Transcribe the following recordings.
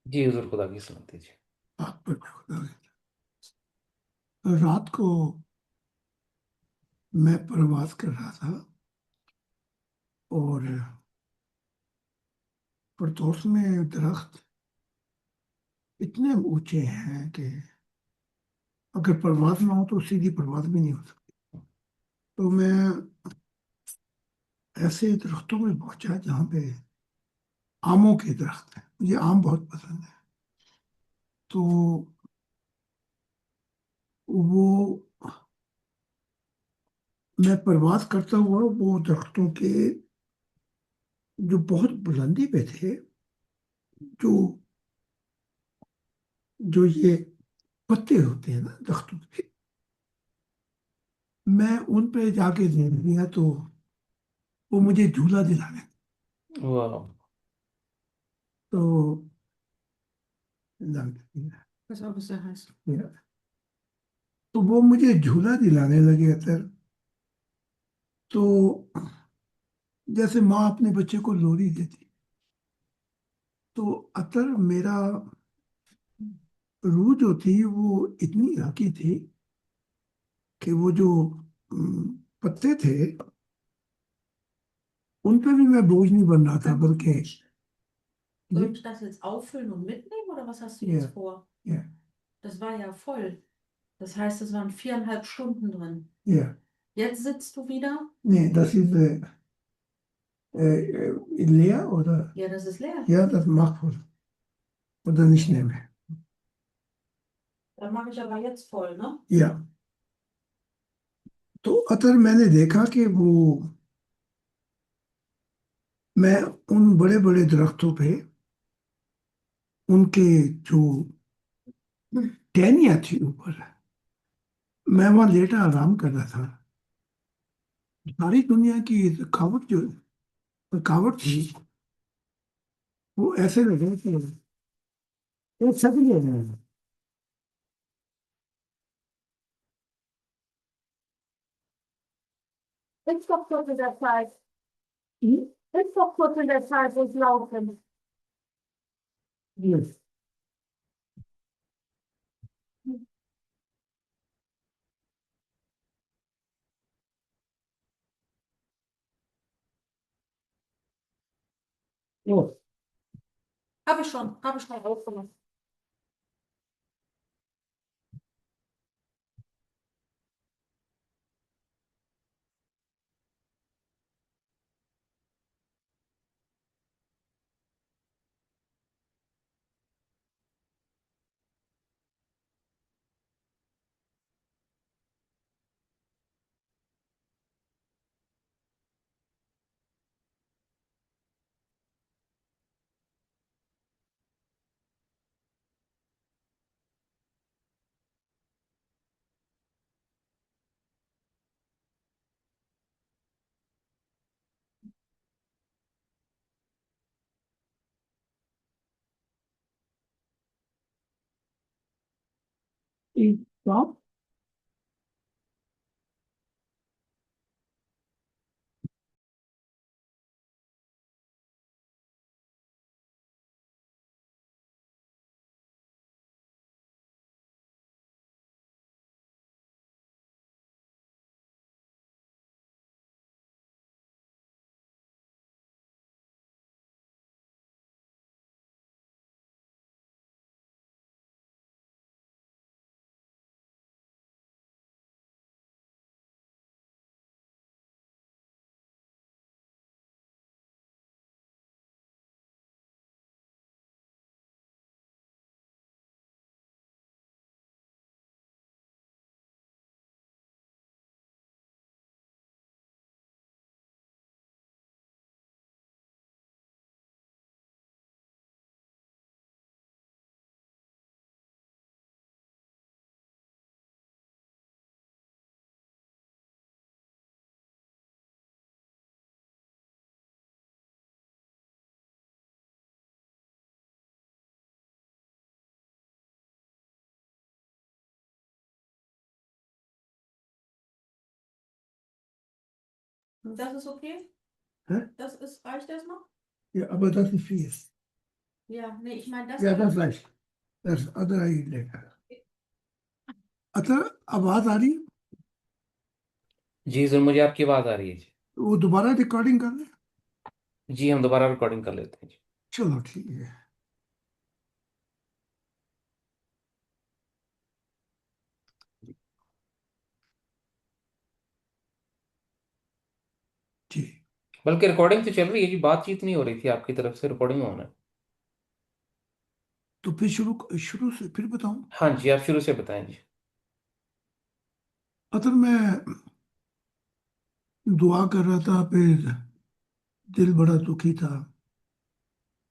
जी हुजूर, खुदा की सलामती जी। आप पर भी खुदा की। रात को मैं प्रवास कर रहा था और पड़ोस में दरख्त इतने ऊंचे हैं कि अगर परवाज ना हो तो सीधी परवाज भी नहीं हो सकती। तो मैं ऐसे दरख्तों में पहुंचा जहाँ पे आमों के दरख्त हैं। मुझे आम बहुत पसंद है। तो वो मैं प्रवास करता हुआ वो दरख्तों के जो बहुत बुलंदी पे थे, जो जो ये पत्ते होते हैं ना दरख्तों के, मैं उन पे जाके देख लिया तो वो मुझे झूला दिलाने। वाह। तो Was auch sehr heiß. तो वो मुझे झूला दिलाने लगे अतर। तो जैसे माँ अपने बच्चे को लोरी देती, तो अतर मेरा रूह जो थी वो इतनी हकी थी कि वो जो पत्ते थे उन पे भी मैं बोझ नहीं बन रहा था, बल्कि Soll ich das jetzt auffüllen und mitnehmen oder was hast du jetzt या vor? या Das war ja voll. Das heißt, es waren 4,5 Stunden drin. या Jetzt sitzt du wieder? nee, das ist leer oder Ja, das ist leer. ja, das macht wohl oder nicht nehmen. Dann mache ich aber jetzt voll, ne? या तो अतर मैंने देखा कि वो मैं उन बड़े बड़े दरख्तों पे उनके जो टहनियाँ थी ऊपर, मैं वहां लेटा आराम कर रहा था। सारी दुनिया की थकावट थी, वो ऐसे लगे कि एक सभी ले रहे हैं। Ist doch kurz in der Zeit. Hm? Ist doch kurz in der Zeit, wo es laufen. Yes. Oh, Habe ich schon aufgemacht. stop. Das ist okay? Hä? Das ist, reicht erstmal? Ja, aber das ist viel. Ja, nee, ich meine das. Yeah, that's right. That's other I later. अतर आवाज आ रही है? जी sir, मुझे आपकी आवाज़ आ रही है जी। वो दोबारा रिकॉर्डिंग कर रहे हैं? जी, हम दोबारा रिकॉर्डिंग कर लेते हैं जी। चलो ठीक है। जी, बल्कि रिकॉर्डिंग तो चल रही है जी, बातचीत नहीं हो रही थी आपकी तरफ से, रिकॉर्डिंग होना है। तो फिर शुरू शुरू से फिर बताऊं। हाँ जी, आप शुरू से बताएं जी। अतर मैं दुआ कर रहा था, फिर दिल बड़ा दुखी था,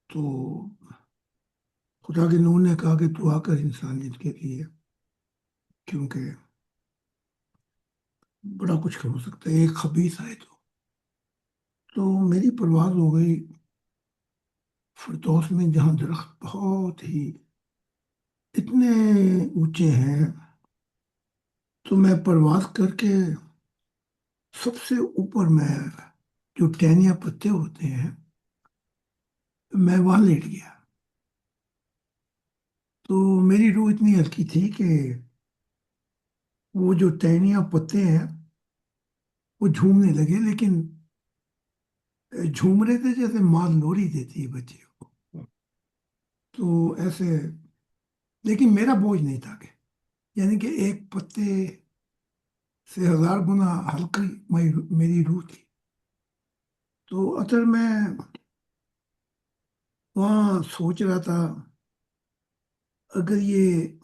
तो खुदा के नूर ने कहा कि दुआ कर इंसानियत के लिए, क्योंकि बड़ा कुछ हो सकता है, एक खबीस आए तो मेरी परवाज हो गई फिरदौस में, जहाँ दरख्त बहुत ही इतने ऊंचे हैं। तो मैं परवाज करके सबसे ऊपर मैं, जो टहनिया पत्ते होते हैं, मैं वहां लेट गया। तो मेरी रूह इतनी हल्की थी कि वो जो टहनिया पत्ते हैं वो झूमने लगे, लेकिन झूम रहे थे जैसे माँ लोरी देती है बच्चे को। तो ऐसे, लेकिन मेरा बोझ नहीं था कि, यानी कि एक पत्ते से हजार गुना हल्की मेरी रूह थी। तो असल में वहाँ सोच रहा था, अगर ये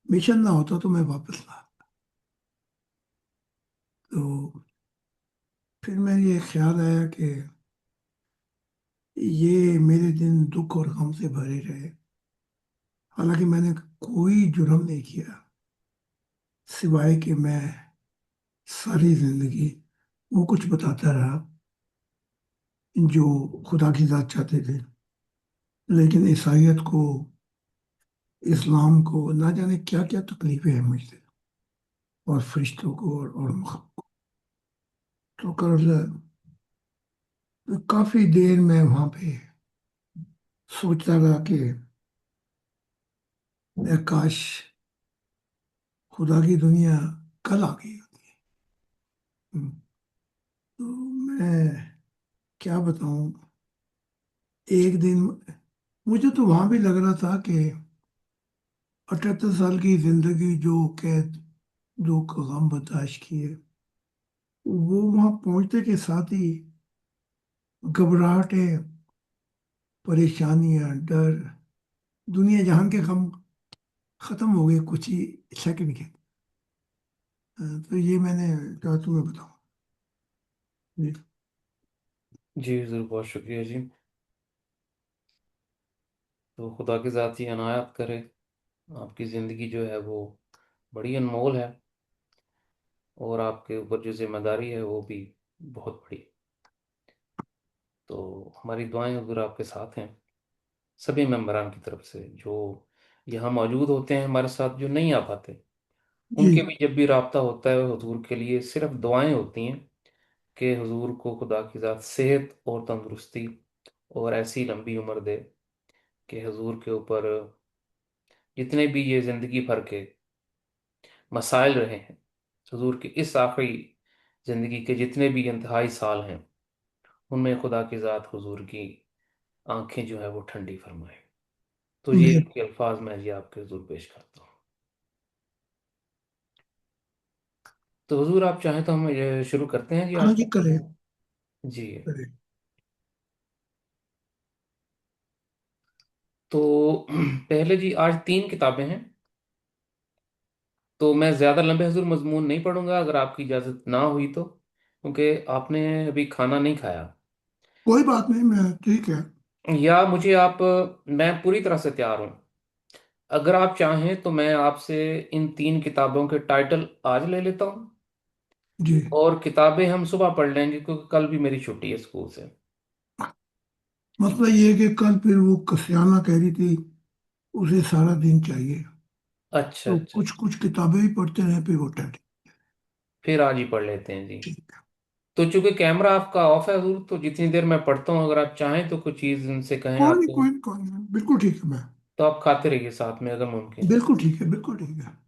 मिशन ना होता तो मैं वापस ना। तो फिर मैं ये ख्याल आया कि ये मेरे दिन दुख और गम से भरे रहे, हालांकि मैंने कोई जुर्म नहीं किया, सिवाय कि मैं सारी जिंदगी वो कुछ बताता रहा जो खुदा की जात चाहते थे। लेकिन ईसाइयत को, इस्लाम को, ना जाने क्या क्या तकलीफें हैं मुझसे, और फरिश्तों को और मखलूक को। तो काफी देर मैं वहां पे सोचता रहा कि काश खुदा की दुनिया कल आ गई होती। हम्म, तो मैं क्या बताऊं, एक दिन मुझे तो वहां भी लग रहा था कि 78 साल की जिंदगी जो कैद, जो गम बर्दाश्त किए, वो वहां पहुंचने के साथ ही घबराहटें, परेशानियां, डर, दुनिया जहान के गम खत्म हो गए कुछ ही सेकंड के। तो ये मैंने कहा तुम्हें बताऊं। जी। जी ज़रूर, बहुत शुक्रिया जी। तो खुदा की ज़ात ही अनायत करे, आपकी ज़िंदगी जो है वो बड़ी अनमोल है, और आपके ऊपर जो जिम्मेदारी है वो भी बहुत बड़ी। तो हमारी दुआएं हुजूर आपके साथ हैं, सभी मेंबरान की तरफ से जो यहाँ मौजूद होते हैं हमारे साथ, जो नहीं आ पाते जी। उनके भी जब भी राब्ता होता है हुजूर के लिए सिर्फ दुआएं होती हैं कि हुजूर को खुदा की ज़ात सेहत और तंदुरुस्ती और ऐसी लंबी उम्र दे कि हुजूर के ऊपर जितने भी ये ज़िंदगी भर के मसाइल रहे हैं, हुजूर के इस आखिरी ज़िंदगी के जितने भी इंतहाई साल हैं, उनमें खुदा की ज़ात हुजूर की आंखें जो है वो ठंडी फरमाए। तो ये मैं के अल्फाज मैं जी आपके हुजूर पेश करता हूँ। तो हुजूर आप चाहें तो हम ये शुरू करते हैं जी हाँ आज जी, का। करें जी। करें। तो पहले जी आज 3 किताबें हैं, तो मैं ज़्यादा लंबे हुजूर मजमून नहीं पढ़ूंगा अगर आपकी इजाज़त ना हुई तो, क्योंकि आपने अभी खाना नहीं खाया। कोई बात नहीं, मैं ठीक है। या मुझे आप, मैं पूरी तरह से तैयार हूँ। अगर आप चाहें तो मैं आपसे इन 3 किताबों के टाइटल आज ले लेता हूँ, जी। और किताबें हम सुबह पढ़ लेंगे क्योंकि कल भी मेरी छुट्टी है स्कूल से। मसला ये है कि कल फिर वो कसियाना कह रही थी उसे सारा दिन चाहिए, अच्छा तो अच्छा, कुछ कुछ किताबें ही पढ़ते रहे, फिर वो ठहरे। फिर आज ही पढ़ लेते हैं जी। ठीक है। तो चूंकि कैमरा आपका ऑफ है हजूर, तो जितनी देर मैं पढ़ता हूँ अगर आप चाहें तो कुछ चीज उनसे कहें कोई नहीं, आपको, कोई नहीं, कोई नहीं, बिल्कुल ठीक है। मैं तो आप खाते रहिए साथ में अगर मुमकिन है। बिल्कुल ठीक है, बिल्कुल ठीक है।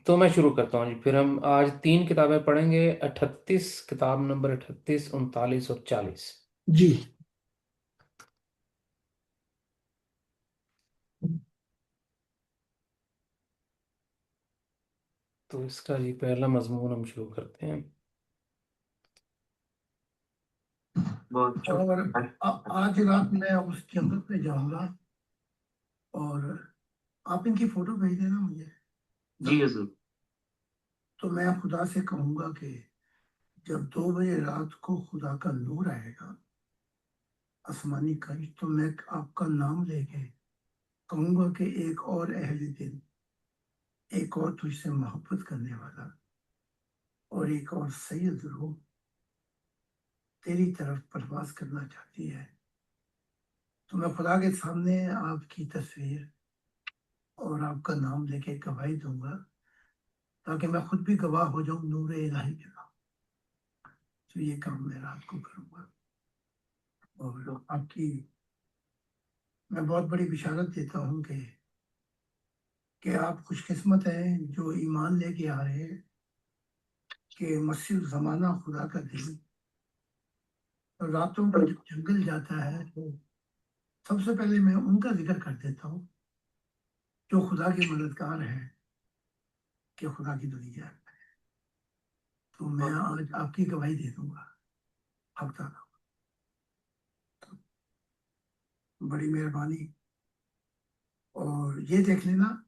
तो मैं शुरू करता हूँ जी। फिर हम आज 3 किताबें पढ़ेंगे, 38, किताब नंबर 38, 39 और 40। जी। तो इसका जी पहला मजमून हम शुरू करते हैं। और आज रात मैं उस जंगल पे जाऊंगा, और आप इनकी फोटो भेज देना मुझे। जी हजूर। तो मैं खुदा से कहूंगा कि जब 2 बजे रात को खुदा का नूर आएगा आसमानी कश, तो मैं आपका नाम लेके कहूंगा कि एक और अहले दिल, एक और तुझसे मोहब्बत करने वाला, और एक और सैयद रूह तेरी तरफ परवाज करना चाहती है। तो मैं खुदा के सामने आपकी तस्वीर और आपका नाम लेके गवाही दूंगा, ताकि मैं खुद भी गवाह हो जाऊं नूर इलाही के नाम। तो ये काम मैं रात को करूंगा। और आपकी मैं बहुत बड़ी बिशारत देता हूँ कि आप खुशकिस्मत हैं जो ईमान लेके आ रहे हैं कि मसीह जमाना खुदा का दिन रातों को जब जंगल जाता है, तो सबसे पहले मैं उनका जिक्र कर देता हूँ जो खुदा के मददगार हैं, कि खुदा की दुनिया है। तो मैं आज आपकी गवाही दे दूंगा। हफ्ता बड़ी मेहरबानी। और ये देख लेना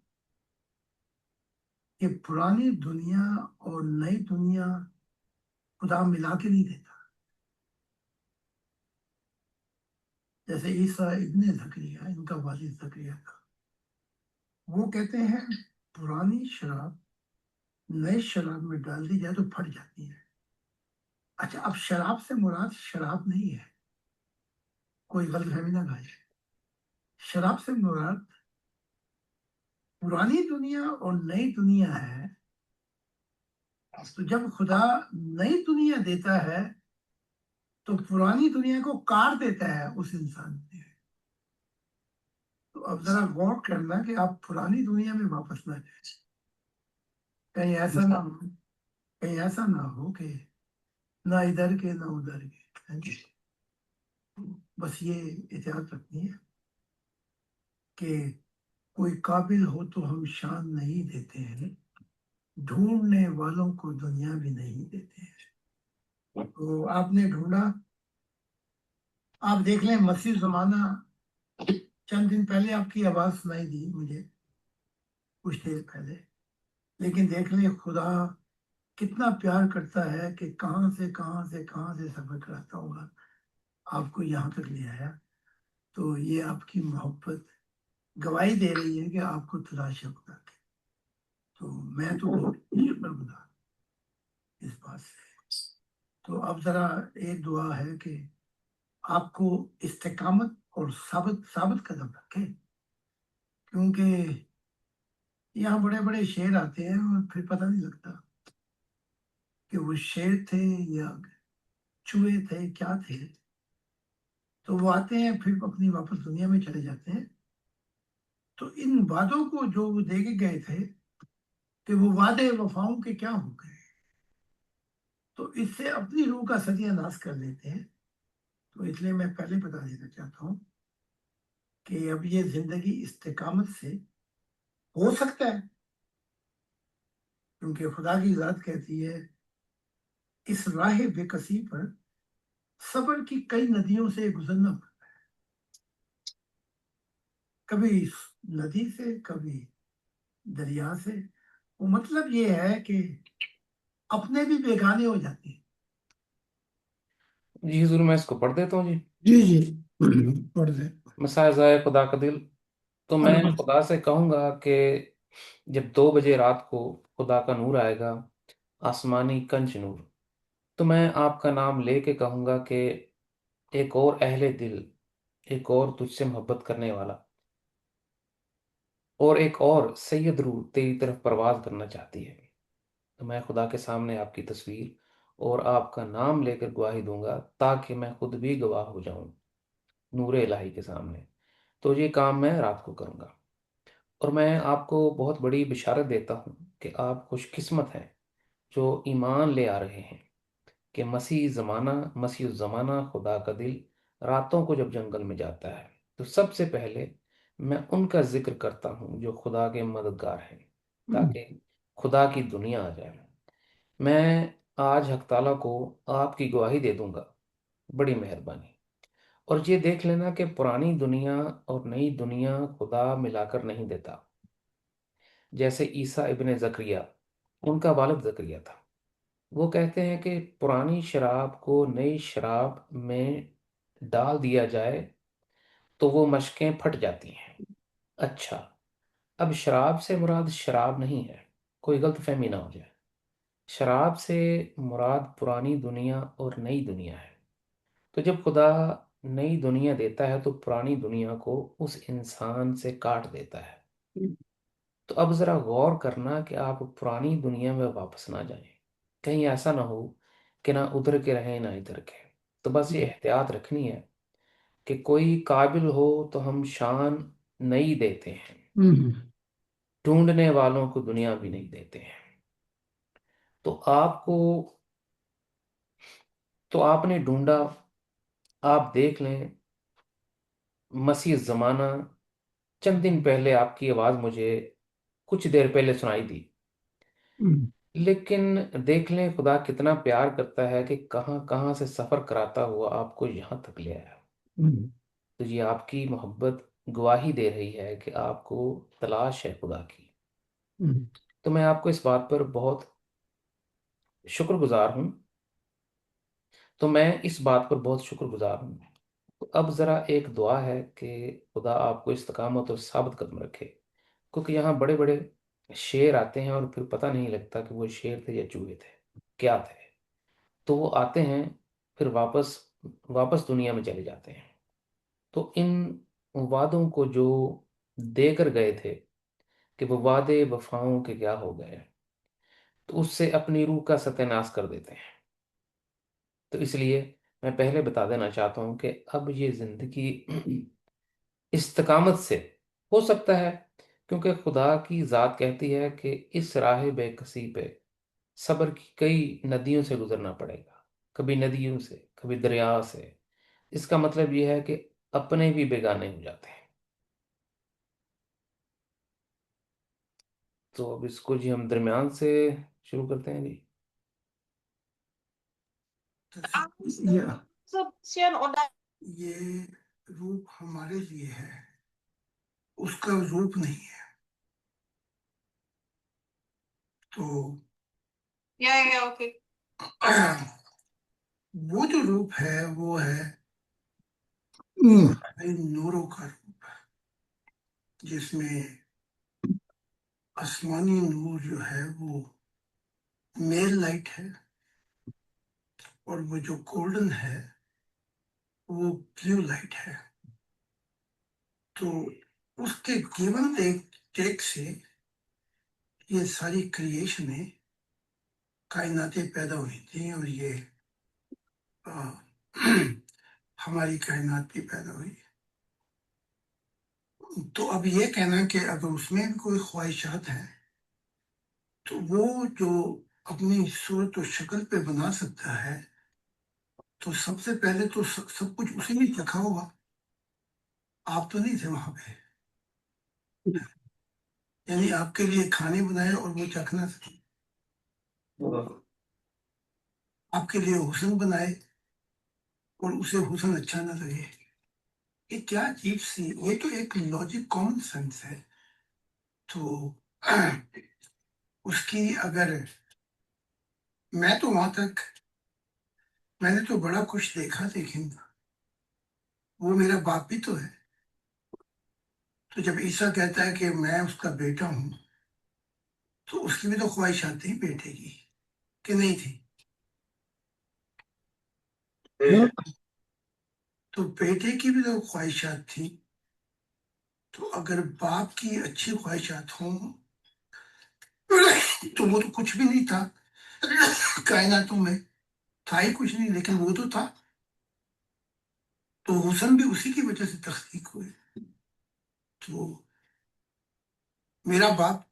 कि पुरानी दुनिया और नई दुनिया खुदा मिला के नहीं देता। जैसे ईसा इब्ने जकरिया, इनका वालिद जकरिया था, वो कहते हैं पुरानी शराब नई शराब में डाल दी जाए तो फट जाती है। अच्छा, अब शराब से मुराद शराब नहीं है, कोई गलतफहमी ना खाए। शराब से मुराद पुरानी दुनिया और नई दुनिया है। तो जब खुदा नई दुनिया देता है, तो पुरानी दुनिया को काट देता है उस इंसान से। तो अब जरा गौर करना कि आप पुरानी दुनिया में वापस ना जाए। कहीं ऐसा ना हो, कहीं ऐसा ना हो कि ना इधर के ना उधर के, है जी। बस ये एहतियात रखनी है कि कोई काबिल हो तो हम शान नहीं देते हैं, ढूंढने वालों को दुनिया भी नहीं देते हैं। तो आपने ढूंढा, आप देख लें मसीह जमाना। चंद दिन पहले आपकी आवाज सुनाई दी मुझे, कुछ देर पहले। लेकिन देख लें खुदा कितना प्यार करता है कि कहाँ से कहाँ से कहाँ से सफर कराता होगा, आपको यहाँ तक ले आया। तो ये आपकी मोहब्बत गवाही दे रही है कि आपको तलाश है खुदा की। तो मैं तो बहुत शुक्रगुजार इस बात से। तो अब जरा एक दुआ है कि आपको इस्तेकामत और साबित साबित कदम रखे, क्योंकि यहाँ बड़े बड़े शेर आते हैं और फिर पता नहीं लगता कि वो शेर थे या चूहे थे, क्या थे। तो वो आते हैं फिर अपनी वापस दुनिया में चले जाते हैं। तो इन वादों को जो वो दे के गए थे, कि वो वादे वफाओं के क्या हो गए, तो इससे अपनी रूह का सत्यानाश कर लेते हैं। तो इसलिए मैं पहले बता देना चाहता हूँ कि अब ये जिंदगी इस्तेकामत से हो सकता है, क्योंकि खुदा की जात कहती है इस राह बेकसी पर सब्र की कई नदियों से गुजरना पड़ता है। कभी इस नदी से, कभी दरिया से। वो मतलब ये है कि अपने भी बेगाने हो जाते हैं। जी हजूर, मैं इसको पढ़ देता हूँ जी। जी जी, पढ़ दे। मसाए खुदा का दिल। तो मैं खुदा से कहूंगा कि जब 2 बजे रात को खुदा का नूर आएगा, आसमानी कंच नूर, तो मैं आपका नाम लेके कहूंगा कि एक और अहले दिल, एक और तुझसे मोहब्बत करने वाला, और एक और सैयद रूह तेरी तरफ परवाज करना चाहती है। तो मैं खुदा के सामने आपकी तस्वीर और आपका नाम लेकर गवाही दूंगा, ताकि मैं खुद भी गवाह हो जाऊं नूरे इलाही के सामने। तो ये काम मैं रात को करूंगा। और मैं आपको बहुत बड़ी बिशारत देता हूँ कि आप खुशकिस्मत हैं जो ईमान ले आ रहे हैं कि मसीह ज़माना खुदा का दिल रातों को जब जंगल में जाता है, तो सबसे पहले मैं उनका जिक्र करता हूँ जो खुदा के मददगार हैं, ताकि खुदा की दुनिया आ जाए। मैं आज हकताला को आपकी गवाही दे दूंगा, बड़ी मेहरबानी। और ये देख लेना कि पुरानी दुनिया और नई दुनिया खुदा मिलाकर नहीं देता। जैसे ईसा इब्ने जकरिया, उनका वालिद जकरिया था, वो कहते हैं कि पुरानी शराब को नई शराब में डाल दिया जाए तो वो मशकें फट जाती हैं। अच्छा, अब शराब से मुराद शराब नहीं है, कोई गलतफहमी ना हो जाए। शराब से मुराद पुरानी दुनिया और नई दुनिया है। तो जब खुदा नई दुनिया देता है तो पुरानी दुनिया को उस इंसान से काट देता है। तो अब जरा गौर करना कि आप पुरानी दुनिया में वापस ना जाएं, कहीं ऐसा ना हो कि ना उधर के रहें ना इधर के। तो बस ये एहतियात रखनी है कि कोई काबिल हो तो हम शान नई देते हैं, ढूंढने वालों को दुनिया भी नहीं देते हैं। तो आपको, तो आपने ढूंढा, आप देख लें, मसीह जमाना, चंद दिन पहले आपकी आवाज मुझे कुछ देर पहले सुनाई दी, लेकिन देख लें खुदा कितना प्यार करता है कि कहाँ कहाँ से सफर कराता हुआ आपको यहाँ तक ले आया। तो ये आपकी मोहब्बत गवाही दे रही है कि आपको तलाश है खुदा की। तो मैं आपको इस बात पर बहुत शुक्रगुजार हूँ। तो मैं इस बात पर बहुत शुक्रगुजार हूँ। तो अब ज़रा एक दुआ है कि खुदा आपको इस्तकामत और साबित कदम रखे, क्योंकि यहाँ बड़े बड़े शेर आते हैं और फिर पता नहीं लगता कि वो शेर थे या चूहे थे, क्या थे। तो वो आते हैं, फिर वापस वापस दुनिया में चले जाते हैं। तो इन वादों को जो देकर गए थे, कि वो वादे वफाओं के क्या हो गए, तो उससे अपनी रूह का सत्यानाश कर देते हैं। तो इसलिए मैं पहले बता देना चाहता हूं कि अब ये जिंदगी इस्तकामत से हो सकता है, क्योंकि खुदा की जात कहती है कि इस राह बेकसी पे सब्र की कई नदियों से गुजरना पड़ेगा, कभी नदियों से, कभी दरिया से। इसका मतलब यह है कि अपने भी बेगाने हो जाते हैं। तो अब इसको जी हम दरमियान से शुरू करते हैं जी। या ये रूप हमारे लिए है, उसका रूप नहीं है। तो ओके, वो जो रूप है वो है नूरों का रूप, जिसमें आसमानी नूर जो है वो मेल लाइट है, और वो जो गोल्डन है वो ब्लू लाइट है। तो उसके गिवन टेक से ये सारी क्रिएशनें, कायनातें पैदा हुई थी, और ये आ, हमारी कायनात भी पैदा हुई। तो अब ये कहना कि अगर उसमें भी कोई ख्वाहिशात हैं, तो वो जो अपनी सूरत और शक्ल पे बना सकता है, तो सबसे पहले तो सब कुछ उसी ने चखा होगा। आप तो नहीं थे वहां पे, यानी आपके लिए खाने बनाए और वो चखना सके, आपके लिए हुस्न बनाए और उसे हुस्न अच्छा ना लगे। ये क्या अजीब सी, ये तो एक लॉजिक कॉमन सेंस है। तो उसकी अगर, मैं तो वहां तक, मैंने तो बड़ा कुछ देखा, लेकिन वो मेरा बाप भी तो है। तो जब ईसा कहता है कि मैं उसका बेटा हूं, तो उसकी भी तो ख्वाहिशात थी बेटे की, कि नहीं थी? तो बेटे की भी तो ख्वाहिशात थी। तो अगर बाप की अच्छी ख्वाहिशात हों, तो वो तो कुछ भी नहीं था कायनातों में। था ही कुछ नहीं, लेकिन वो तो था। तो हुस्न भी उसी की वजह से तख्लीक हुए। तो मेरा बाप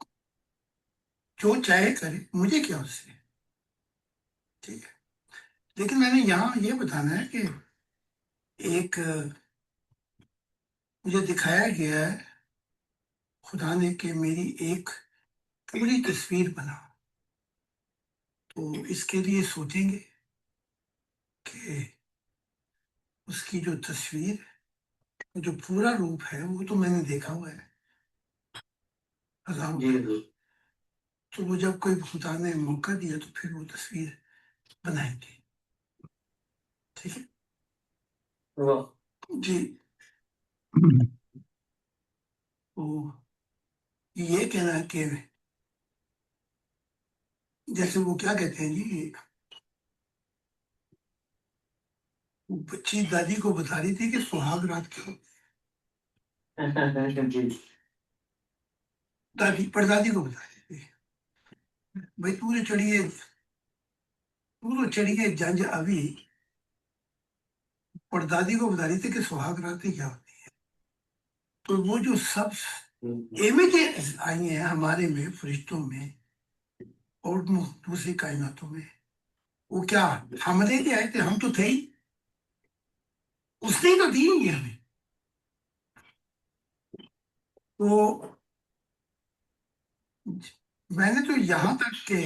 जो चाहे करे, मुझे क्या उससे। ठीक है। लेकिन मैंने यहाँ ये बताना है कि एक मुझे दिखाया गया है खुदा ने कि मेरी एक पूरी तस्वीर बना। तो इसके लिए सोचेंगे कि उसकी जो तस्वीर, जो पूरा रूप है, वो तो मैंने देखा हुआ है हजारों बार। तो वो जब कोई खुदा ने मौका दिया तो फिर वो तस्वीर बनाएंगे। ठीक है। वाह। जी। तो ये कहना है कि जैसे वो क्या कहते हैं जी, वो बच्ची दादी को बता रही थी कि सुहाग रात क्यों। जी। दादी परदादी को बता रही थी, भाई तू तो चढ़िए जंज अभी। परदादी को बता रही थी कि सुहाग रात क्या होती है। तो वो जो सब इमेजेस आई हैं हमारे में, फरिश्तों में और दूसरी कायनातों में, वो क्या हम लेके आए थे? हम तो थे ही, उसने ही तो दी ही हमें। तो मैंने तो यहाँ तक के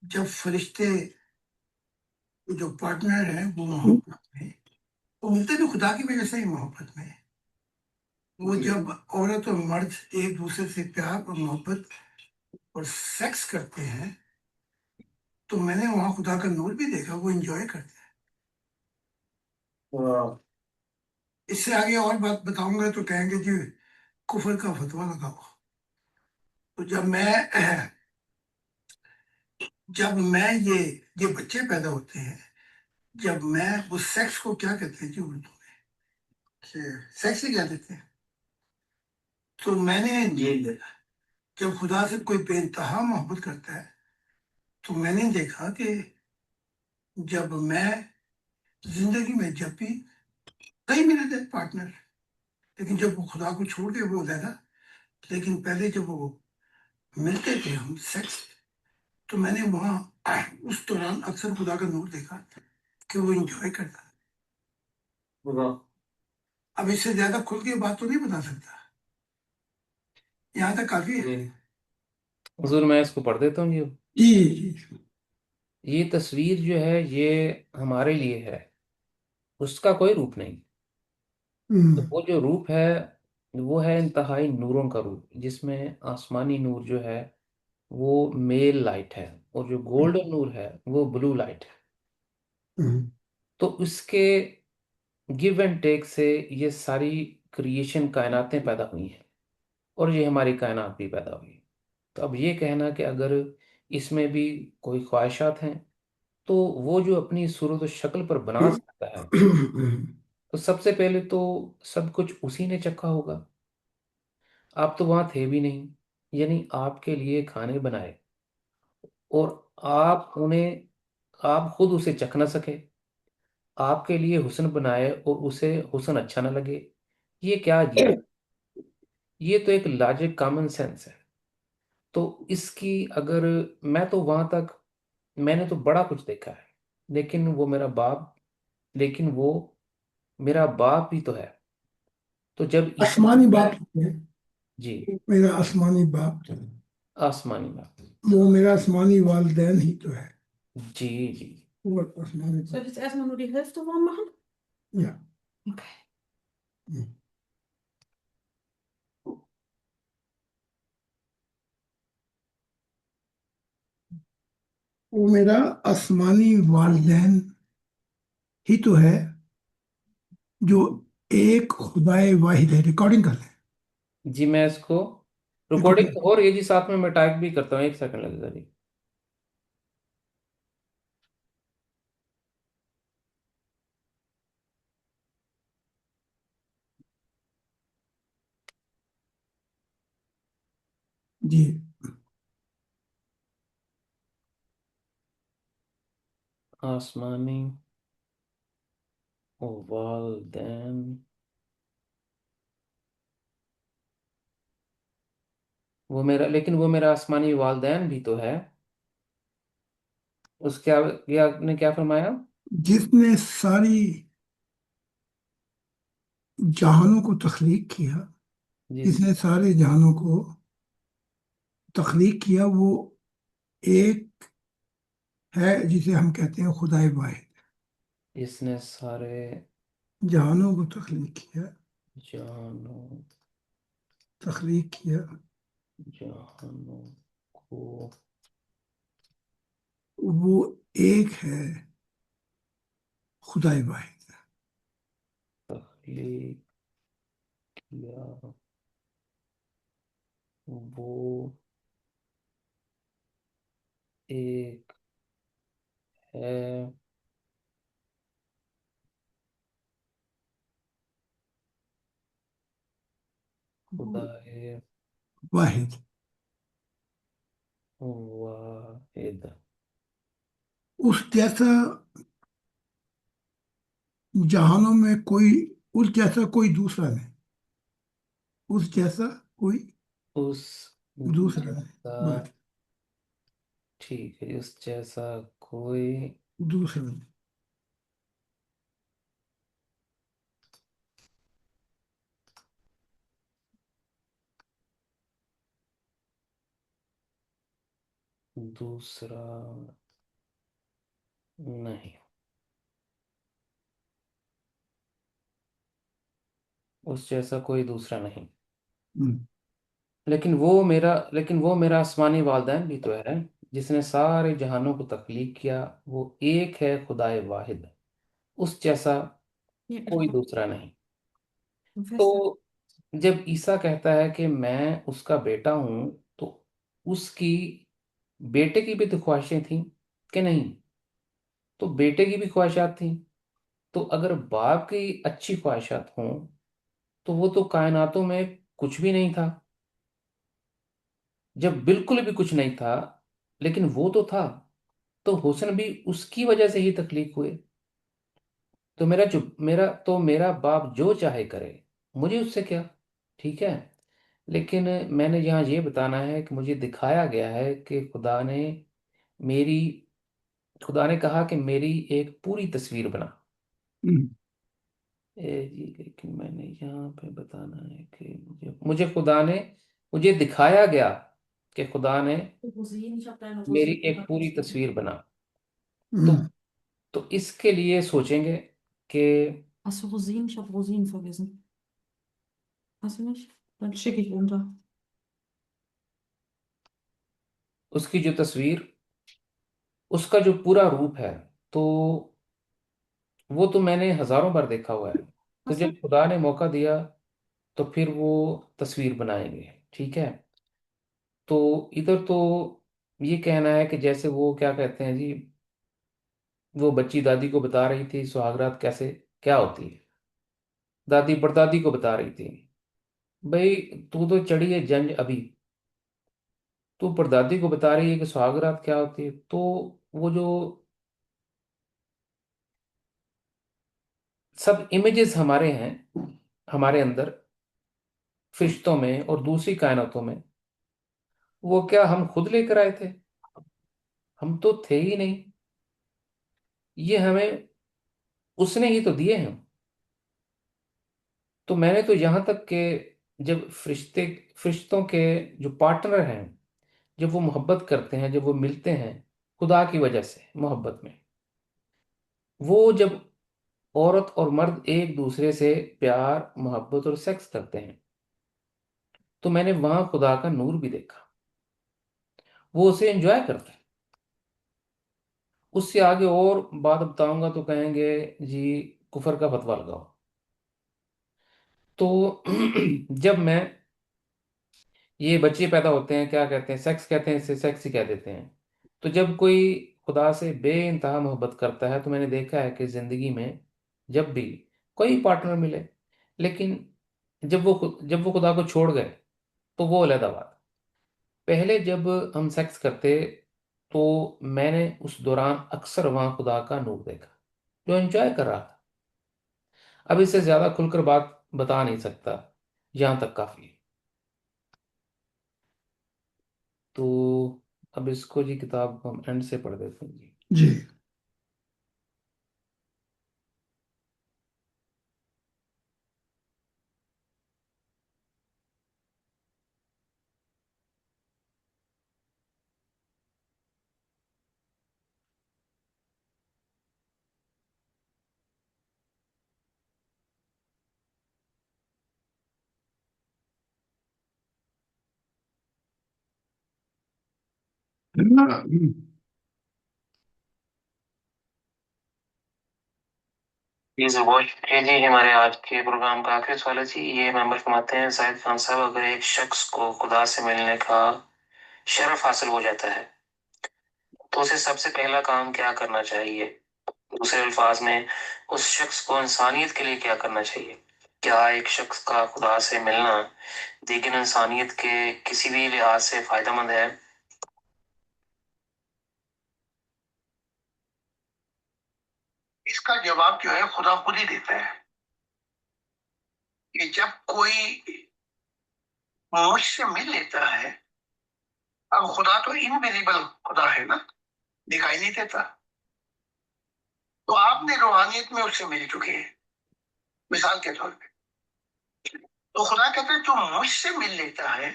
जब फरिश्ते जो पार्टनर है वो मोहब्बत में, तो मिलते भी खुदा की वजह से ही मोहब्बत में है। वो जब औरत और मर्द एक दूसरे से प्यार और मोहब्बत और सेक्स करते हैं, तो मैंने वहां खुदा का नूर भी देखा, वो एंजॉय करते हैं। वाह। इससे आगे और बात बताऊंगा तो कहेंगे जी कुफर का फतवा लगाओ। तो जब मैं ये बच्चे पैदा होते हैं, जब मैं वो सेक्स को क्या कहते हैं जी उर्दू में, सेक्स ही कह देते हैं। तो मैंने ये जब खुदा से कोई बेइंतहा मोहब्बत करता है, तो मैंने देखा कि जब मैं जिंदगी में जब भी कई मिले थे पार्टनर, लेकिन जब वो खुदा को छोड़ के वो ज्यादा, लेकिन पहले जब वो मिलते थे हम सेक्स, तो मैंने वहाँ उस दौरान अक्सर खुदा का नूर देखा कि वो इंजॉय करता है। वाह। अब इससे ज्यादा खुल के बात तो नहीं बता सकता, यहाँ तक काफी है। हुजूर मैं इसको पढ़ देता हूँ जी जी। ये तस्वीर जो है ये हमारे लिए है, उसका कोई रूप नहीं। तो वो जो रूप है वो है इंतहाई नूरों का रूप, जिसमें आसमानी नूर जो है वो मेल लाइट है, और जो गोल्डन नूर है वो ब्लू लाइट है। तो उसके गिव एंड टेक से ये सारी क्रिएशन कायनातें पैदा हुई हैं, और ये हमारी कायनात भी पैदा हुई। तो अब ये कहना कि अगर इसमें भी कोई ख्वाहिशात हैं, तो वो जो अपनी सूरत और शक्ल पर बना सकता है, तो सबसे पहले तो सब कुछ उसी ने चखा होगा। आप तो वहां थे भी नहीं, यानी आपके लिए खाने बनाए और आप खुद उसे चख ना सके, आपके लिए हुस्न बनाए और उसे हुस्न अच्छा ना लगे, ये क्या अजीब है। ये तो एक लॉजिक कॉमन सेंस है। तो इसकी अगर मैं तो वहां तक मैंने तो बड़ा कुछ देखा है, लेकिन वो मेरा बाप लेकिन वो मेरा बाप भी तो है। तो जब आसमानी इतना बाप है, जी मेरा आसमानी बाप, आसमानी बाप वो मेरा आसमानी वालदैन ही तो है। जी जी वो आसमानी Soll बाप। ich jetzt erstmal nur die Hälfte warm machen? या Okay. वो मेरा आसमानी वालदैन ही तो है, जो एक खुदाए वाहिद है। रिकॉर्डिंग कर ले। जी। मैं इसको रिकॉर्डिंग रिकॉर्डिंग। तो हो रही है जी, साथ में मैं टाइप भी करता हूँ, एक सेकंड लगेगा जी। जी। आसमानी वालदैन, वो मेरा, लेकिन वो मेरा आसमानी वालदैन भी तो है। उस क्या, ये आपने क्या फरमाया? जिसने सारी जहानों को तख्लीक किया, जिस जिसने सारे जहानों को तख्लीक किया, वो एक है जिसे हम कहते हैं खुदाए वाहिद। जिसने सारे जहानों को तख्लीक किया, जहानों तख्लीक किया, जहानों को वो एक है खुदाए वाहिद। तख्लीक किया, वो एक है खुदाए वाहिद। वाहिद। उस जैसा जहानों में कोई, उस जैसा कोई दूसरा नहीं, उस जैसा कोई उस दूसरा नहीं, जैसा, बस ठीक है, उस जैसा कोई दूसरा नहीं। दूसरा नहीं, उस जैसा कोई दूसरा नहीं। हम्म, लेकिन वो मेरा आसमानी वालदैन भी तो है, जिसने सारे जहानों को तख्लीक किया, वो एक है खुदाए वाहिद, उस जैसा Ja, ich कोई hab दूसरा नहीं। ein Fest. तो जब ईसा कहता है कि मैं उसका बेटा हूं, तो उसकी बेटे की भी तो ख्वाहिशें थी कि नहीं? तो बेटे की भी ख्वाहिशात थी। तो अगर बाप की अच्छी ख्वाहिशात हों, तो वो तो कायनातों में कुछ भी नहीं था, जब बिल्कुल भी कुछ नहीं था, लेकिन वो तो था। तो हुस्न भी उसकी वजह से ही तख्लीक हुए। तो मेरा बाप जो चाहे करे, मुझे उससे क्या, ठीक है। लेकिन मैंने यहाँ ये बताना है कि मुझे दिखाया गया है कि मेरी खुदा ने कहा कि मेरी एक पूरी तस्वीर बना। हम्म, जी, लेकिन मैंने यहाँ पे बताना है कि मुझे दिखाया गया कि खुदा ने Rosinen, ich habe deine मेरी Rosinen एक पूरी vergessen. तस्वीर बना। तो हम्म, तो इसके लिए सोचेंगे कि Hast du Rosinen? Ich habe Rosinen vergessen. Hast du nicht? Dann schicke ich runter. उसकी जो तस्वीर, उसका जो पूरा रूप है, तो वो तो मैंने हजारों बार देखा हुआ है। तो Hast du? जब खुदा ने मौका दिया, तो फिर वो तस्वीर बनाएंगे, ठीक है। तो इधर तो ये कहना है कि जैसे वो क्या कहते हैं जी, वो बच्ची दादी को बता रही थी सुहागरात कैसे क्या होती है, दादी परदादी को बता रही थी, भाई तू तो चढ़ी है जंज अभी, तू परदादी को बता रही है कि सुहागरात क्या होती है। तो वो जो सब इमेजेस हमारे हैं, हमारे अंदर फरिश्तों में और दूसरी कायनातों में, वो क्या हम खुद लेकर आए थे? हम तो थे ही नहीं, ये हमें उसने ही तो दिए हैं। तो मैंने तो यहाँ तक कि जब फरिश्तों के जो पार्टनर हैं, जब वो मोहब्बत करते हैं, जब वो मिलते हैं खुदा की वजह से मोहब्बत में, वो जब औरत और मर्द एक दूसरे से प्यार मोहब्बत और सेक्स करते हैं, तो मैंने वहां खुदा का नूर भी देखा। वो उसे एंजॉय करते हैं। उससे आगे और बात बताऊंगा तो कहेंगे जी कुफर का फतवा लगाओ। तो जब मैं, ये बच्चे पैदा होते हैं, क्या कहते हैं, सेक्स कहते हैं, इसे सेक्स ही कह देते हैं। तो जब कोई खुदा से बेइंतहा मोहब्बत करता है, तो मैंने देखा है कि जिंदगी में जब भी कोई पार्टनर मिले, लेकिन जब वो खुदा को छोड़ गए, तो वो अलग बात। पहले जब हम सेक्स करते, तो मैंने उस दौरान अक्सर वहां खुदा का नूर देखा जो एंजॉय कर रहा था। अब इससे ज्यादा खुलकर बात बता नहीं सकता, यहां तक काफी है। तो अब इसको जी, किताब को हम एंड से पढ़ देते हैं जी। जी। जी सुबह शुक्रिया जी। हमारे आज के प्रोग्राम का आखिरी सवाल है जी, ये मेंबर फरमाते हैं, शाहिद खान साहब, अगर एक शख्स को खुदा से मिलने का शरफ हासिल हो जाता है तो उसे सबसे पहला काम क्या करना चाहिए? दूसरे अल्फाज में, उस शख्स को इंसानियत के लिए क्या करना चाहिए? क्या एक शख्स का खुदा से मिलना दीगर इंसानियत के किसी भी लिहाज से फायदेमंद है? इसका जवाब जो है खुदा खुद ही देता है कि जब कोई मुझसे मिल लेता है, अब खुदा तो इनविजिबल खुदा है ना, दिखाई नहीं देता, तो आपने रूहानियत में उससे मिल चुके हैं मिसाल के तौर पे। तो खुदा कहता है जो मुझसे मिल लेता है,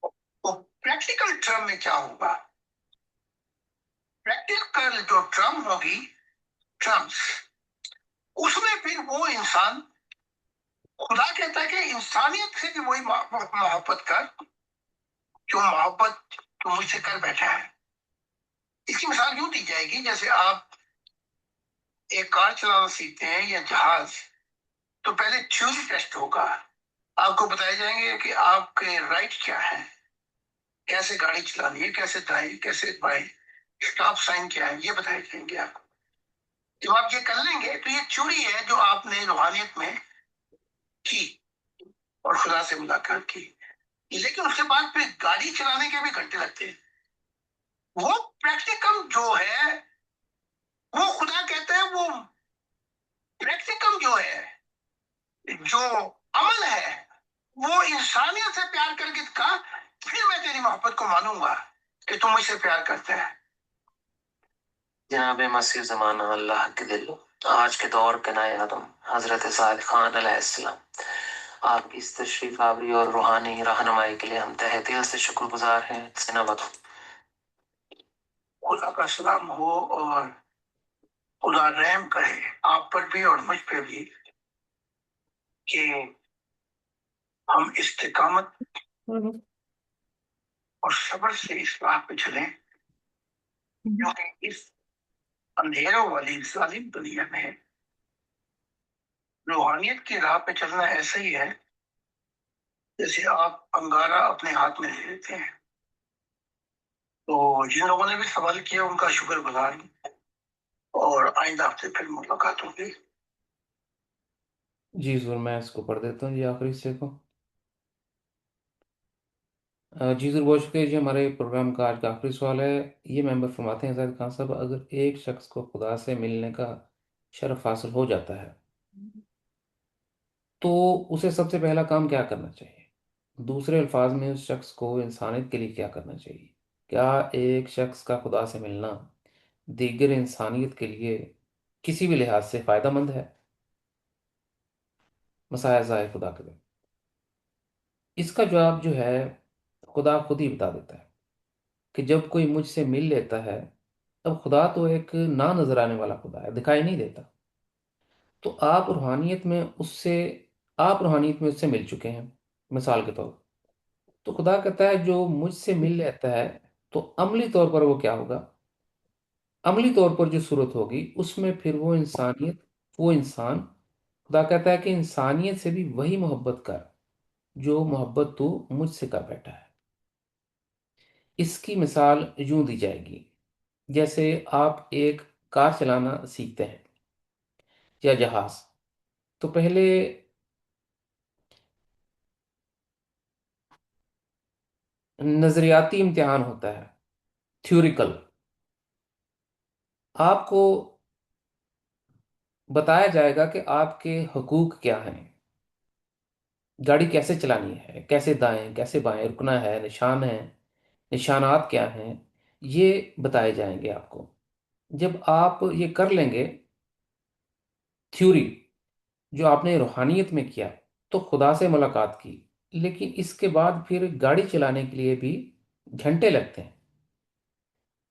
वो प्रैक्टिकल टर्म में क्या होगा, प्रैक्टिकल जो टर्म होगी, टर्म्स, उसमें फिर वो इंसान, खुदा कहता है कि इंसानियत से भी वही मोहब्बत कर जो मोहब्बत तो मुझसे कर बैठा है। इसकी मिसाल यूं दी जाएगी, जैसे आप एक कार चलाना सीखते हैं या जहाज, तो पहले थ्योरी टेस्ट होगा, आपको बताए जाएंगे कि आपके राइट क्या है, कैसे गाड़ी चलानी है, कैसे दाएं कैसे बाएं, स्टॉप साइन क्या है, ये बताए जाएंगे आपको। जब आप ये कर लेंगे तो ये थ्योरी है जो आपने रूहानियत में की और खुदा से मुलाकात की। लेकिन उसके बाद फिर गाड़ी चलाने के भी घंटे लगते हैं। वो प्रैक्टिकम जो है, वो खुदा कहता है, वो प्रैक्टिकम जो है, जो अमल है, वो इंसानियत से प्यार करके कहा, फिर मैं तेरी मोहब्बत को मानूंगा कि तुम मुझसे प्यार करते हैं। जनाब मसीह जमाना अल्लाह के दिल, आज के दौर के नए आदम हजरत साद खान अलैहिस्सलाम, आपकी इस तशरीफ आवरी और रूहानी रहनुमाई के लिए हम तहे दिल से शुक्रगुजार हैं। सनावत। खुदा का सलाम हो और खुदा रहम करे आप पर भी और मुझ पे भी कि हम इस्तिकामत और सब्र से इस राह पे चलें, क्योंकि इस अंधेरों वाली जालिम दुनिया में रूहानियत की राह पे चलना ऐसा ही है जैसे आप अंगारा अपने हाथ में ले लेते हैं। तो जिन लोगों ने भी सवाल किया उनका शुक्रगुजार हूं और आइंदा हफ्ते फिर मुलाकात होगी। जी जरूर, मैं इसको पढ़ देता हूँ जी, आखिरी हिस्से को। जी जरूर, बहुत शुक्रिया जी। हमारे प्रोग्राम का आज का आखिरी सवाल है, ये मेंबर फरमाते हैं, जाहिद खान साहब, अगर एक शख्स को खुदा से मिलने का शरफ हासिल हो जाता है तो उसे सबसे पहला काम क्या करना चाहिए? दूसरे अल्फाज में, उस शख्स को इंसानियत के लिए क्या करना चाहिए? क्या एक शख्स का खुदा से मिलना दीगर इंसानियत के लिए किसी भी लिहाज से फायदेमंद है? मसाया जाए खुदा के दर। इसका जवाब जो है, खुदा खुद ही बता देता है कि जब कोई मुझसे मिल लेता है, तब खुदा तो एक ना नजर आने वाला खुदा है, दिखाई नहीं देता। तो आप रूहानियत में उससे मिल चुके हैं, मिसाल के तौर पर। तो खुदा कहता है जो मुझसे मिल लेता है, तो अमली तौर पर वो क्या होगा? अमली तौर पर जो सूरत होगी उसमें फिर वो इंसान, खुदा कहता है कि इंसानियत से भी वही मोहब्बत कर जो मोहब्बत तू मुझसे कर बैठा है। इसकी मिसाल यूं दी जाएगी, जैसे आप एक कार चलाना सीखते हैं या जहाज, तो पहले नजरियाती इम्तिहान होता है थ्योरिकल। आपको बताया जाएगा कि आपके हकूक क्या हैं, गाड़ी कैसे चलानी है, कैसे दाएं कैसे बाएं रुकना है, निशान है, निशानात क्या हैं, ये बताए जाएंगे आपको। जब आप ये कर लेंगे थ्योरी, जो आपने रूहानियत में किया, तो खुदा से मुलाकात की, लेकिन इसके बाद फिर गाड़ी चलाने के लिए भी घंटे लगते हैं।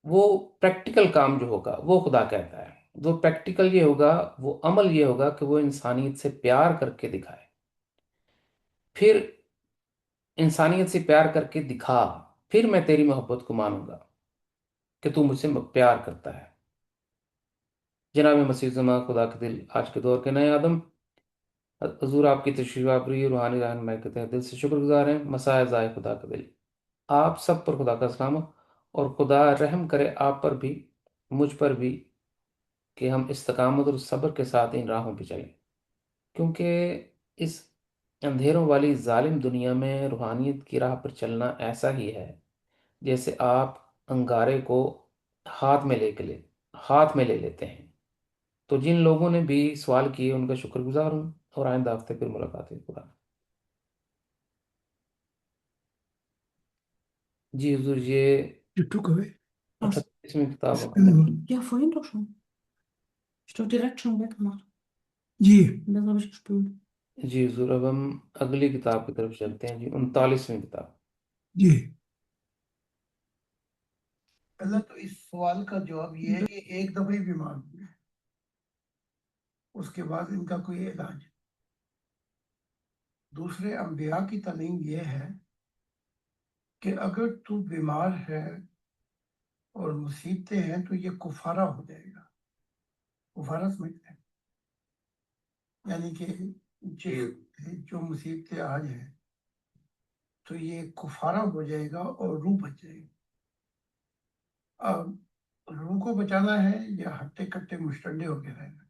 वो प्रैक्टिकल काम जो होगा वो खुदा कहता है, वो प्रैक्टिकल ये होगा, वो अमल ये होगा कि वो इंसानियत से प्यार करके दिखाए। फिर इंसानियत से प्यार करके दिखा, फिर मैं तेरी मोहब्बत को मानूंगा कि तू मुझसे प्यार करता है। जनाब मसीह जमा खुदा के दिल, आज के दौर के नए आदम, हजूर आपकी तशरीफ आबरी रूहानी रहनुमाई के तहे दिल से शुक्रगुजार हैं। मसाए ज़ाए खुदा का दिल, आप सब पर खुदा का सलाम हो, और खुदा रहम करे आप पर भी, मुझ पर भी, कि हम इस्तकामत और सब्र के साथ इन राहों पर चलें। क्योंकि इस अंधेरों वाली जालिम दुनिया में रूहानियत की राह पर चलना ऐसा ही है जैसे आप अंगारे को हाथ में ले लेते हैं। तो जिन लोगों ने भी सवाल किए उनका शुक्रगुजार हूँ, और आइंदा हफ्ते फिर मुलाकात है। खुदा। जी हुजूर, ये You took away. 38वीं किताब है। Ja, vorhin doch schon. Ich doch direkt schon weggemacht. जी Das habe ich gespült. जी हुजूर, अब हम अगली किताब की तरफ चलते हैं जी, 39वीं किताब। जी। पहला तो इस सवाल का जवाब ये है कि एक दफा ही बीमार हुए, उसके बाद इनका कोई इलाज। दूसरे अंबिया की तालीम ये है कि अगर तू बीमार है और मुसीबतें हैं तो ये कुफारा हो जाएगा। कुफारा समझते हैं, यानी कि जो मुसीबतें आज हैं तो ये कुफारा हो जाएगा और रूह बच जाएगी। अब रूह को बचाना है या हट्टे कट्टे मुस्टंडे होके रहना,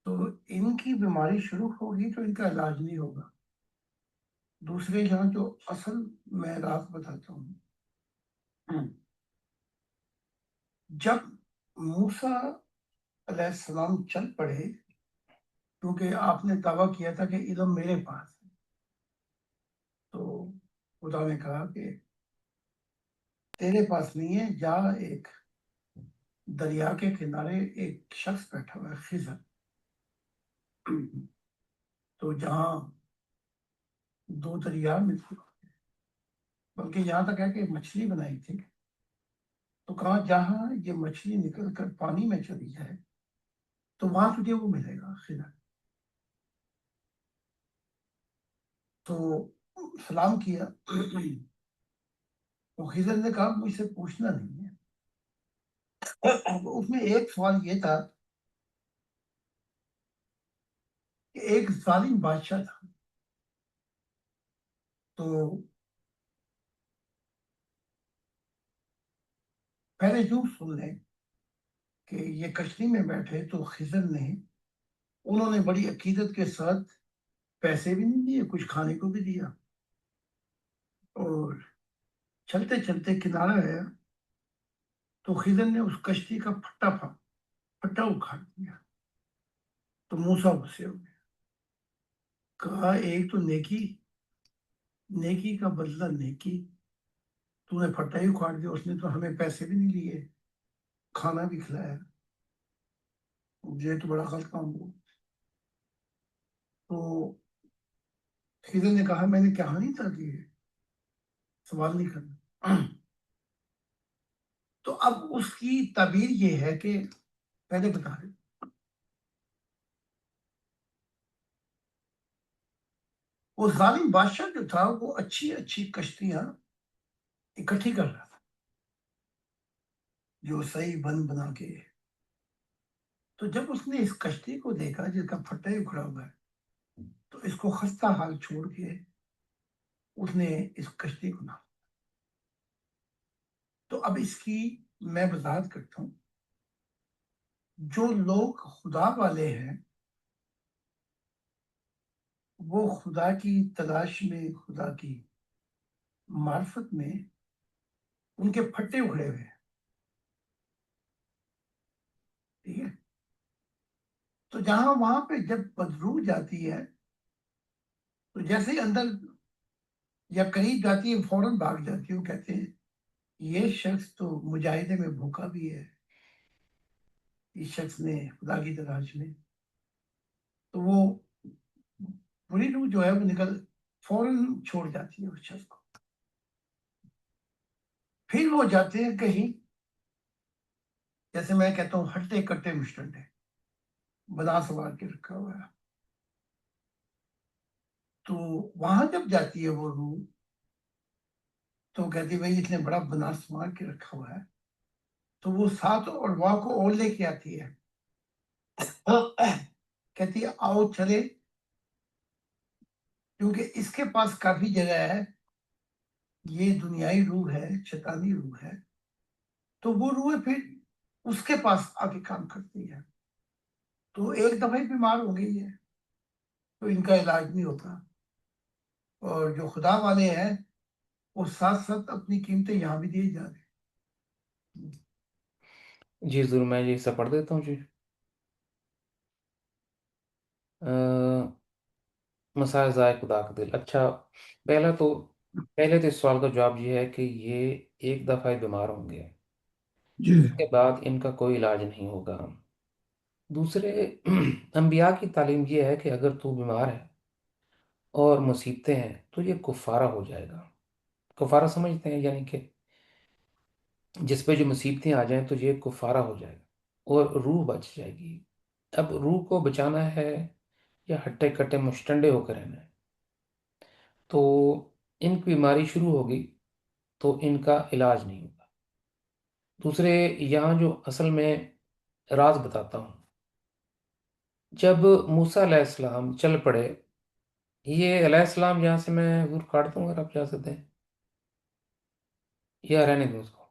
तो इनकी बीमारी शुरू होगी तो इनका इलाज नहीं होगा। दूसरे यहाँ जो असल मैं राज बताता हूँ, जब मूसा अलैहिस्सलाम चल पड़े, क्योंकि आपने दावा किया था कि इल्म मेरे पास है, तो खुदा ने कहा कि तेरे पास नहीं है, जा एक दरिया के किनारे एक शख्स बैठा हुआ है, खिजर। तो जहाँ दो दरिया मिलते, बल्कि यहाँ तक है कि मछली बनाई थी, तो कहा जहाँ ये मछली निकल कर पानी में चली जाए तो वहां तुझे वो मिलेगा, खिजर। तो सलाम किया, तो खिजर ने कहा मुझसे पूछना नहीं है। उसमें एक सवाल ये था कि एक जालिम बादशाह था, तो पहले यूं सुन लें कि ये कश्ती में बैठे तो खिजर ने, उन्होंने बड़ी अकीदत के साथ पैसे भी नहीं दिए, कुछ खाने को भी दिया, और चलते चलते किनारा आया तो खिजर ने उस कश्ती का फट्टा उखाड़ दिया। तो मूसा गुस्से हो गया, कहा एक तो नेकी, नेकी का बदला नेकी, तूने फट्टा ही उखाड़ दिया, उसने तो हमें पैसे भी नहीं लिए, खाना भी खिलाया, ये तो बड़ा गलत काम हुआ। तो खिजर ने कहा मैंने कहा नहीं था कि सवाल नहीं करना। तो अब उसकी ताबीर ये है कि पहले बता रहे, वो जालिम बादशाह जो था वो अच्छी अच्छी कश्तियां इकट्ठी कर रहा था, जो सही बन बना के। तो जब उसने इस कश्ती को देखा जिसका फट्टा ही उखड़ा हुआ है, तो इसको खस्ता हाल छोड़ के उसने इस कश्ती को ना, तो अब इसकी मैं वजाहत करता हूँ। जो लोग खुदा वाले हैं वो खुदा की तलाश में, खुदा की मार्फत में, उनके फट्टे उखड़े हुए हैं। तो जहां वहां पे जब बदरूह जाती है तो जैसे ही अंदर या करीब जाती है फौरन भाग जाती है। वो कहते हैं ये शख्स तो मुजाहिदे में भूखा भी है, इस शख्स ने खुदा की तलाश में। तो वो बुरी रूह जो है वो निकल फौरन छोड़ जाती है उस शख्स को। फिर वो जाते हैं कहीं, जैसे मैं कहता हूँ हट्टे कट्टे मुस्टंडे, बदा सवार के रखा हुआ है। तो वहां जब जाती है वो रूह तो कहती है भाई इसने बड़ा बना संवार के रखा हुआ है। तो वो सात और वाह को और लेके आती है। कहती है आओ चले, क्योंकि इसके पास काफी जगह है, ये दुनियाई रूह है, शैतानी रूह है। तो वो रूह फिर उसके पास आके काम करती है। तो एक दफा ही बीमार हो गई है तो इनका इलाज नहीं होता। और जो खुदा वाले हैं वो साथ साथ अपनी कीमतें यहाँ भी दिए जा रहे हैं। जी ज़रूर, मैं ये हिस्सा पढ़ देता हूँ जी। मसाए ज़ाए खुदा का दिल। अच्छा, पहले तो इस सवाल का जवाब ये है कि ये एक दफ़ा ही बीमार होंगे, जी। उसके बाद इनका कोई इलाज नहीं होगा। दूसरे अंबिया की तालीम ये है कि अगर तू बीमार है और मुसीबतें हैं तो ये कुफारा हो जाएगा। कुफारा समझते हैं, यानी कि जिस पे जो मुसीबतें आ जाएं तो ये कुफारा हो जाएगा और रूह बच जाएगी। अब रूह को बचाना है या हट्टे कट्टे मुश्तंडे होकर रहना है, तो इनकी बीमारी शुरू होगी तो इनका इलाज नहीं होगा। दूसरे, यहाँ जो असल में राज बताता हूँ, जब मूसा अलैहिस्सलाम चल पड़े, ये अलैहिस्सलाम यहाँ से मैं हुजूर काट दूँ अगर आप जा सकते हैं, या रहने दूँ उसको।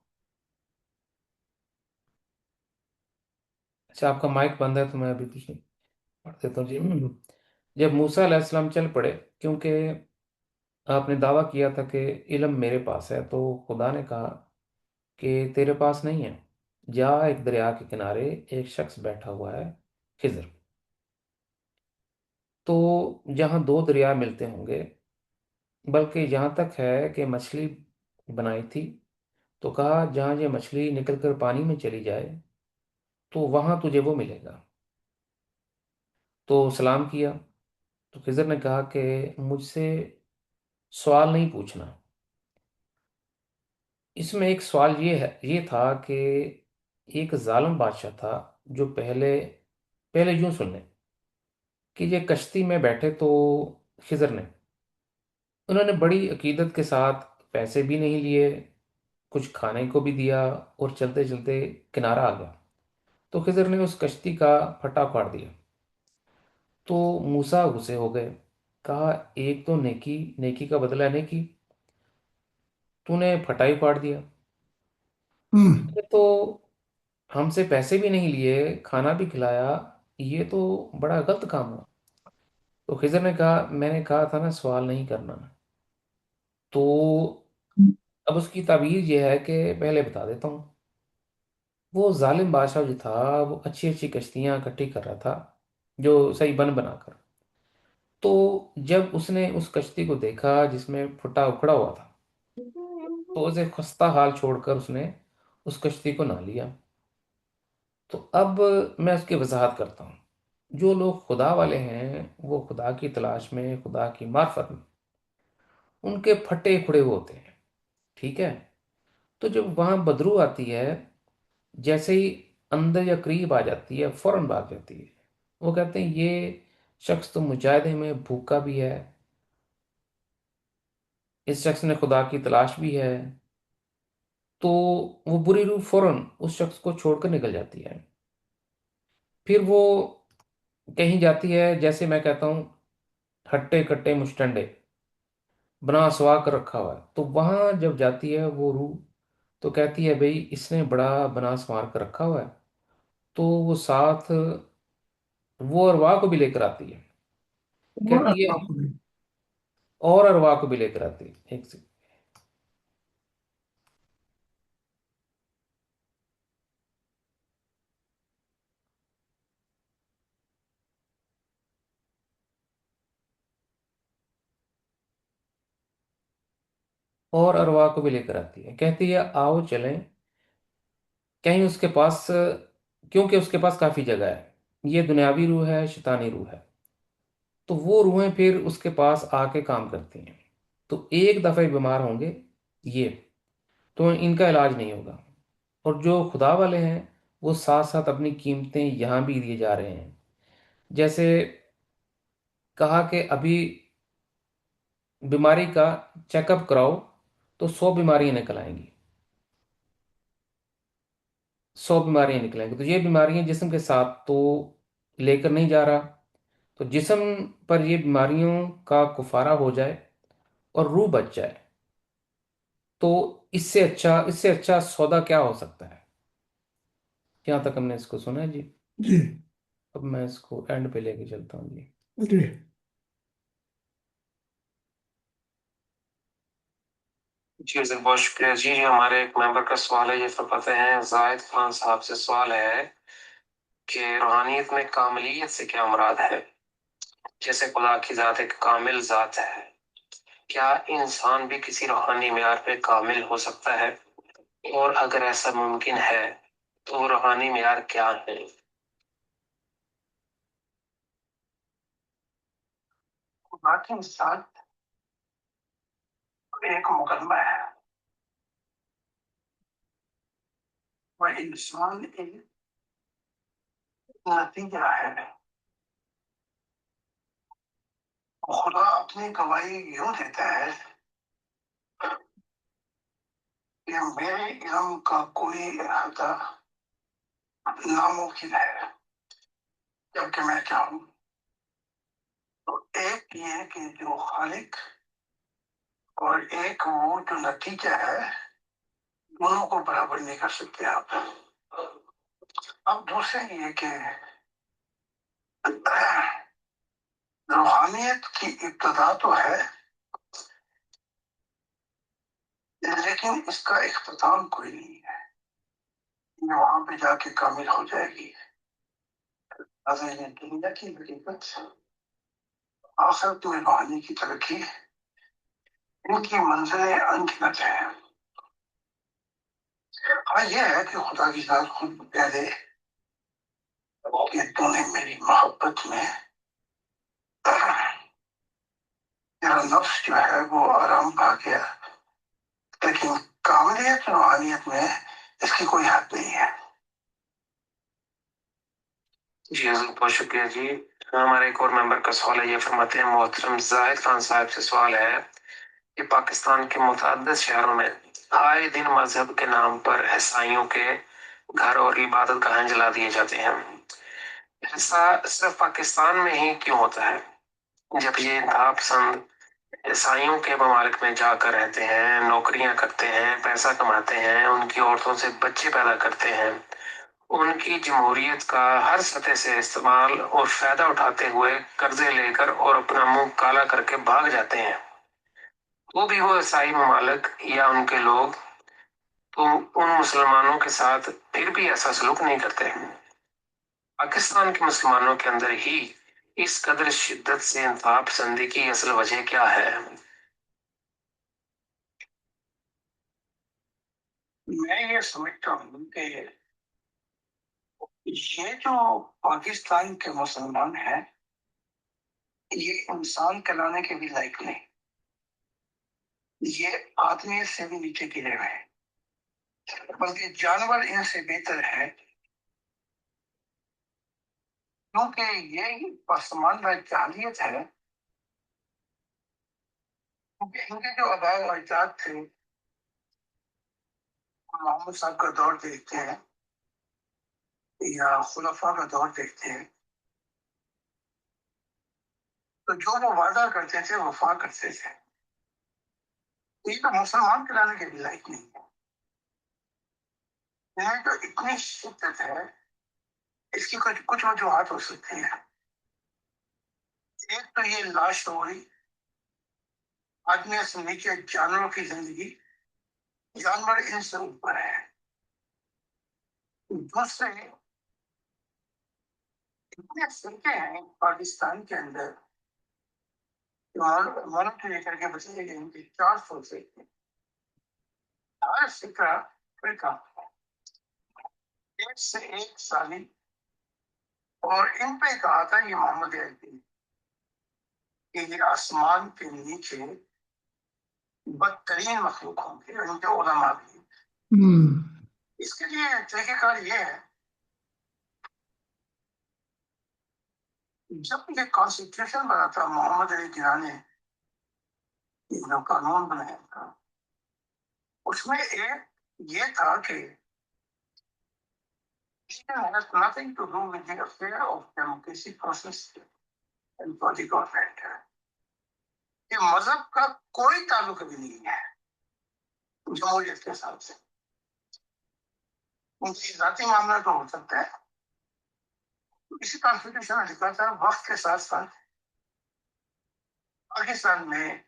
अच्छा, आपका माइक बंद है तो मैं अभी कुछ नहीं पढ़ देता हूँ जी। जब मूसा अलैहिस्सलाम चल पड़े, क्योंकि आपने दावा किया था कि इल्म मेरे पास है, तो खुदा ने कहा कि तेरे पास नहीं है। जा, एक दरिया के किनारे एक शख्स बैठा हुआ है, खिज़र। तो जहाँ दो दरिया मिलते होंगे, बल्कि यहाँ तक है कि मछली बनाई थी, तो कहा जहाँ ये मछली निकल कर पानी में चली जाए तो वहाँ तुझे वो मिलेगा। तो सलाम किया, तो खिज़र ने कहा कि मुझसे सवाल नहीं पूछना। इसमें एक सवाल ये था कि एक जालिम बादशाह था जो पहले पहले यूं सुन लें कि ये कश्ती में बैठे तो खिज़र ने, उन्होंने बड़ी अकीदत के साथ पैसे भी नहीं लिए, कुछ खाने को भी दिया और चलते चलते किनारा आ गया। तो खिज़र ने उस कश्ती का फटा उखाड़ दिया। तो मूसा गुस्से हो गए, कहा एक तो नेकी नेकी का बदला नेकी, तूने फटा ही उखाड़ दिया। हम्म। ये तो हमसे पैसे भी नहीं लिए, खाना भी खिलाया, ये तो बड़ा गलत काम हुआ। तो खिज़र ने कहा मैंने कहा था ना सवाल नहीं करना। तो अब उसकी ताबीर यह है कि पहले बता देता हूँ, वो जालिम बादशाह जो था वो अच्छी अच्छी कश्तियां इकट्ठी कर रहा था, जो सही बन बनाकर। तो जब उसने उस कश्ती को देखा जिसमें फटा उखड़ा हुआ था, तो उसे खस्ता हाल छोड़कर उसने उस कश्ती को ना लिया। तो अब मैं उसकी वजाहत करता हूँ। जो लोग खुदा वाले हैं वो खुदा की तलाश में, खुदा की मार्फत में, उनके फटे खुड़े होते हैं, ठीक है। तो जब वहां बदरू आती है, जैसे ही अंदर या करीब आ जाती है फौरन भाग जाती है। वो कहते हैं ये शख्स तो मुजाहिदे में भूखा भी है, इस शख्स ने खुदा की तलाश भी है। तो वो बुरी रूह फौरन उस शख्स को छोड़कर निकल जाती है। फिर वो कहीं जाती है, जैसे मैं कहता हूँ हट्टे कट्टे मुस्टंडे बना सवा कर रखा हुआ है, तो वहां जब जाती है वो रूह, तो कहती है भाई इसने बड़ा बना संवार कर रखा हुआ है। तो वो साथ वो अरवा को भी लेकर आती है, और कहती है, अल्लाह को भी। और अरवा को भी लेकर आती है। एक से और अरवा को भी लेकर आती है, कहती है आओ चलें कहीं उसके पास, क्योंकि उसके पास काफी जगह है। ये दुनियावी रूह है, शैतानी रूह है। तो वो रूहें फिर उसके पास आके काम करती हैं। तो एक दफे बीमार होंगे ये, तो इनका इलाज नहीं होगा। और जो खुदा वाले हैं वो साथ साथ अपनी कीमतें यहाँ भी दिए जा रहे हैं। जैसे कहा कि अभी बीमारी का चेकअप कराओ तो 100 बीमारियां निकल आएंगी, 100 बीमारियां निकलेंगी। तो ये बीमारियां जिस्म के साथ तो लेकर नहीं जा रहा। तो जिस्म पर ये बीमारियों का कुफारा हो जाए और रूह बच जाए, तो इससे अच्छा सौदा क्या हो सकता है। यहाँ तक हमने इसको सुना है जी। जी। अब मैं इसको एंड पे लेके चलता हूँ जी। जी। जी सर, बहुत शुक्रिया जी। हमारे एक मेंबर का सवाल है, ये फरमाते हैं, जाहिद खान साहब से सवाल है कि रूहानियत में कामिलियत से क्या मुराद है। जैसे खुदा की जात एक कामिल जात है, क्या इंसान भी किसी रूहानी मेयार पे कामिल हो सकता है, और अगर ऐसा मुमकिन है तो वो रूहानी मेयार क्या है। खुदा की जात एक मुकदमा है, वह इंसान एक नतीजा है। खुदा अपनी गवाही यूं देता है कि मेरे इल्म का कोई इरादा नामुमकिन है, जबकि मैं चाहूं। तो एक ये कि जो खालिक और एक वो जो नतीजा है, दोनों को बराबर नहीं कर सकते आप। अब दूसरे ये कि रूहानियत की इब्तदा तो है, लेकिन इसका इख्तिताम कोई नहीं है। ये वहां पे जाके कामिल हो जाएगी। दुनिया की हकीकत, आखिरत में रूहानी की तरक्की, इनकी मंजिलें अनगिनत है। हाँ, ये है कि खुदा की जात खुद पहले कि तूने मेरी मोहब्बत में तेरा नफ्स जो है वो आराम पा गया, लेकिन कामिलियत रूहानियत में इसकी कोई हद नहीं है। जी हजूर, बहुत शुक्रिया जी। हमारे एक और मेंबर का सवाल है, ये फरमाते हैं, मोहतरम जाहिद खान साहब से सवाल है कि पाकिस्तान के मुतअद्दिद शहरों में आए दिन मजहब के नाम पर ईसाइयों के घर और इबादत गाहें जला दिए जाते हैं। ऐसा सिर्फ पाकिस्तान में ही क्यों होता है, जब ये इंतहा पसंद ईसाइयों के ममालिक में जाकर रहते हैं, नौकरियां करते हैं, पैसा कमाते हैं, उनकी औरतों से बच्चे पैदा करते हैं, उनकी जमहूरियत का हर सतह से इस्तेमाल और फायदा उठाते हुए कर्जे लेकर और अपना मुंह काला करके भाग जाते हैं, तो भी वो ईसाई ममालिक या उनके लोग तो उन मुसलमानों के साथ फिर भी ऐसा सलूक नहीं करते। पाकिस्तान के मुसलमानों के अंदर ही इस कदर शिद्दत से इंतहा पसंदी की असल वजह क्या है। मैं ये समझता हूँ कि ये जो पाकिस्तान के मुसलमान हैं, ये इंसान कहलाने के भी लायक नहीं, ये आदमी से भी नीचे गिरे हुए हैं, बल्कि जानवर इनसे बेहतर है, क्योंकि ये आसमान में जाहिलियत है। क्योंकि इनके जो आबाओ अजदाद थे, मोहम्मद साहब का दौर देखते हैं या खुलफा का दौर देखते हैं, तो जो वो वादा करते थे वफा करते थे। ये तो मुसलमान कहलाने के भी लायक नहीं है। इनमें जो इतनी शिद्दत है, इसकी कुछ कुछ वजूहत हो सकती है। एक तो ये लाशऊरी, आदमी से नीचे जानवरों की जिंदगी, जानवर इनसे ऊपर है। दूसरे, इतने फिरके हैं पाकिस्तान के अंदर, मौलवी लेकर के बताए गए उनके 400 फिरके। हर फिक्रा एक से एक साली, और इन पे कहा था ये मोहम्मद अली कि ये आसमान के नीचे बदतरीन मखलूक होंगे, उनके उलमा भी। इसके लिए तरीकेकार ये है, जब ये कॉन्स्टिट्यूशन बना था मोहम्मद अली जिन्ना ने, ये जो कानून बनाया था, उसमें एक ये था कि religion has nothing to do with the affair of democracy process and for the government. ये मजहब का कोई ताल्लुक भी नहीं है जमहूरियत के हिसाब से। उनकी जाती मामला तो हो सकता है। इसी कॉन्स्टिट्यूशन में लिखा था वक्त के साथ साथ पाकिस्तान में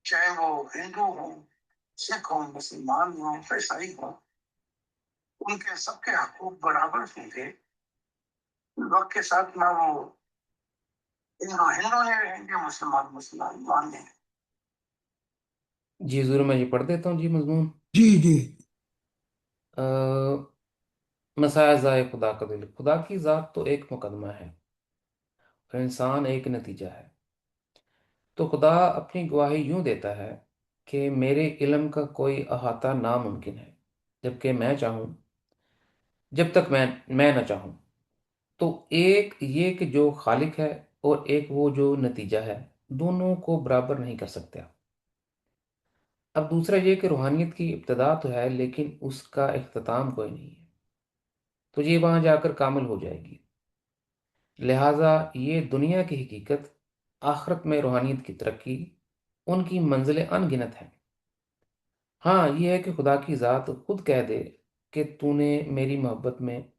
चाहे वो हिंदू हो, सिख हो, मुसलमान हो, ईसाई हो, उनके सबके हकूक बराबर होंगे। वक्त के साथ ना वो हिंदू हिंदू नहीं रहेंगे, मुसलमान मुसलमान नहीं। जी ज़रूर, मैं ये पढ़ देता हूँ जी मजमून। जी जी। मसाया खुदा का दिल। खुदा की ज़ात तो एक मुकदमा है और इंसान एक नतीजा है। तो खुदा अपनी गवाही यूं देता है कि मेरे इल्म का कोई अहाता नामुमकिन है, जबकि मैं चाहूँ, जब तक मैं न चाहूँ। तो एक ये कि जो खालिक है और एक वो जो नतीजा है, दोनों को बराबर नहीं कर सकते आप। अब दूसरा ये कि रूहानियत की इब्तदा तो है, लेकिन उसका इख्तिताम कोई नहीं है, तो ये वहां जाकर कामिल हो जाएगी। लिहाजा ये दुनिया की हकीकत, आखिरत में रूहानियत की तरक्की, उनकी मंजिलें अनगिनत हैं। हाँ, ये है कि खुदा की ज़ात खुद कह दे कि तूने मेरी मोहब्बत में,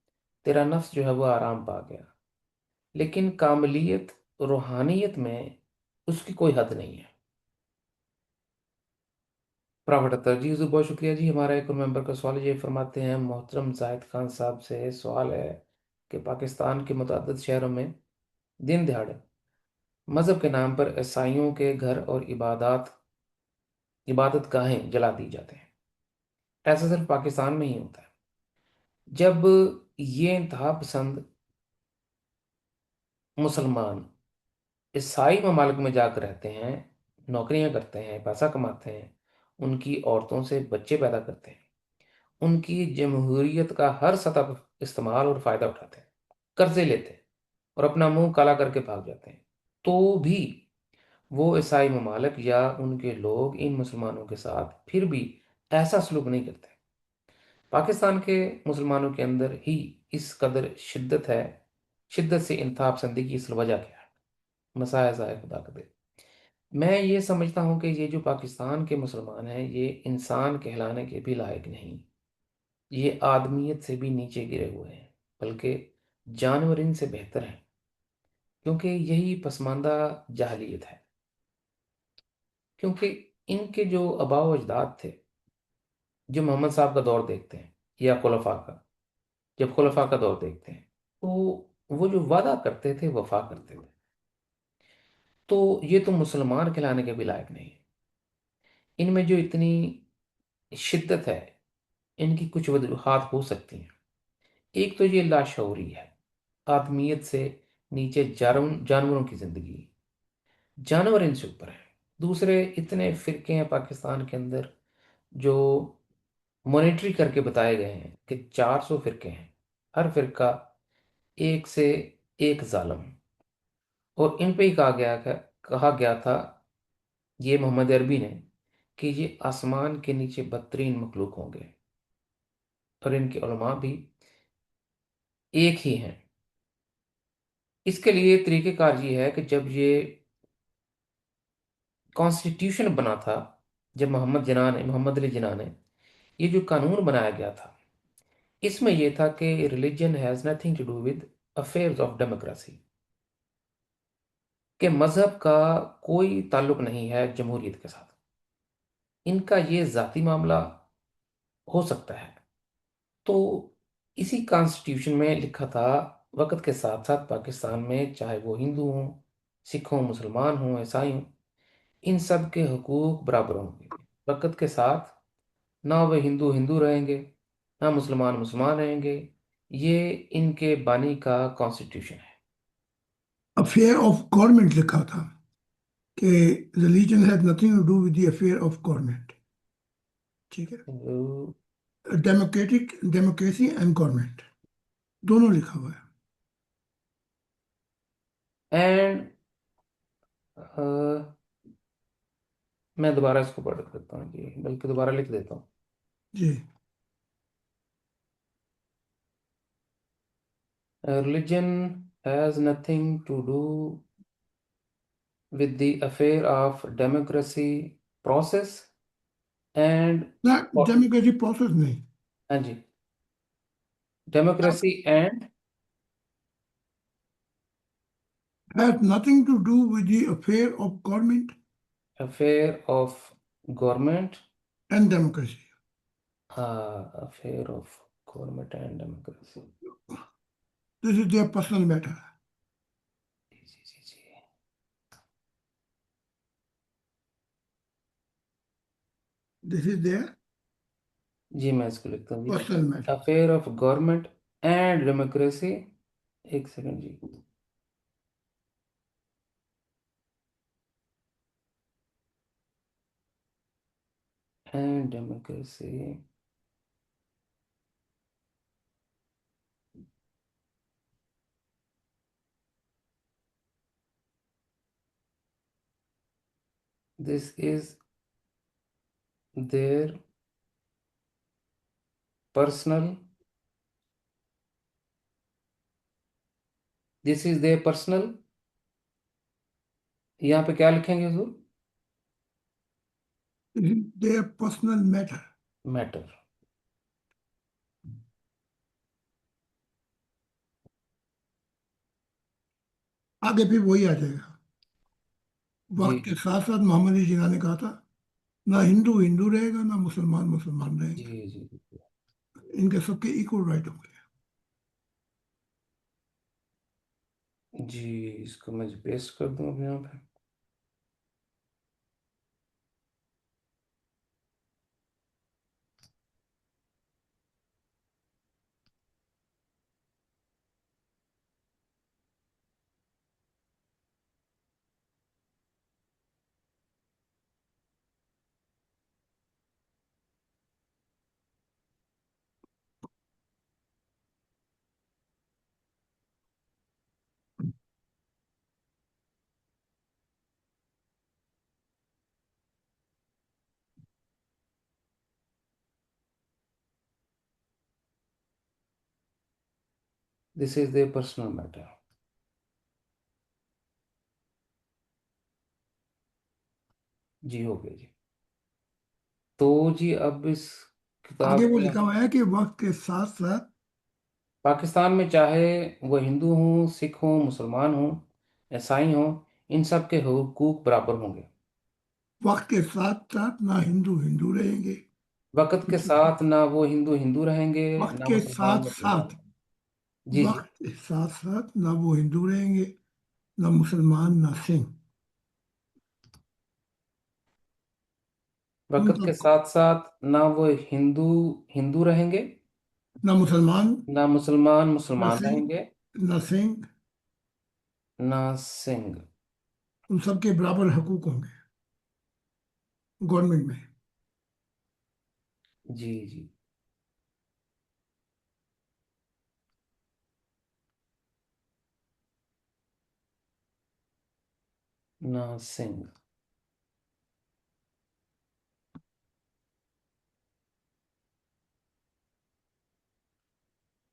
तेरा नफ्स जो है वो आराम पा गया। लेकिन कामलियत, रूहानियत में उसकी कोई हद नहीं है। प्रॉफिट अख्तर जी, हुजूर बहुत शुक्रिया जी। हमारा एक और मेंबर का सवाल ये फरमाते हैं, मोहतरम जाहिद खान साहब से सवाल है कि पाकिस्तान के मुतअद्दिद शहरों में दिन दिहाड़े मज़हब के नाम पर ईसाइयों के घर और इबादत गाहें जला दी जाते हैं। ऐसा सिर्फ पाकिस्तान में ही होता है। जब ये इंतहा पसंद मुसलमान ईसाई ममालिक में जाकर रहते हैं, नौकरियां करते हैं, पैसा कमाते हैं, उनकी औरतों से बच्चे पैदा करते हैं, उनकी जमहूरियत का हर सतह पर इस्तेमाल और फ़ायदा उठाते हैं, कर्जे लेते हैं और अपना मुंह काला करके भाग जाते हैं, तो भी वो ईसाई ममालिक या उनके लोग इन मुसलमानों के साथ फिर भी ऐसा सलूक नहीं करते। पाकिस्तान के मुसलमानों के अंदर ही इस कदर शिद्दत है। शिद्दत से इंतहा पसंदी की असल वजह क्या है? मसाया ज़ाय खुदा का दिल। मैं ये समझता हूँ कि ये जो पाकिस्तान के मुसलमान हैं, ये इंसान कहलाने के भी लायक नहीं। ये आदमियत से भी नीचे गिरे हुए हैं, बल्कि जानवर इनसे बेहतर हैं, क्योंकि यही पसमानदा जाहलियत है। क्योंकि इनके जो आबा व अजदाद थे, जो मोहम्मद साहब का दौर देखते हैं या खुलफा का, जब खुलफा का दौर देखते हैं, तो वो जो वादा करते थे वफा करते थे। तो ये तो मुसलमान कहलाने के भी लायक नहीं है। इनमें जो इतनी शिद्दत है, इनकी कुछ वजूहात हो सकती हैं। एक तो ये लाशऊरी है, आदमियत से नीचे जानवरों की जिंदगी, जानवर इनसे ऊपर है। दूसरे, इतने फिरके हैं पाकिस्तान के अंदर जो मॉनिटरी करके बताए गए हैं कि 400 फिरके हैं, हर फिरका एक से एक जालम। और इन पे ही कहा गया था, ये मोहम्मद अरबी ने, कि ये आसमान के नीचे बदतरीन मखलूक होंगे। और इनके उलमा भी एक ही हैं। इसके लिए तरीक़ेकार ये है कि जब ये कॉन्स्टिट्यूशन बना था, जब मोहम्मद अली जिन्ना ने ये जो कानून बनाया गया था, इसमें यह था कि religion has nothing to do with affairs of democracy, कि मज़हब का कोई ताल्लुक नहीं है जमहूरियत के साथ। इनका ये ज़ाती मामला हो सकता है। तो इसी कॉन्स्टिट्यूशन में लिखा था, वक्त के साथ साथ पाकिस्तान में चाहे वो हिंदू हों, सिख हों, मुसलमान हों, ईसाई हों, इन सब के हकूक बराबर होंगे। वक्त के साथ ना वे हिंदू हिंदू रहेंगे, ना मुसलमान मुसलमान रहेंगे। ये इनके बानी का कॉन्स्टिट्यूशन है। अफेयर ऑफ गवर्नमेंट लिखा था कि religion has nothing to do with the affair of government. ठीक है। डेमोक्रेटिक, डेमोक्रेसी एंड गवर्नमेंट दोनों लिखा हुआ है। एंड मैं दोबारा इसको पढ़ देता हूँ जी, बल्कि दोबारा लिख देता हूँ। जी। Religion has nothing to do with the affair of democracy process and ना, डेमोक्रेटिक प्रोसेस नहीं। हाँ जी, democracy and has nothing to do with the affair of government affair of government, and democracy. affair of government and democracy। This is their personal matter. जी जी जी जी this is their जी, मैं इसको लिखता हूँ जी। Personal matter. Affair of government and democracy, एक सेकंड जी, and democracy. This is their personal, this is their personal, यहाँ पे क्या लिखेंगे हुजूर? This is their personal matter. Matter. आगे भी वही आ जाएगा। जी वक्त के साथ साथ मोहम्मद जिन्ना ने कहा था, ना हिंदू हिंदू रहेगा, ना मुसलमान मुसलमान जी रहेंगे। जी जी इनके सबके इक्वल राइट होंगे। जी, इसको मैं पेस्ट कर दूं अब यहाँ पे। This is their personal matter. जी हो गया जी। तो जी अब इस आगे किताब वो के, लिखा हुआ है कि वक्त के साथ साथ, पाकिस्तान में चाहे वो हिंदू हों, सिख हों, मुसलमान हों, ईसाई हों, इन सब के हुकूक बराबर होंगे। वक्त के साथ साथ ना हिंदू हिंदू रहेंगे। वक्त के साथ ना वो हिंदू हिंदू रहेंगे, वक्त ना के मुसलमान साथ मुसलमान साथ, रहेंगे। जी जी। वक्त के साथ साथ ना वो हिंदू रहेंगे, ना मुसलमान, ना सिंह। उन वक्त के सबको, साथ साथ ना वो हिंदू हिंदू रहेंगे, ना मुसलमान, ना मुसलमान ना मुसलमान सिंह, रहेंगे, ना सिंह। ना सिंह। उन सबके बराबर हकूक होंगे गवर्नमेंट में। जी जी, ना सिंह।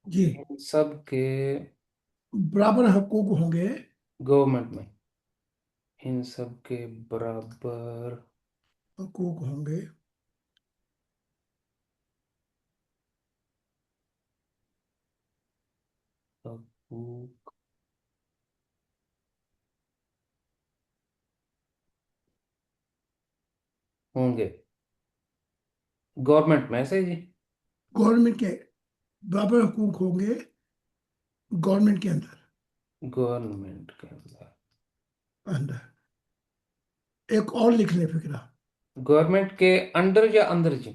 जी। इन सब के बराबर हकूक होंगे। गवर्नमेंट में, इन सब के बराबर हकूक होंगे हकूक होंगे गवर्नमेंट में, ऐसे ही जी। गवर्नमेंट के, बराबर हकूक होंगे गवर्नमेंट के अंदर। गवर्नमेंट के अंदर, अंदर एक और लिख ले फिक्रा। गवर्नमेंट के अंडर या अंदर जी?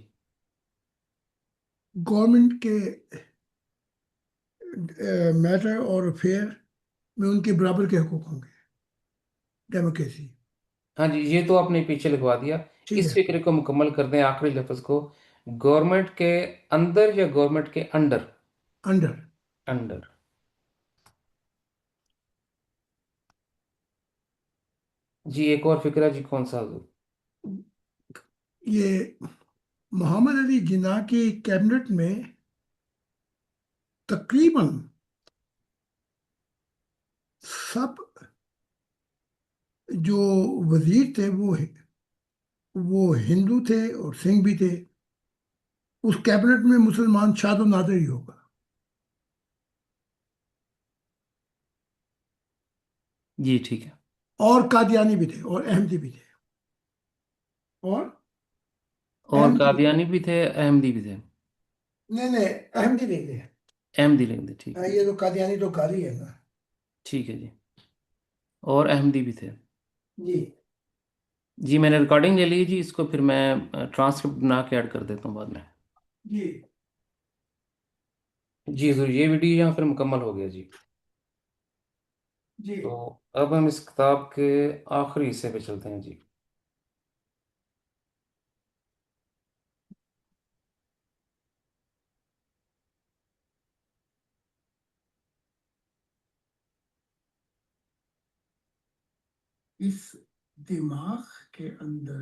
गवर्नमेंट के मैटर और अफेयर में उनके बराबर के हकूक होंगे। डेमोक्रेसी। हाँ जी, ये तो आपने पीछे लिखवा दिया। ठीक इस है। फिक्र को मुकम्मल कर दें, आखिरी लफ्ज को। गवर्नमेंट के अंदर या गवर्नमेंट के अंडर? अंडर। अंडर। जी, एक और फिक्रा जी, कौन सा हजूर? ये मोहम्मद अली जिन्ना की कैबिनेट में तकरीबन सब जो वजीर थे वो हिंदू थे और सिंह भी थे। उस कैबिनेट में मुसलमान शादो नादिर ही होगा। जी ठीक है। और कादियानी भी थे और अहमदी भी थे। और और अहमदी भी थे। कादियानी भी थे, अहमदी भी थे। नहीं नहीं, अहमदी नहीं थे। अहमदी लिख दे, ठीक हाँ, है। ये तो कादियानी तो गाली है ना। ठीक है जी। और अहमदी भी थे। जी। जी, मैंने रिकॉर्डिंग ले ली जी, इसको फिर मैं ट्रांसक्रिप्ट बना के ऐड कर देता हूँ बाद में। जी। जी जरूर, ये वीडियो यहाँ फिर मुकम्मल हो गया जी। जी। तो अब हम इस किताब के आखिरी हिस्से पे चलते हैं जी। इस दिमाग के अंदर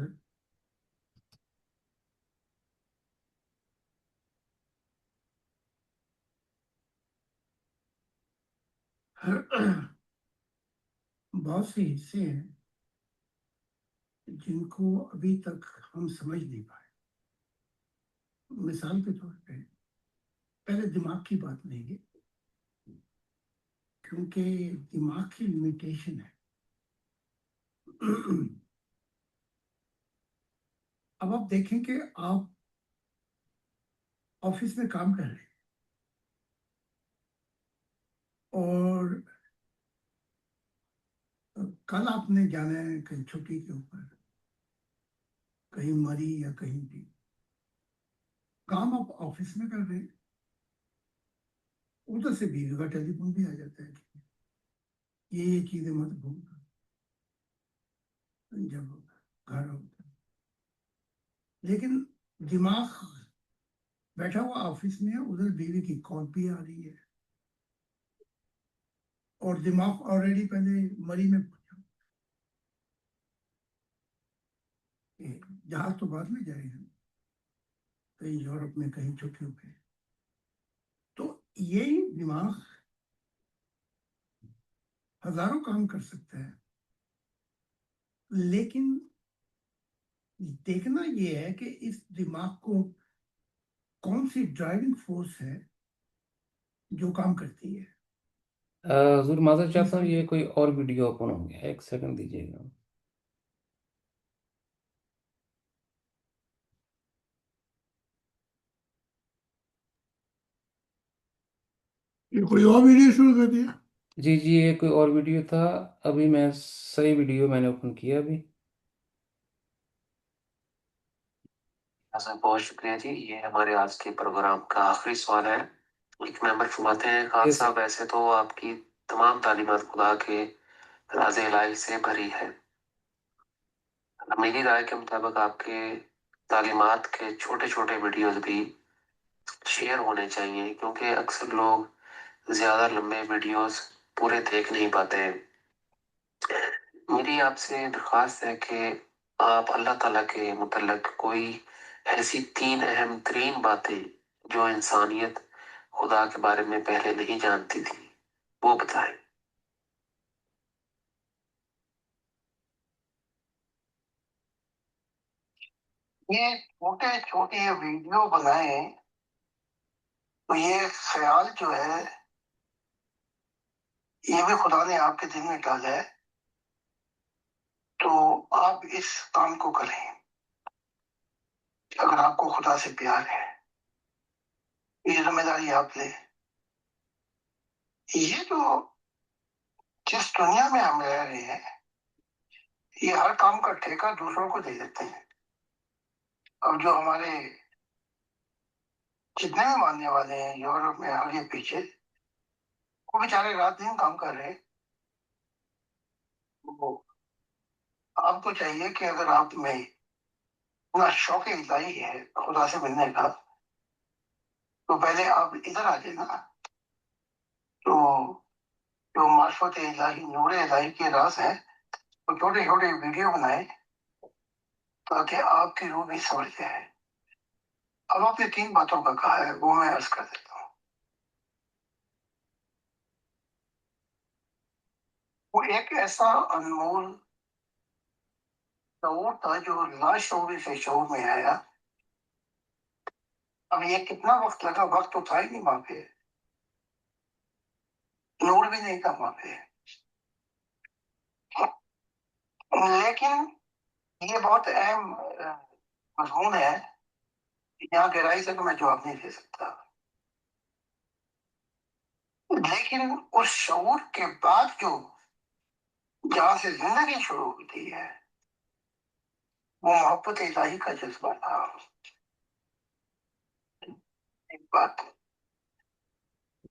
बहुत से हिस्से हैं जिनको अभी तक हम समझ नहीं पाए। मिसाल के तौर पे पहले दिमाग की बात लेंगे, क्योंकि दिमाग की लिमिटेशन है। अब आप देखें कि आप ऑफिस में काम कर रहे हैं और कल आपने जाना है कहीं छुट्टी के ऊपर, कहीं मरी या कहीं भी। काम आप ऑफिस में कर रहे हैं, उधर से बीवी का टेलीफोन भी आ जाता है कि ये चीजें मत भूलना जब घर होता है। लेकिन दिमाग बैठा हुआ ऑफिस में है, उधर बीवी की कॉल भी आ रही है और दिमाग ऑलरेडी पहले मरी में पहुंचा। जहाज तो बाद में जाएगा, कहीं यूरोप में कहीं छुट्टियों पे। तो यही दिमाग हजारों काम कर सकता है, लेकिन देखना यह है कि इस दिमाग को कौन सी ड्राइविंग फोर्स है जो काम करती है। हजूर माजर चाहता हूँ, मिसाल ये के कोई और वीडियो ओपन हो गया, एक सेकंड दीजिएगा। ये कोई और वीडियो शुरू कर दिया। जी जी, ये कोई और वीडियो था। अभी मैं सही वीडियो मैंने ओपन किया अभी। बहुत शुक्रिया जी। ये हमारे आज के प्रोग्राम का आखिरी सवाल है। एक मेंबर फरमाते हैं, खान यस साहब ऐसे तो आपकी तमाम तालीमात खुदा के राज़े इलाही से भरी है। मेरी राय के मुताबिक आपके तालीमात के छोटे छोटे वीडियोस भी शेयर होने चाहिए, क्योंकि अक्सर लोग ज्यादा लंबे वीडियोस पूरे देख नहीं पाते हैं। मेरी आपसे दरख्वास्त है कि आप अल्लाह ताला के मुतल्लक कोई ऐसी तीन अहम तरीन बातें जो इंसानियत खुदा के बारे में पहले नहीं जानती थी, वो बताएं। ये छोटे छोटे वीडियो बनाए, तो ये ख्याल जो है ये भी खुदा ने आपके दिल में डाला है, तो आप इस काम को करें। अगर आपको खुदा से प्यार है, ये जिम्मेदारी आप ले। ये जो जिस दुनिया में हम रह रहे हैं, ये हर काम का ठेका दूसरों को दे देते हैं। अब जो हमारे जितने भी मानने वाले हैं यूरोप में आगे पीछे, वो बेचारे रात दिन काम कर रहे हैं। वो आपको चाहिए कि अगर आप में इतना शौक इलाही है खुदा से मिलने का, तो पहले आप इधर आ जाए ना। तो जो मार्फत इलाही नूर इलाही के राज है, वो छोटे छोटे वीडियो बनाए ताकि आपकी रूह भी समझ जाए। अब आपने 3 बातों का कहा है, वो मैं अर्ज कर देता हूँ। वो एक ऐसा अनमोल शऊर था जो लाशऊरी से शऊर में आया। अब ये कितना वक्त लगा, वक्त तो था ही नहीं वहां पे, नूर भी नहीं था वहां पे। लेकिन ये बहुत अहम मजमून है, यहाँ गहराई से तो मैं जवाब नहीं दे सकता। लेकिन उस शऊर के बाद जो जहां से जिंदगी शुरू होती है, वो मोहब्बत इलाही का जज्बा था। एक बात,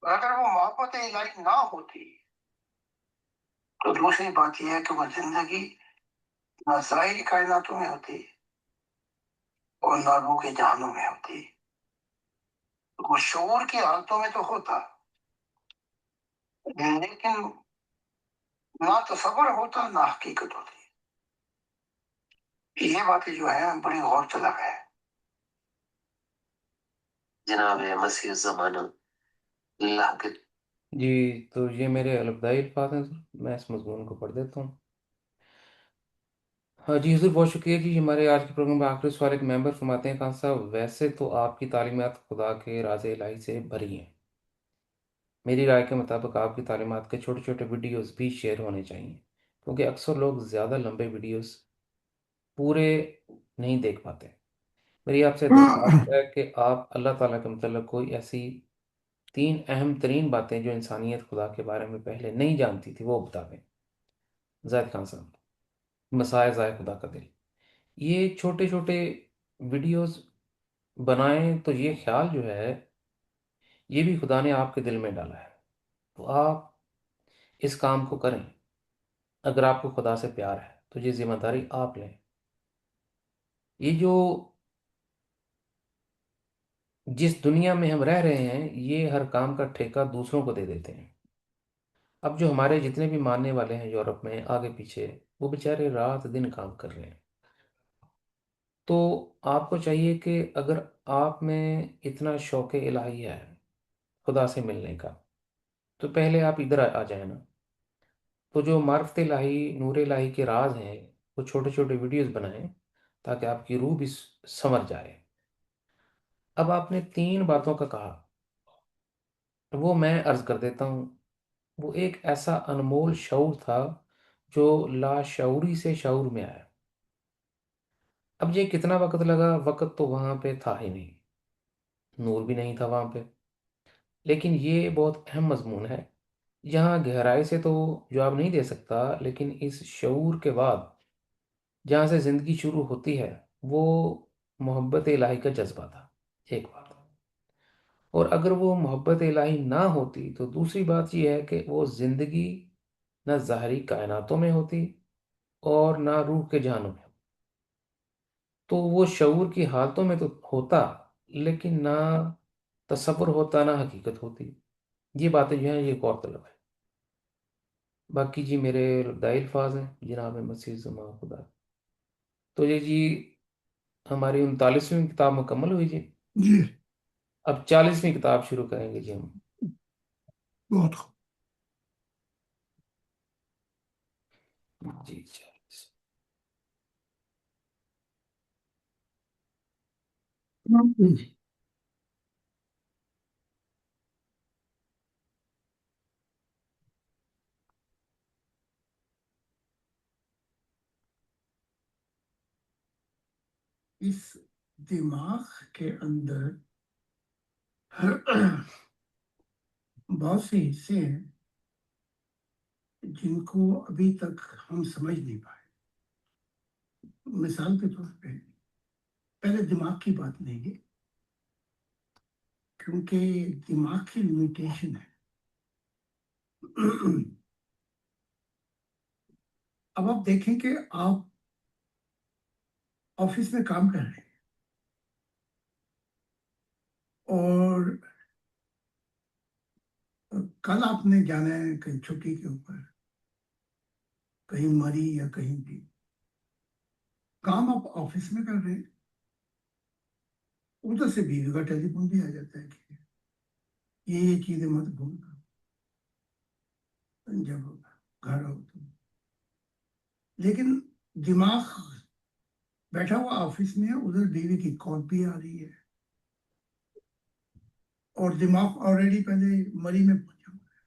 अगर वो मोहब्बत इलाही ना होती, तो दूसरी बात यह है कि वो जिंदगी ना ज़ाहिरी कायनातों में होती और ना रूह के जहानों में होती। वो शऊर की हालतों में तो होता, लेकिन ना तसव्वुर होता ना हकीकत होती। ये बातें जो है बड़ी गौर तलब है। जनाब मसीह ज़माना अल्लाह के। जी, तो ये मेरे अलबदाई अल्फाज हैं सर, मैं इस मजमून को पढ़ देता हूँ। हाँ जी हुजूर, बहुत शुक्रिया जी। हमारे आज के प्रोग्राम में आखिरी सवाल एक मेंबर फरमाते हैं, खान साहब वैसे तो आपकी तालीमात खुदा के राज इलाही से भरी हैं। मेरी राय के मुताबिक आपकी तालीमात के छोटे छोटे वीडियोस भी शेयर होने चाहिए, क्योंकि अक्सर लोग ज़्यादा लंबे वीडियोस पूरे नहीं देख पाते। मेरी आपसे दरख्वास्त है कि आप अल्लाह ताला के मतलब कोई ऐसी 3 अहम तरीन बातें जो इंसानियत खुदा के बारे में पहले नहीं जानती थी वो बता दें। जायद खान साहब, मसाया ज़ाय खुदा का दिल, ये छोटे छोटे वीडियोस बनाएं तो ये ख्याल जो है ये भी खुदा ने आपके दिल में डाला है, तो आप इस काम को करें। अगर आपको खुदा से प्यार है तो ये जिम्मेदारी आप लें। ये जो जिस दुनिया में हम रह रहे हैं, ये हर काम का ठेका दूसरों को दे देते हैं। अब जो हमारे जितने भी मानने वाले हैं यूरोप में आगे पीछे, वो बेचारे रात दिन काम कर रहे हैं। तो आपको चाहिए कि अगर आप में इतना शौक इलाही है खुदा से मिलने का, तो पहले आप इधर आ जाए ना। तो जो मार्फत इलाही नूर इलाही के राज हैं, वो छोटे छोटे वीडियोस बनाएं ताकि आपकी रूह भी समझ जाए। अब आपने 3 बातों का कहा, वो मैं अर्ज कर देता हूँ। वो एक ऐसा अनमोल शऊर था जो लाशऊरी से शऊर में आया। अब ये कितना वक्त लगा, वक्त तो वहां पे था ही नहीं, नूर भी नहीं था वहां पे। लेकिन ये बहुत अहम मजमून है, यहाँ गहराई से तो जवाब नहीं दे सकता, लेकिन इस शऊर के बाद जहाँ से जिंदगी शुरू होती है, वो मोहब्बत इलाही का जज्बा था। एक बात। और अगर वो मोहब्बत इलाही ना होती तो दूसरी बात ये है कि वो जिंदगी ना ज़ाहरी कायनातों में होती और ना रूह के जहानों में। तो वो शऊर की हालतों में तो होता, लेकिन ना तसव्वुर होता ना हकीकत होती। ये बातें जो हैं ये गौरतलब है। बाकी जी मेरे दाई अल्फाज हैं जनाब मसीह ज़मा खुदा। तो ये जी हमारी 39वीं किताब मुकम्मल हुई जी। जी अब 40वीं किताब शुरू करेंगे जी हम। बहुत खूब। जी 40। इस दिमाग के अंदर बहुत से हिस्से हैं जिनको अभी तक हम समझ नहीं पाए। मिसाल के तौर पे पहले दिमाग की बात लेंगे। क्योंकि दिमाग की लिमिटेशन है। अब आप देखें कि आप ऑफिस में काम कर रहे हैं और कल आपने जाना है कहीं छुट्टी के ऊपर, कहीं मरी या कहीं भी, काम आप ऑफिस में कर रहे हैं, उधर से बीवी का टेलीफोन भी आ जाता है कि ये चीजें मत भूलना जब घर आओ तो। लेकिन दिमाग बैठा हुआ ऑफिस में है, उधर बीवी की कॉल भी आ रही है और दिमाग ऑलरेडी पहले मरी में पहुंचा हुआ है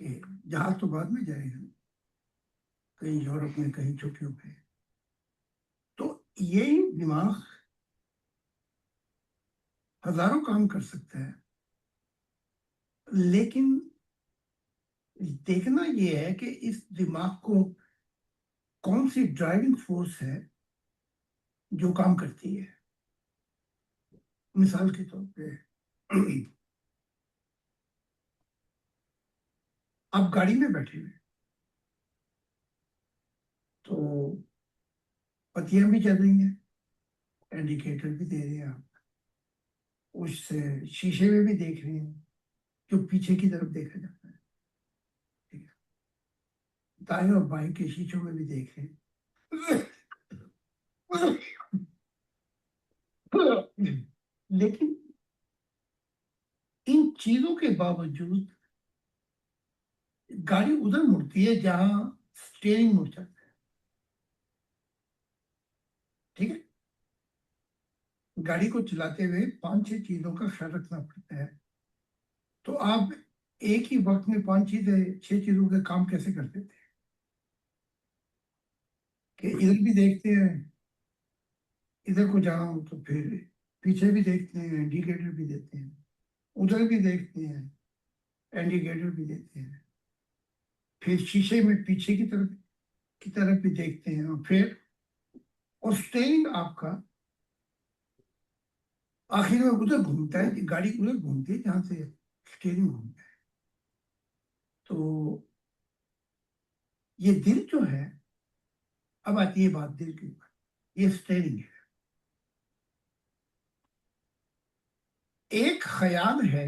कि जहाज तो बाद में जाएगा, कहीं यूरोप में, कहीं छुट्टियों पे। तो यही दिमाग हजारों काम कर सकता है, लेकिन देखना यह है कि इस दिमाग को कौन सी ड्राइविंग फोर्स है जो काम करती है। मिसाल के तौर पे आप गाड़ी में बैठे हुए तो पतियां भी चल रही हैं, इंडिकेटर भी दे रहे हैं आप, उस शीशे में भी देख रहे हैं जो पीछे की तरफ देखा जाता है, ठीक है, दाएं और बाएं के शीशों में भी देख रहे हैं। लेकिन इन चीजों के बावजूद गाड़ी उधर मुड़ती है जहां स्टीयरिंग मुड़ जाता है, ठीक है। गाड़ी को चलाते हुए 5-6 चीजों का ख्याल रखना पड़ता है। तो आप एक ही वक्त में 5 चीजें 6 चीजों के काम कैसे कर देते हैं कि इधर भी देखते हैं, इधर को जाना हो तो फिर पीछे भी देखते हैं, इंडिकेटर भी देते हैं, उधर भी देखते हैं, इंडिकेटर भी देते हैं, फिर शीशे में पीछे की तरफ भी देखते हैं, और फिर और स्टेयरिंग आपका आखिर में उधर घूमता है, गाड़ी उधर घूमती है जहां से स्टेयरिंग घूमता है। तो ये दिल जो है, अब आती है बात दिल की ऊपर, ये स्टेयरिंग है। एक ख्याल है,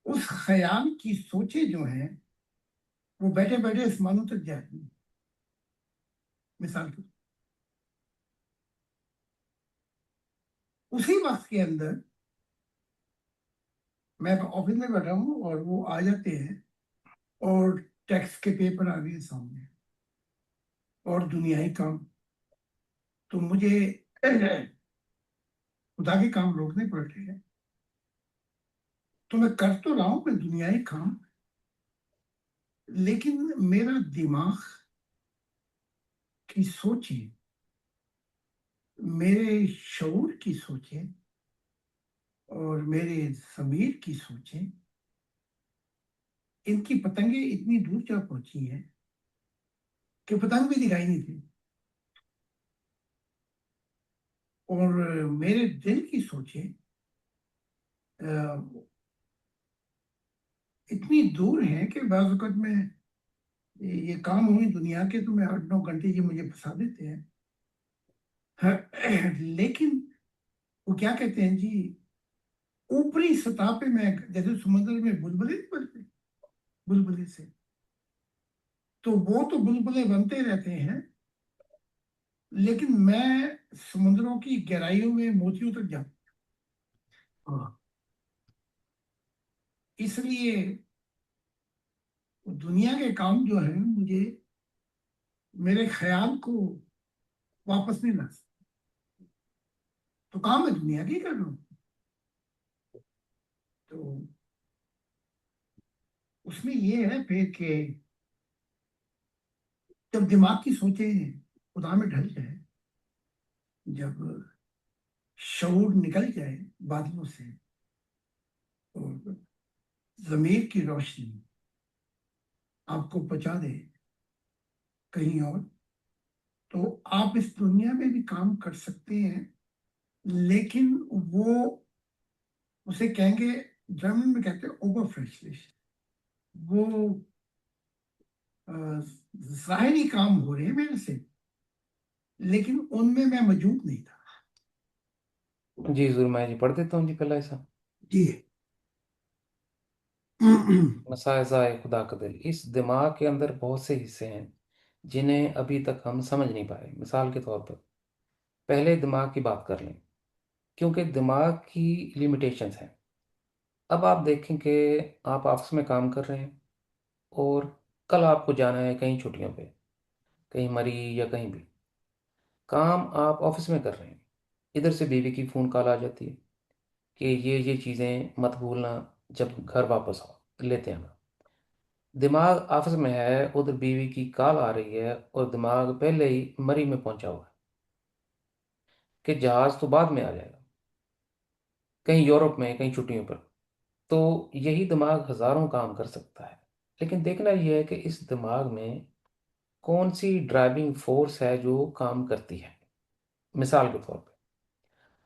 उस ख्याल की सोचे जो हैं वो बैठे बैठे आसमानों तक जाती हैं। मिसाल के उसी वक्त के अंदर मैं ऑफिस में बैठा हूँ और वो आ जाते हैं और टैक्स के पेपर आ गए सामने और दुनियाई काम, तो मुझे खुदा के काम रोकने पड़ रहे हैं। तो मैं कर तो रहा हूँ मैं दुनियाई काम, लेकिन मेरा दिमाग की सोचे, मेरे शऊर की सोचे और मेरे ज़मीर की सोचे, इनकी पतंगे इतनी दूर जा पहुंची हैं कि पतंग भी दिखाई नहीं थी। और मेरे दिल की सोचे अ, इतनी दूर हैं कि बाज़ वक़्त में ये काम हुई दुनिया के तो मैं 8-9 घंटे ये मुझे फंसा देते हैं। लेकिन वो क्या कहते हैं जी, ऊपरी सतह पे मैं जैसे समुद्र में बुलबुले नहीं बनते, बुलबुले से, तो वो तो बुलबुले बनते रहते हैं, लेकिन मैं समुद्रों की गहराइयों में मोतियों तक जाऊं। हाँ। इसलिए दुनिया के काम जो है मुझे मेरे ख्याल को वापस नहीं ला सकते। तो काम मैं दुनिया की कर रहा हूँ। तो उसमें ये है फिर कि जब दिमाग की सोचे खुदा में ढल जाए, जब शऊर निकल जाए बादलों से और जमीर की रोशनी आपको पहुंचा दे कहीं और, तो आप इस दुनिया में भी काम कर सकते हैं, लेकिन वो उसे कहेंगे, जर्मन में कहते हैं ओबरफ्रेशलिश। वो अ, जाहिरी काम हो रहे हैं मेरे से, लेकिन उनमें मैं मौजूद नहीं था। जी जरूर, मैं जी पढ़ देता हूँ जी पहला ऐसा। जी। मसाइज़ाए खुदा का दिल। इस दिमाग के अंदर बहुत से हिस्से हैं जिन्हें अभी तक हम समझ नहीं पाए। मिसाल के तौर पर पहले दिमाग की बात कर लें, क्योंकि दिमाग की लिमिटेशंस हैं। अब आप देखें कि आप ऑफिस में काम कर रहे हैं और कल आपको जाना है कहीं छुट्टियों पे, कहीं मरी या कहीं भी। काम आप ऑफिस में कर रहे हैं, इधर से बीवी की फ़ोन कॉल आ जाती है कि ये चीज़ें मत भूलना, जब घर वापस आओ लेते आना। दिमाग ऑफिस में है, उधर बीवी की कॉल आ रही है और दिमाग पहले ही मरी में पहुंचा हुआ है कि जहाज़ तो बाद में आ जाएगा, कहीं यूरोप में, कहीं छुट्टियों पर। तो यही दिमाग हज़ारों काम कर सकता है, लेकिन देखना यह है कि इस दिमाग में कौन सी ड्राइविंग फोर्स है जो काम करती है। मिसाल के तौर पर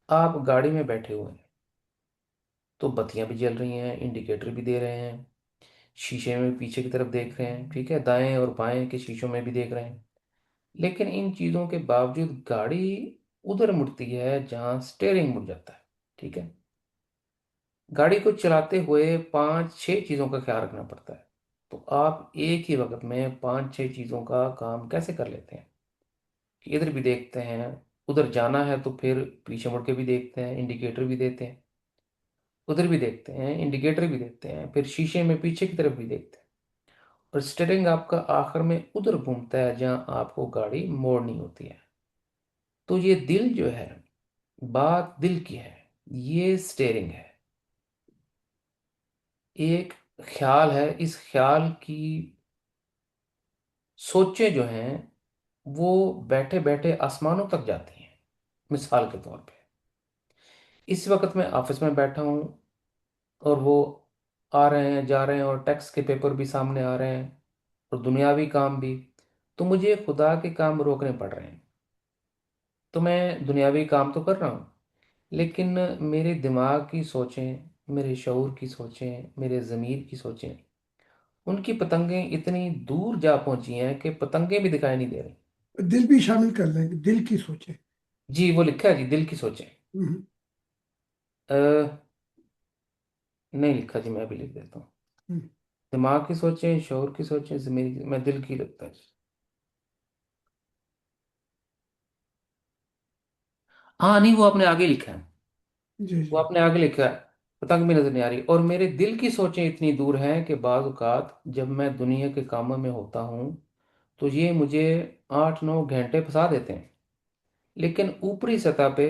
आप गाड़ी में बैठे हुए हैं, तो बत्तियां भी जल रही हैं, इंडिकेटर भी दे रहे हैं, शीशे में पीछे की तरफ देख रहे हैं, ठीक है, दाएं और बाएं के शीशों में भी देख रहे हैं। लेकिन इन चीज़ों के बावजूद गाड़ी उधर मुड़ती है जहां स्टेयरिंग मुड़ जाता है, ठीक है। गाड़ी को चलाते हुए पांच छह चीज़ों का ख्याल रखना पड़ता है। तो आप एक ही वक्त में पांच छह चीज़ों का काम कैसे कर लेते हैं कि इधर भी देखते हैं, उधर जाना है तो फिर पीछे मुड़ के भी देखते हैं, इंडिकेटर भी देते हैं, उधर भी देखते हैं, इंडिकेटर भी देते हैं, फिर शीशे में पीछे की तरफ भी देखते हैं, और स्टीयरिंग आपका आखिर में उधर घूमता है जहां आपको गाड़ी मोड़नी होती है। तो ये दिल जो है, बात दिल की है, ये स्टेयरिंग है। एक ख्याल है, इस ख्याल की सोचें जो हैं वो बैठे बैठे आसमानों तक जाती हैं। मिसाल के तौर पे इस वक्त मैं ऑफिस में बैठा हूँ और वो आ रहे हैं जा रहे हैं और टैक्स के पेपर भी सामने आ रहे हैं और दुनियावी काम भी। तो मुझे खुदा के काम रोकने पड़ रहे हैं। तो मैं दुनियावी काम तो कर रहा हूँ, लेकिन मेरे दिमाग की सोचें, मेरे शऊर की सोचें, मेरे ज़मीर की सोचें, उनकी पतंगें इतनी दूर जा पहुंची हैं कि पतंगें भी दिखाई नहीं दे रही। दिल भी शामिल कर लेंगे, दिल की सोचे। जी वो लिखा है जी, दिल की सोचें। हम्म, अ, नहीं लिखा जी, मैं भी लिख देता हूँ। हम्म। दिमाग की सोचें, शऊर की सोचें, ज़मीर की, मैं दिल की लिखता है। हाँ नहीं, वो आपने आगे लिखा है, जी वो जी। आपने आगे लिखा है। पतंग भी नजर नहीं आ रही, और मेरे दिल की सोचें इतनी दूर हैं कि बाज़ औक़ात जब मैं दुनिया के कामों में होता हूँ तो ये मुझे 8-9 घंटे फंसा देते हैं, लेकिन ऊपरी सतह पे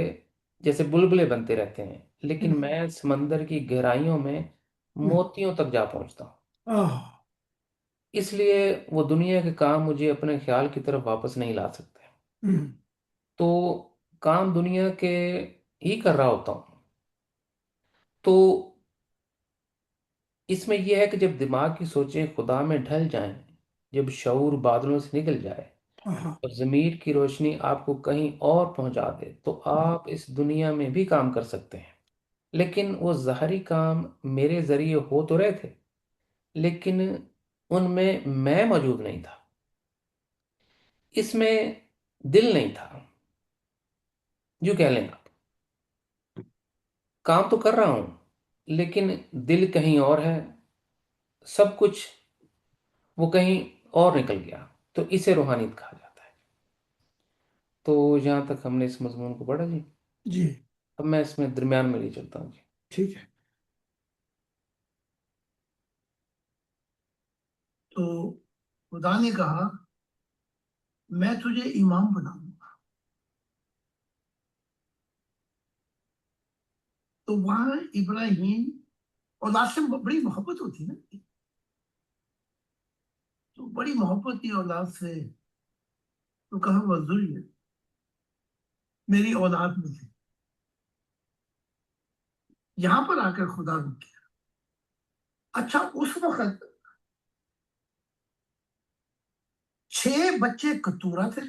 जैसे बुलबुले बनते रहते हैं, लेकिन हम्म, मैं समंदर की गहराइयों में हम्म। मोतियों तक जा पहुंचता हूँ। आह। इसलिए वो दुनिया के काम मुझे अपने ख्याल की तरफ वापस नहीं ला सकते। हम्म, तो काम दुनिया के ही कर रहा होता हूँ। तो इसमें यह है कि जब दिमाग की सोचें खुदा में ढल जाएं, जब शऊर बादलों से निकल जाए आहा। और ज़मीर की रोशनी आपको कहीं और पहुंचा दे, तो आप इस दुनिया में भी काम कर सकते हैं। लेकिन वो ज़ाहरी काम मेरे ज़रिए हो तो रहे थे, लेकिन उनमें मैं मौजूद नहीं था, इसमें दिल नहीं था। जो कह लें आप, काम तो कर रहा हूं लेकिन दिल कहीं और है, सब कुछ वो कहीं और निकल गया। तो इसे रूहानियत कहा जाता है। तो जहाँ तक हमने इस मजमून को पढ़ा जी, जी। अब मैं इसमें दरमियान में ले चलता हूँ जी। ठीक है। तो खुदा ने कहा, मैं तुझे इमाम बनाऊंगा। तो वहां इब्राहिम, औलाद से बड़ी मोहब्बत होती है ना, तो बड़ी मोहब्बत की औलाद से। तो कहा, वह मेरी औलाद में से। यहां पर आकर खुदा रुक गया। अच्छा, उस वक्त 6 बच्चे कतूरा थे,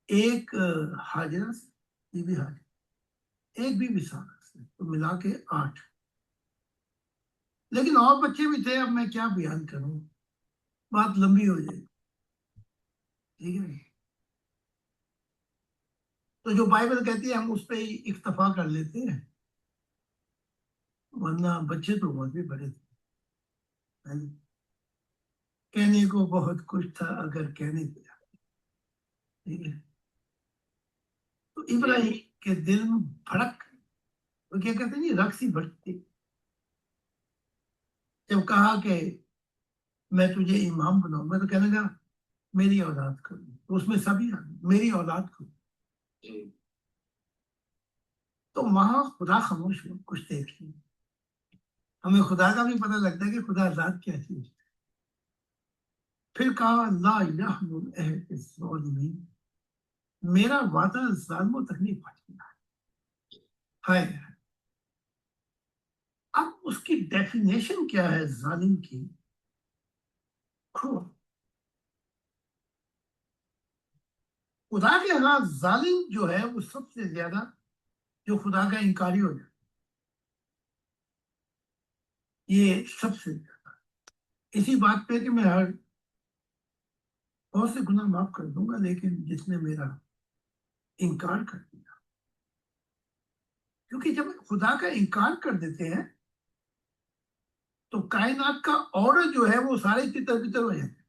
एक हाजिरा से, बीबी हाजिरा, एक बीबी सारा से, तो मिला के 8। लेकिन और बच्चे भी थे, अब मैं क्या बयान करूं, बात लंबी हो जाएगी, ठीक है। तो जो बाइबल कहती है हम उस पर ही इक्तफा कर लेते हैं, वरना बच्चे तो बहुत भी बड़े थे। कहने को बहुत कुछ था अगर कहने को, ठीक है। तो इब्राहिम के दिल में भड़क, तो क्या कहते हैं जी, रग सी भड़कती, जब कहा कि मैं तुझे इमाम बनाऊंगा, तो कहने लगा मेरी औलाद को, तो उसमें सभी आ गए, मेरी औलाद को। तो वहां खुदा खामोश हुआ कुछ देर के लिए। हमें खुदा का भी पता लगता है कि खुदा जात क्या चीज है। फिर कहा ला यहमुल अहद ज़ालिमीन, मेरा वादा जालिमों तक नहीं पहुंचना है। अब उसकी डेफिनेशन क्या है जालिम की? क्रूर। खुदा के यहाँ जालिम जो है वो सबसे ज्यादा जो खुदा का इनकारी हो जाए, ये सबसे ज्यादा। इसी बात पे कि मैं हर बहुत से गुनाह माफ कर दूंगा, लेकिन जिसने मेरा इनकार कर दिया, क्योंकि जब खुदा का इनकार कर देते हैं तो कायनात का ऑर्डर जो है वो सारे तितर बितर हो जाते हैं,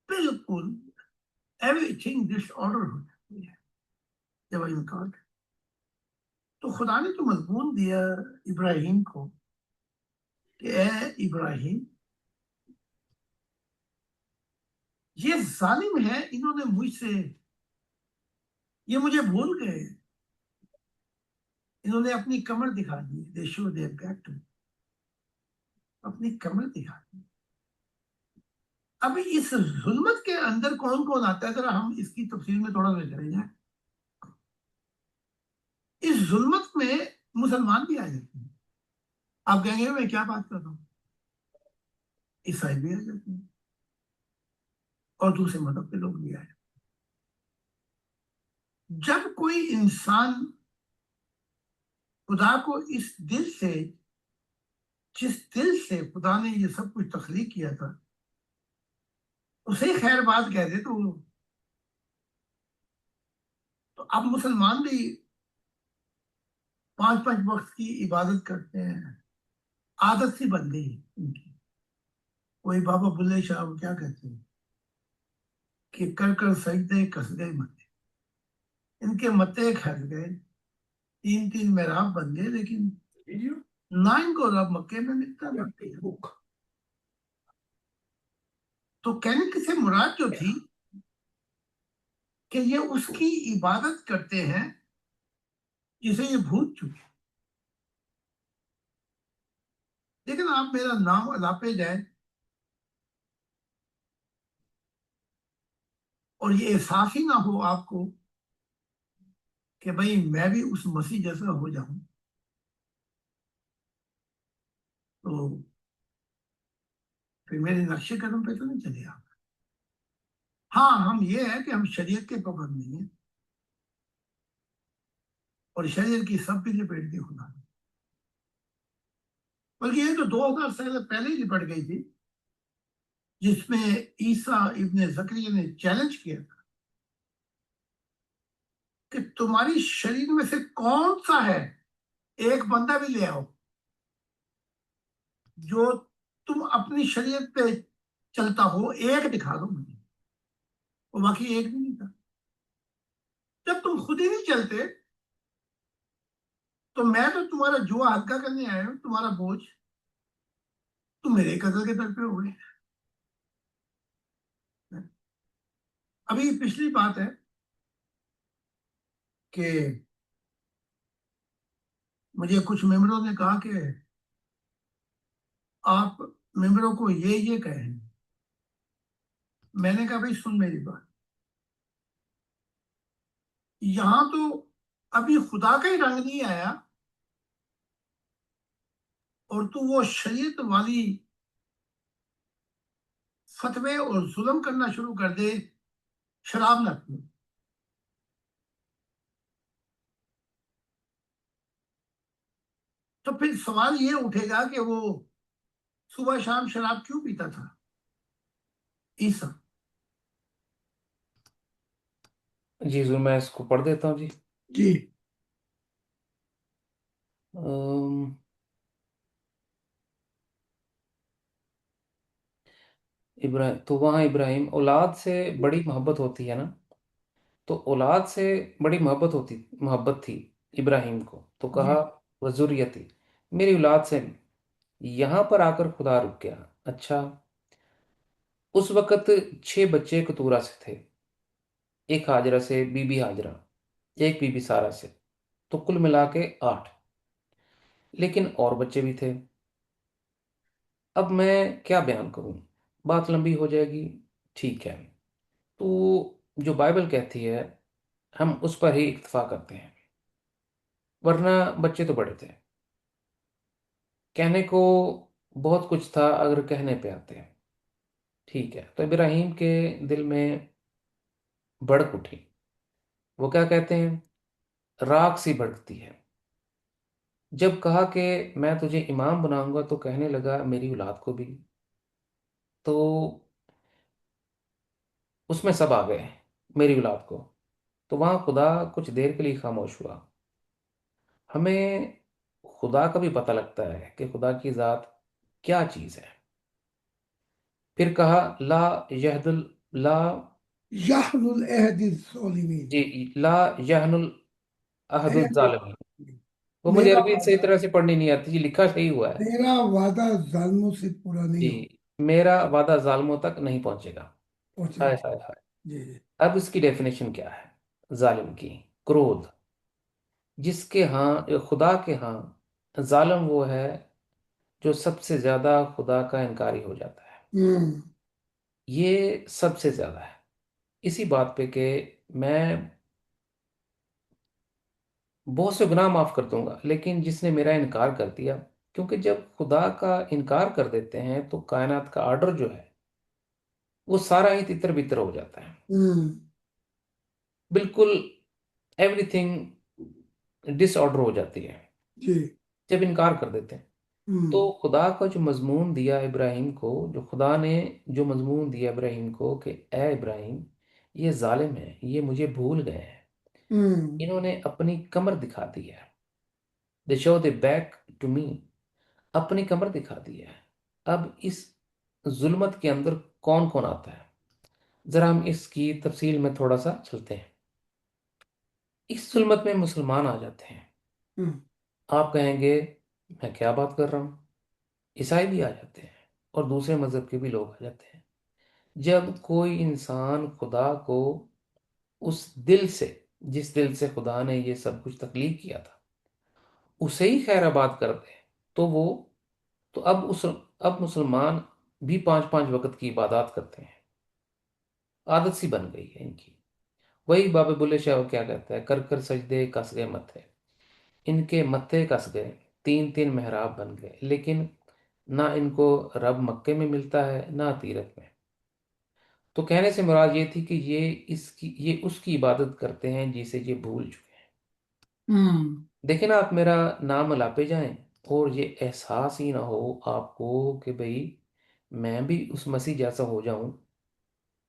बिल्कुल एवरीथिंग डिसऑर्डर हो जाती है जब इनकार। तो खुदा ने तो मजमून दिया इब्राहिम को कि ए इब्राहिम, ये जालिम है, इन्होंने मुझसे, ये मुझे भूल गए, इन्होंने अपनी कमर दिखा दी, they show their back too, अपनी कमर दिखा दी। अब इस जुल्मत के अंदर कौन कौन आता है, जरा हम इसकी तफसील में थोड़ा सा चले जाए। इस जुल्मत में मुसलमान भी आ जाते हैं। आप कहेंगे मैं क्या बात कर रहा हूँ, ईसाई भी आ जाते हैं और दूसरे मजहब के लोग भी आए। जब कोई इंसान खुदा को इस दिल से, जिस दिल से खुदा ने ये सब कुछ तख्लीक किया था, उसे खैर बात कह दे, तो अब मुसलमान भी 5 5 वक्त की इबादत करते हैं, आदत सी बन गई इनकी। कोई बाबा बुल्ले शाह वो क्या कहते हैं कि कर कर सजदे कस गए मत्थे, इनके मत्थे खस गए, 3 3 मेहराब बन गए, लेकिन ना इनको रब मक्के में मिलता ना कहीं। तो कहने की से मुराद जो थी कि ये उसकी इबादत करते हैं जिसे ये भूल चुके। लेकिन आप मेरा नाम अलापे जाए और ये एहसास ही ना हो आपको कि भाई मैं भी उस मसीह जैसा हो जाऊं, तो फिर मेरे नक्शे कदम पे तो नहीं चले आप। हाँ, हम ये है कि हम शरीयत के पाबंद नहीं है, और शरीयत की सब भी लिपेट दी खुदा ने। बल्कि ये तो 2000 साल पहले ही लिपट गई थी, जिसमें ईसा इब्ने जकरिया ने चैलेंज किया था कि तुम्हारी शरीर में से कौन सा है, एक बंदा भी ले आओ जो तुम अपनी शरीयत पे चलता हो, एक दिखा दो मुझे। वो बाकी एक भी नहीं था। जब तुम खुद ही नहीं चलते तो मैं तो तुम्हारा जुआ हल्का करने आया हूं, तुम्हारा बोझ तुम मेरे कत्ल के दर पे हो गए। अभी पिछली बात है कि मुझे कुछ मेंबरों ने कहा कि आप मेंबरों को ये कहें। मैंने कहा भाई सुन मेरी बात, यहां तो अभी खुदा का ही रंग नहीं आया और तू वो शरीयत वाली फतवे और जुल्म करना शुरू कर दे, शराब ना पी, तो फिर सवाल ये उठेगा कि वो सुबह शाम शराब क्यों पीता था ईसा? जी हुजूर, मैं इसको पढ़ देता हूँ जी। जी। अम, इब्राहिम, तो वहाँ इब्राहिम, औलाद से बड़ी मोहब्बत होती है ना, तो औलाद से बड़ी मोहब्बत थी इब्राहिम को, तो जी। कहा वजुर्यती, मेरी औलाद से यहाँ पर आकर खुदा रुक गया। अच्छा, उस वक़्त 6 बच्चे कतूरा से थे, एक हाजरा से, बीबी हाजरा, एक बीबी सारा से, तो कुल मिला के 8। लेकिन और बच्चे भी थे। अब मैं क्या बयान करूं, बात लंबी हो जाएगी। ठीक है, तो जो बाइबल कहती है हम उस पर ही इत्तेफा करते हैं, वरना बच्चे तो बड़े थे। कहने को बहुत कुछ था अगर कहने पे आते हैं। ठीक है, तो इब्राहिम के दिल में भड़क उठी। वो क्या कहते हैं, राख सी भड़कती है। जब कहा कि मैं तुझे इमाम बनाऊंगा, तो कहने लगा मेरी औलाद को भी। तो उसमें सब आ गए, मेरी औलाद को। तो वहां खुदा कुछ देर के लिए खामोश हुआ। हमें खुदा का भी पता लगता है कि खुदा की जात क्या चीज है। फिर कहा ला यहदुल ला, याहलुल अहद ज़ालिमीन। जी, ला यहनुल अहदुल अहद, जालिमीन। वो मुझे मेरा अरबी सही तरह से पढ़नी नहीं आती जी, लिखा सही हुआ है। मेरा वादा जालिमों से पूरा नहीं जी, हो मेरा वादा जालिमों तक नहीं पहुंचेगा। पहुंचेगा। हाय हाय हाय। जी। अब इसकी डेफिनेशन क्या है जालिम की? क्रोध। जिसके यहाँ, खुदा के यहाँ जालिम वो है जो सबसे ज्यादा खुदा का इनकारी हो जाता है। हम्म। ये सबसे ज्यादा है। इसी बात पे कि मैं बहुत से गुनाह माफ कर दूंगा, लेकिन जिसने मेरा इनकार कर दिया, क्योंकि जब खुदा का इनकार कर देते हैं तो कायनात का ऑर्डर जो है वो सारा ही तितर बितर हो जाता है। हम्म। बिल्कुल एवरीथिंग डिसऑर्डर हो जाती है जी। जब इनकार कर देते हैं। तो हम्म। खुदा का जो मजमून दिया इब्राहिम को, जो खुदा ने जो मजमून दिया इब्राहिम को कि ए इब्राहिम, ये जालिम है, ये मुझे भूल गए हैं, हम्म। इन्होंने अपनी कमर दिखा दी है, they show the back to me, अपनी कमर दिखा दी है। अब इस जुल्मत के अंदर कौन कौन आता है, जरा हम इसकी तफसील में थोड़ा सा चलते हैं। इस जुल्मत में मुसलमान आ जाते हैं। हम्म। आप कहेंगे मैं क्या बात कर रहा हूँ, ईसाई भी आ जाते हैं और दूसरे मजहब के भी लोग आ जाते हैं। जब कोई इंसान खुदा को उस दिल से, जिस दिल से खुदा ने ये सब कुछ तख्लीक किया था, उसे ही खैराबाद कर दे, तो वो, तो अब मुसलमान भी 5 5 वक्त की इबादत करते हैं। आदत सी बन गई है इनकी। वही बाबे बुल्ले शाह क्या कहता है, कर कर सजदे कस गए मत्थे, इनके मत्थे कस गए, 3 3 मेहराब बन गए, लेकिन ना इनको रब मक्के में मिलता है ना तीरथ में। तो कहने से मुराद ये थी कि ये उसकी इबादत करते हैं जिसे ये भूल चुके हैं। हम्म। देखें ना, आप मेरा नाम अलापे जाएं और ये एहसास ही ना हो आपको कि भाई मैं भी उस मसीह जैसा हो जाऊं,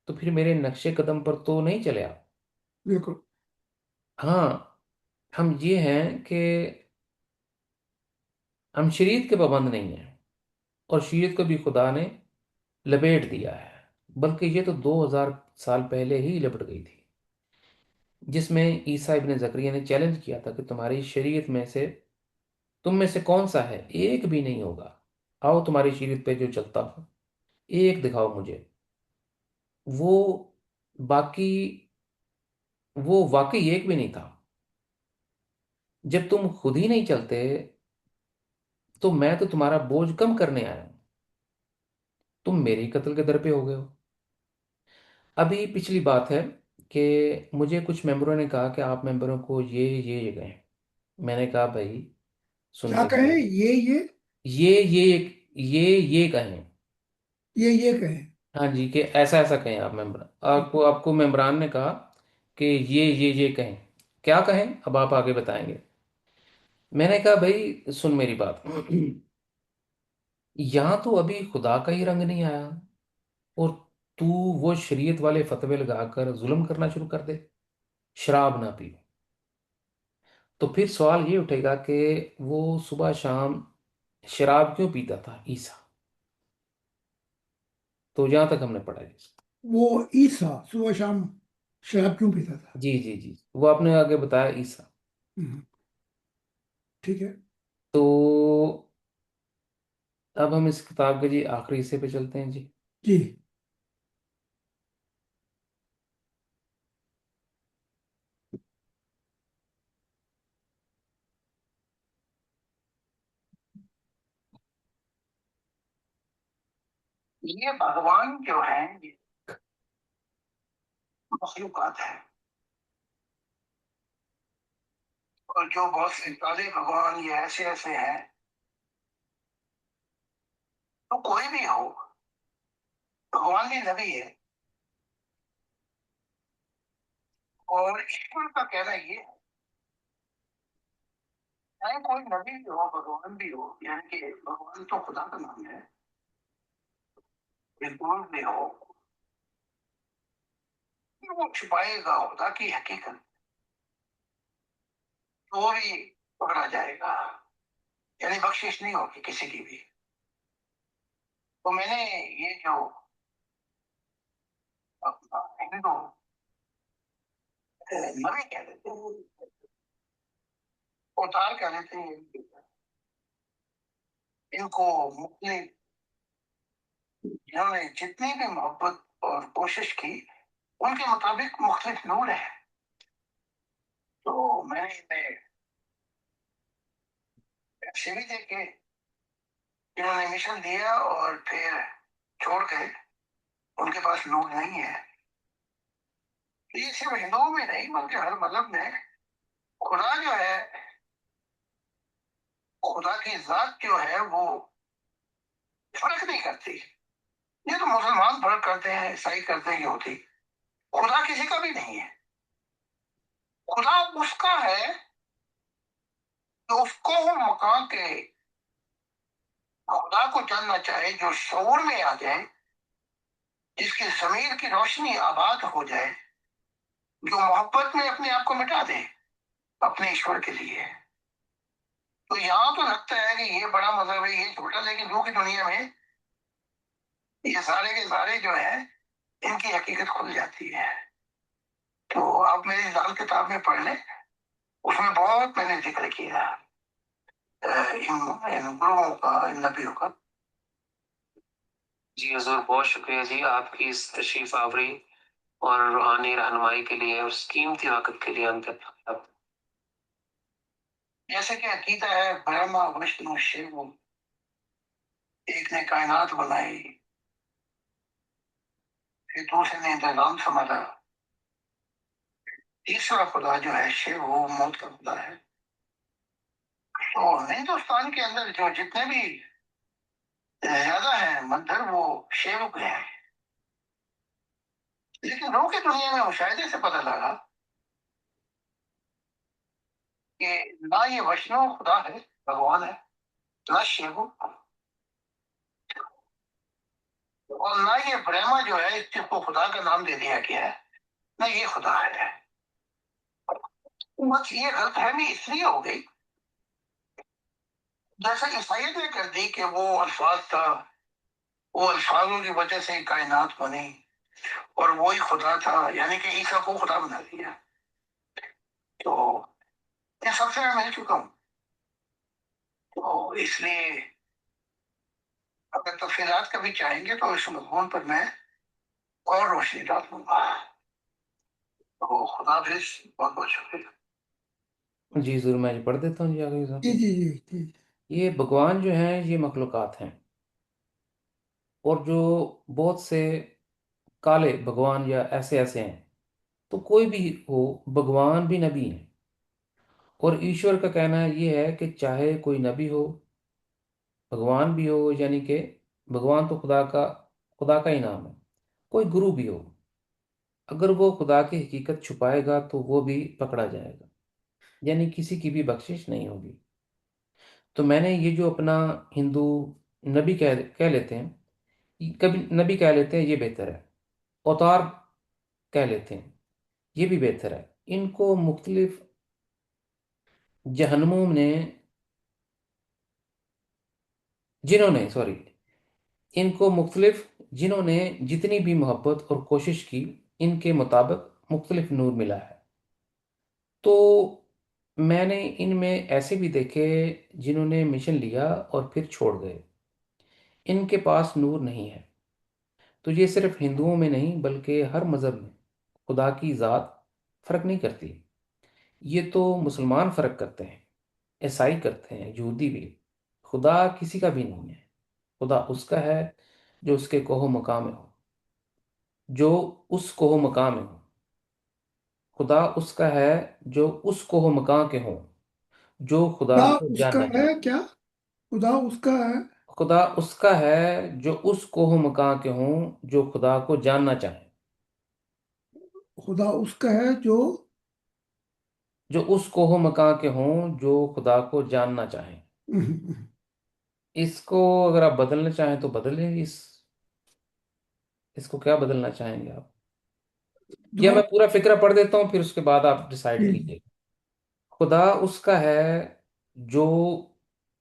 तो फिर मेरे नक्शे कदम पर तो नहीं चले आप। बिल्कुल। हाँ, हम ये हैं कि हम शरीयत के पाबंद नहीं हैं, और शरीयत को भी खुदा ने लपेट दिया है, बल्कि ये तो 2000 साल पहले ही लपट गई थी, जिसमें ईसा इब्ने जकरिया ने चैलेंज किया था कि तुम्हारी शरीयत में से, तुम में से कौन सा है, एक भी नहीं होगा, आओ तुम्हारी शरीयत पे जो चलता हो, एक दिखाओ मुझे। वो बाकी वो वाकई एक भी नहीं था। जब तुम खुद ही नहीं चलते, तो मैं तो तुम्हारा बोझ कम करने आया हूं, तुम मेरे ही कत्ल के दर पे हो गए हो। अभी पिछली बात है कि मुझे कुछ मेंबरों ने कहा कि आप मेंबरों को ये गए। मैंने कहा भाई सुन क्या के कहें? जाओ, ये ये ये ये कहें। ये कहें। हाँ जी, कि ऐसा ऐसा कहें आप मेम्बर, आपको आपको मेम्बरान ने कहा कि ये कहें। क्या कहें अब आप आगे बताएंगे। मैंने कहा भाई सुन मेरी बात, यहाँ तो अभी खुदा का ही रंग नहीं आया, और तू वो शरीयत वाले फतवे लगाकर जुल्म करना शुरू कर दे, शराब ना पी। तो फिर सवाल ये उठेगा कि वो सुबह शाम शराब क्यों पीता था ईसा। तो जहां तक हमने पढ़ा है। वो ईसा सुबह शाम शराब क्यों पीता था? जी जी जी, वो आपने आगे बताया ईसा। हम्म, ठीक है। तो अब हम इस किताब के जी आखिरी हिस्से पे चलते हैं जी। जी। ये भगवान जो है ये मखलूकात है, और जो बहुत से काले भगवान ये ऐसे ऐसे हैं, तो कोई भी हो, भगवान भी नबी है। और ईश्वर का कहना ये है, चाहे कोई नबी भी हो भगवान भी हो, यानी कि भगवान तो खुदा का नाम है, विद्वान भी हो, फिर वो छुपाएगा खुदा की हकीकत, तो भी पकड़ा जाएगा, यानी बख्शिश नहीं होगी किसी की भी। तो मैंने ये जो अपना हिंदू नबी कह देते हैं, अवतार कह देते हैं, इनको मुख्तलिफ जिन्होंने जितनी भी मोहब्बत और कोशिश की, उनके मुताबिक मुख्तलिफ नूर है। तो मैंने इन्हें ऐसे भी देखे जिन्होंने मिशन दिया और फिर छोड़ गए, उनके पास नूर नहीं है। तो ये सिर्फ हिंदुओं में नहीं बल्कि हर मजहब में खुदा जो है, खुदा की जात जो है वो फर्क नहीं करती। ये तो मुसलमान फर्क करते हैं, ईसाई करते हैं, यहूदी। खुदा किसी का भी नहीं है। खुदा उसका है जो उसको मकान के खुदा को जानना चाहे, जो शऊर में आ जाए, जिसकी जमीर की रोशनी आबाद हो जाए, जो मोहब्बत में अपने आप को मिटा दे अपने ईश्वर के लिए। तो यहाँ तो लगता है कि ये बड़ा मजहब है, ये छोटा, लेकिन रूह की दुनिया में ये सारे के सारे जो है, इनकी हकीकत खुल जाती है। तो आप मेरी लाल किताब में पढ़ लें, उसमें बहुत मैंने जिक्र किया इन गुरुओं का, इन नबियों का। जी हजूर, बहुत शुक्रिया जी आपकी इस तशरीफ आवरी और रूहानी रहनुमाई के लिए, और इस कीमती वक्त के लिए हम धन्यवाद। जैसे कि अकीदा है, ब्रह्मा विष्णु शिव, एक ने कायनात बनाई, फिर दूसरे ने इंतजाम संभाला, तीसरा खुदा जो है शिव, वो मौत का खुदा है। तो हिंदुस्तान के अंदर जो जितने भी ज्यादा है मंदिर, वो शिव के हैं। लेकिन रूह की दुनिया में मुशाहिदे से पता लगा कि ना ये वैष्णव खुदा है, भगवान है, ना शिव, और ना ये ब्रह्मा जो है जिसको खुदा का नाम दे दिया गया है, ना ये खुदा है। बस ये गलतफहमी इसलिए हो गई, जैसे ईसाइयत ने कर दी कि वो अल्फाज था, वो अल्फाजों की वजह से कायनात बनी, और वो ही खुदा था, यानी कि ईसा को खुदा बना दिया। तो इन सबसे मैं मिल चुका हूँ, तो इसलिए अगर तफसीलात कभी चाहेंगे तो इस मजमून पर मैं और रोशनी डालूंगा। तो खुदा हाफिज, बहुत बहुत शुक्रिया। जी जरूर, मैं पढ़ देता हूँ जी आगे जी साहब। जी जी जी। ये भगवान जो हैं ये मखलूकात हैं, और जो बहुत से काले भगवान या ऐसे ऐसे हैं, तो कोई भी हो, भगवान भी नबी हैं। और ईश्वर का कहना ये है कि चाहे कोई नबी हो, भगवान भी हो, यानी कि भगवान तो खुदा का ही नाम है, कोई गुरु भी हो, अगर वो खुदा की हकीकत छुपाएगा तो वो भी पकड़ा जाएगा, यानी किसी की भी बख्शिश नहीं होगी। तो मैंने ये जो अपना हिंदू नबी कह लेते हैं, कभी नबी कह लेते हैं, ये बेहतर है। अवतार कह लेते हैं, ये भी बेहतर है। इनको मुख्तलिफ जहन्नुमों ने, जिन्होंने सॉरी इनको मुख्तलिफ जिन्होंने जितनी भी मोहब्बत और कोशिश की, इनके मुताबिक मुख्तलिफ नूर मिला है। तो मैंने इनमें ऐसे भी देखे जिन्होंने मिशन लिया और फिर छोड़ गए, इनके पास नूर नहीं है। तो ये सिर्फ हिंदुओं में नहीं बल्कि हर मज़हब में खुदा की ज़ात फ़र्क नहीं करती। ये तो मुसलमान फ़र्क करते हैं, ईसाई करते हैं, यहूदी भी। खुदा किसी का भी नहीं है। खुदा उसका है जो उसके कोहो मकाम में हो, जो उस कोहो मकाम में हो। खुदा उसका है जो उस कोहो मकाम के हों, जो खुदा खुदा को उसका जानना है चाहे। क्या? खुदा उसका है। खुदा उसका है जो उस कोह मकां के हों, जो खुदा को जानना चाहें। खुदा उसका है जो जो उस कोह मकां के हों जो खुदा को जानना चाहें। इसको अगर आप बदलना चाहें तो बदलें। इसको क्या बदलना चाहेंगे आप? या मैं दोबारा। पूरा फिक्रा पढ़ देता हूँ, फिर उसके बाद आप डिसाइड जी। कीजिए। खुदा उसका है जो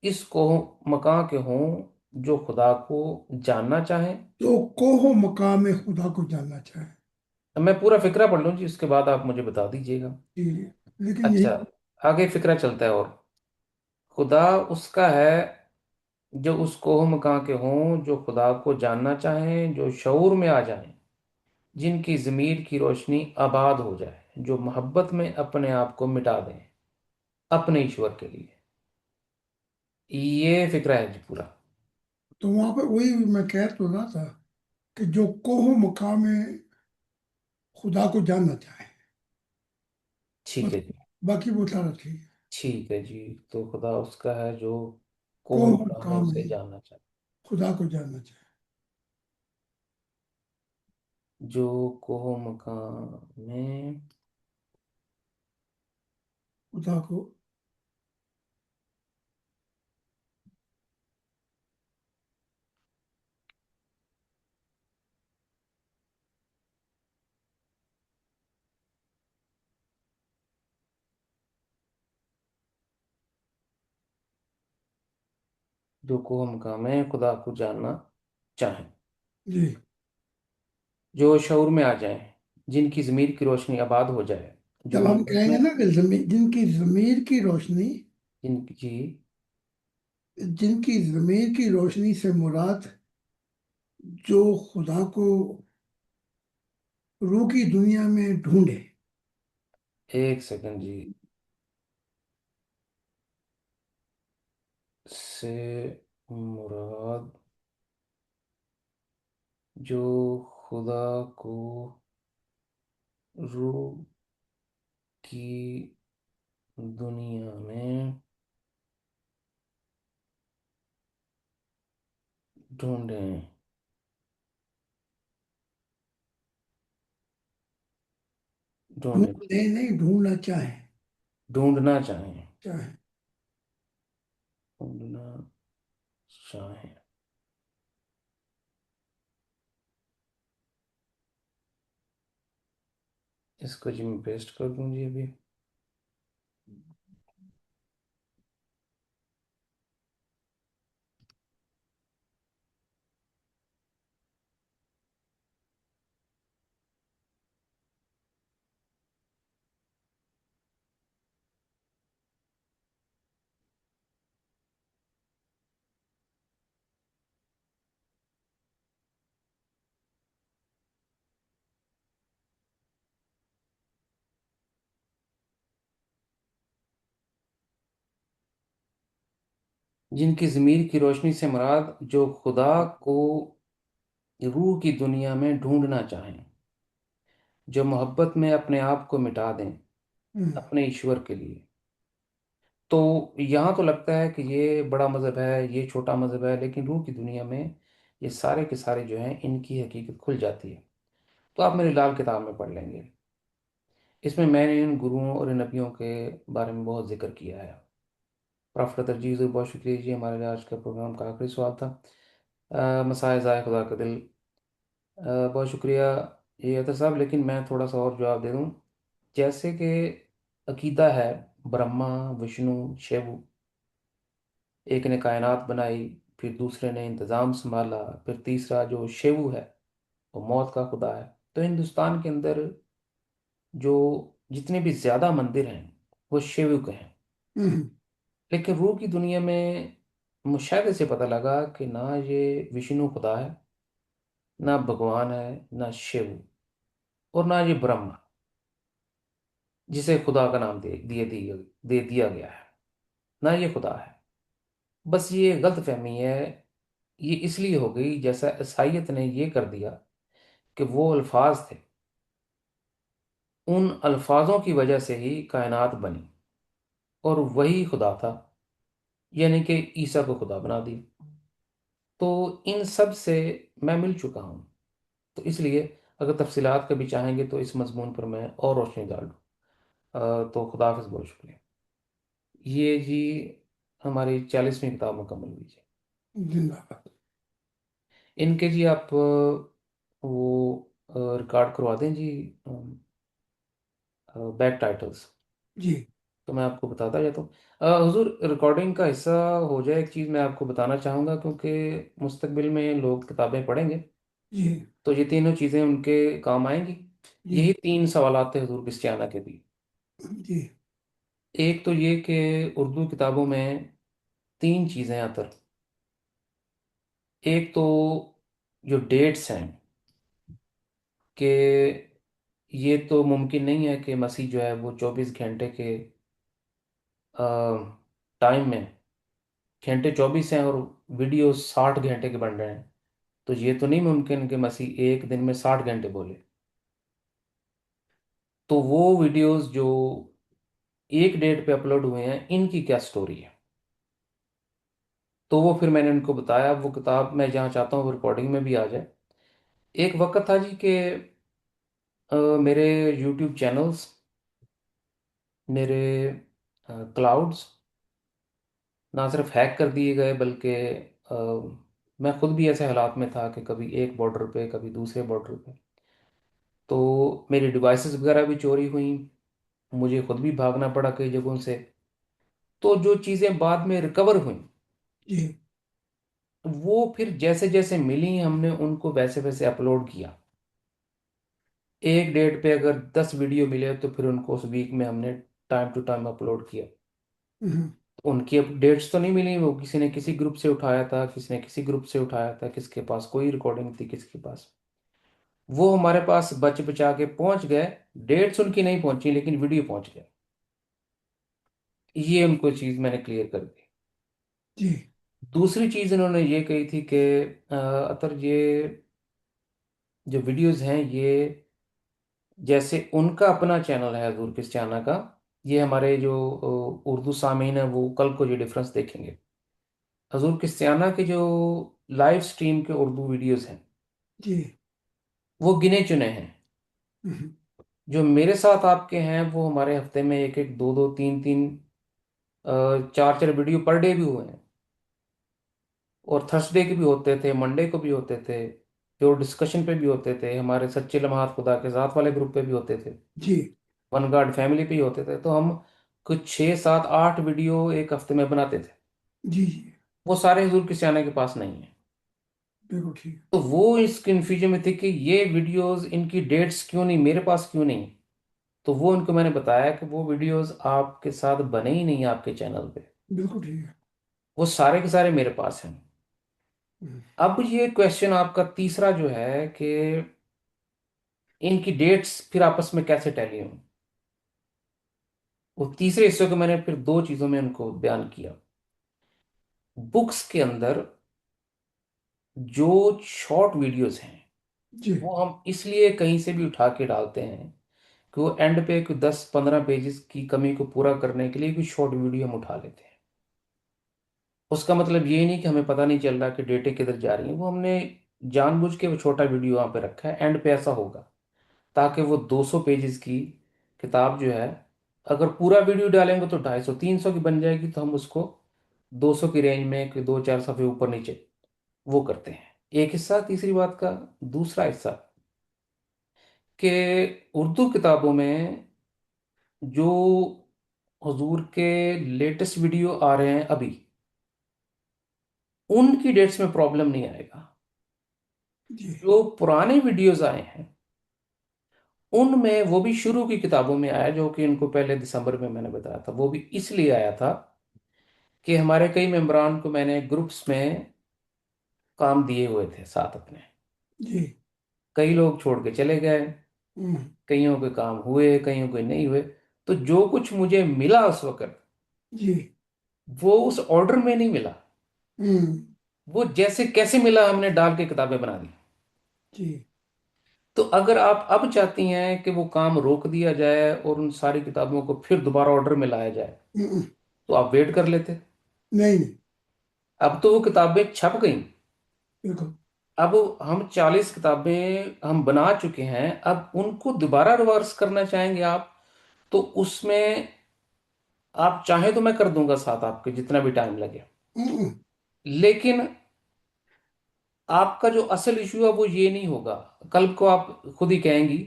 इस कोह मकां के हों, जो खुदा को जानना चाहें। जो कोहो मकाम में खुदा को जानना चाहे। अब मैं पूरा फिक्रा पढ़ लूँ जी, उसके बाद आप मुझे बता दीजिएगा। जी। लेकिन अच्छा, यही। आगे फिक्रा चलता है। और खुदा उसका है जो उस कोह मकां के हों, जो खुदा को जानना चाहें, जो शऊर में आ जाएं, जिनकी ज़मीर की रोशनी आबाद हो जाए, जो मोहब्बत में अपने आप को मिटा दें अपने ईश्वर के लिए। ये फिक्रा है जी पूरा। तो वहां पे वही मैं कह तो रहा था कि जो कोहो मकाम में खुदा को जानना चाहे। ठीक बस। है जी। बाकी वो सारा ठीक है। ठीक है जी। तो खुदा उसका है जो कोह कोहो मकां में मकाम उसे में जानना चाहे, खुदा को जानना चाहे। जो कोह मकां में खुदा को जो कोह मकां में खुदा को जानना चाहें, जी। जो शऊर में आ जाएं, जिनकी ज़मीर की रोशनी आबाद हो जाए, जो जब हम मोहब्बत कहेंगे में ना कि जिनकी जमीर की रोशनी, जिनकी जी जिनकी जमीर की रोशनी से मुराद जो खुदा को रूह की दुनिया में ढूंढे। एक सेकंड जी। से मुराद जो खुदा को रूह की दुनिया में ढूंढें, ढूंढें, ढूंढने नहीं, ढूंढना चाहे। ढूंढना चाहें, चाहे। ढूंढना चाहें। इसको जी मैं पेस्ट कर दूं जी अभी। जिनकी ज़मीर की रोशनी से मुराद जो खुदा को रूह की दुनिया में ढूंढना चाहें, जो मोहब्बत में अपने आप को मिटा दें हम्म। अपने ईश्वर के लिए। तो यहाँ तो लगता है कि ये बड़ा मज़हब है, ये छोटा मज़हब है, लेकिन रूह की दुनिया में ये सारे के सारे जो हैं, इनकी हकीकत खुल जाती है। तो आप मेरी लाल किताब में पढ़ लेंगे। इसमें मैंने इन गुरुओं और इन नबियों के बारे में बहुत जिक्र किया है। प्रॉफिट जी हुजूर, बहुत शुक्रिया जी। हमारे लिए आज का प्रोग्राम का आखिरी सवाल था। मसाए ज़ाय खुदा का दिल, बहुत शुक्रिया ये अतर साहब, लेकिन मैं थोड़ा सा और जवाब दे दूं। जैसे कि अकीदा है ब्रह्मा विष्णु शिव, एक ने कायनात बनाई, फिर दूसरे ने इंतज़ाम संभाला, फिर तीसरा जो शिव है वो मौत का खुदा है। तो हिंदुस्तान के अंदर जो जितने भी ज़्यादा मंदिर हैं वो शिव के हैं। हम्म, लेकिन रूह की दुनिया में मुशाहिदे से पता लगा कि ना ये विष्णु खुदा है, ना भगवान है, ना शिव, और ना ये ब्रह्मा जिसे खुदा का नाम दे दिया गया है, ना ये खुदा है। बस ये गलत फहमी है। ये इसलिए हो गई जैसा ईसाइयत ने ये कर दिया कि वो अल्फाज थे, उन अल्फाजों की वजह से ही कायनात बनी और वही खुदा था, यानी कि ईसा को खुदा बना दिया। तो इन सब से मैं मिल चुका हूँ। तो इसलिए अगर तफसीलात कभी चाहेंगे तो इस मजमून पर मैं और रोशनी डाल दूँ। तो खुदा हाफिज़, बहुत शुक्रिया। ये जी हमारी 40वीं किताब मुकम्मल हुई जी। जिंदाबाद। इनके जी आप वो रिकॉर्ड करवा दें जी, बैक टाइटल्स। जी तो मैं आपको बताता जाता हूँ। हुजूर, रिकॉर्डिंग का हिस्सा हो जाए, एक चीज़ मैं आपको बताना चाहूँगा, क्योंकि मुस्तकबिल में लोग किताबें पढ़ेंगे जी तो ये तीनों चीज़ें उनके काम आएंगी। जी यही तीन सवालात थे हुजूर क्रिस्टियाना के भी। जी एक तो ये कि उर्दू किताबों में तीन चीज़ें आतर। एक तो जो डेट्स हैं कि ये तो मुमकिन नहीं है कि मसीह जो है वो 24 घंटे के टाइम में, घंटे 24 हैं और वीडियो 60 घंटे के बन रहे हैं, तो ये तो नहीं मुमकिन कि मसीह एक दिन में 60 घंटे बोले। तो वो वीडियोस जो एक डेट पे अपलोड हुए हैं, इनकी क्या स्टोरी है। तो वो फिर मैंने उनको बताया, वो किताब मैं जहाँ चाहता हूँ वो रिकॉर्डिंग में भी आ जाए। एक वक्त था जी कि मेरे यूट्यूब चैनल्स, मेरे क्लाउड्स ना सिर्फ हैक कर दिए गए, बल्कि अ, मैं खुद भी ऐसे हालात में था कि कभी एक बॉर्डर पे कभी दूसरे बॉर्डर पे। तो मेरी डिवाइसेस वगैरह भी चोरी हुई, मुझे खुद भी भागना पड़ा कई जगहों से। तो जो चीज़ें बाद में रिकवर हुई, जी वो फिर जैसे जैसे मिली हमने उनको वैसे वैसे अपलोड किया। एक डेट पे अगर 10 वीडियो मिले तो फिर उनको उस वीक में हमने टाइम टू टाइम अपलोड किया। हम्म, तो उनकी अपडेट्स तो नहीं मिली, वो किसी ने किसी ग्रुप से उठाया था, किसी ने किसी ग्रुप से उठाया था, किसके पास कोई रिकॉर्डिंग थी किसके पास। वो हमारे पास बच बचा के पहुंच गए। डेट्स उनकी नहीं पहुंची लेकिन वीडियो पहुंच गए। ये उनको चीज़ मैंने क्लियर कर दी। जी दूसरी चीज़ इन्होंने ये कही थी कि अतर ये जो वीडियोस हैं ये, जैसे उनका अपना चैनल है हजूर क्रिस्टियाना का, ये हमारे जो उर्दू सामीन है वो कल को ये डिफरेंस देखेंगे। हजूर क्रिस्टियाना के जो लाइव स्ट्रीम के उर्दू वीडियोस हैं जी वो गिने चुने हैं। हम्म, जो मेरे साथ आपके हैं वो हमारे हफ्ते में एक एक दो दो तीन तीन चार चार वीडियो पर डे भी हुए हैं। और थर्सडे के भी होते थे, मंडे को भी होते थे, जो डिस्कशन पे भी होते थे, हमारे सच्चे लम्हात खुदा के साथ वाले ग्रुप पे भी होते थे, जी वन गार्ड फैमिली पे ही होते थे। तो हम कुछ 6 7 8 वीडियो एक हफ्ते में बनाते थे। जी जी वो सारे हुजूर क्रिस्टियाना के पास नहीं है। बिल्कुल ठीक। तो वो इस कंफ्यूजन में थे कि ये वीडियोस इनकी डेट्स क्यों नहीं मेरे पास, क्यों नहीं। तो वो उनको मैंने बताया कि वो वीडियोस आपके साथ बने ही नहीं आपके चैनल पे, बिल्कुल ठीक है। वो सारे के सारे मेरे पास हैं। हम्म, अब ये क्वेश्चन आपका तीसरा जो है कि इनकी डेट्स फिर आपस में कैसे टैली हों, वो तीसरे हिस्से को मैंने फिर दो चीजों में उनको बयान किया। बुक्स के अंदर जो शॉर्ट वीडियोस हैं जी वो हम इसलिए कहीं से भी उठा के डालते हैं कि वो एंड पे कोई 10 15 पेजेस की कमी को पूरा करने के लिए कोई शॉर्ट वीडियो हम उठा लेते हैं। उसका मतलब ये नहीं कि हमें पता नहीं चल रहा कि डेटे किधर जा रही हैं, वो हमने जानबूझ के वो छोटा वीडियो वहां पे रखा है, एंड पे ऐसा होगा। ताकि वो 200 पेजेस की किताब जो है, अगर पूरा वीडियो डालेंगे तो 250 300 की बन जाएगी, तो हम उसको 200 की रेंज में कि 2 4 सफ़े ऊपर नीचे वो करते हैं। एक हिस्सा। तीसरी बात का दूसरा हिस्सा कि उर्दू किताबों में जो हुजूर के लेटेस्ट वीडियो आ रहे हैं अभी, उनकी डेट्स में प्रॉब्लम नहीं आएगा। जी जो पुराने वीडियोस आए हैं उनमें, वो भी शुरू की किताबों में आया, जो कि इनको पहले दिसंबर में मैंने बताया था, वो भी इसलिए आया था कि हमारे कई मेंबरान को मैंने ग्रुप्स में काम दिए हुए थे साथ अपने। जी। कई लोग छोड़ के चले गए, हम्म। कईयों के काम हुए, कईयों के नहीं हुए। तो जो कुछ मुझे मिला उस वक्त, जी। वो उस ऑर्डर में नहीं मिला। हम्म। वो जैसे कैसे मिला हमने डाल के किताबें बना दी। जी। तो अगर आप अब चाहती हैं कि वो काम रोक दिया जाए और उन सारी किताबों को फिर दोबारा ऑर्डर में लाया जाए, हम्म। तो आप वेट कर लेते। नहीं नहीं। अब तो वो किताबें छप गई। बिल्कुल। अब हम 40 किताबें हम बना चुके हैं, अब उनको दोबारा रिवर्स करना चाहेंगे आप, तो उसमें आप चाहें तो मैं कर दूंगा साथ आपके, जितना भी टाइम लगे। हम्म। लेकिन आपका जो असल इशू है वो ये नहीं होगा। कल को आप खुद ही कहेंगी,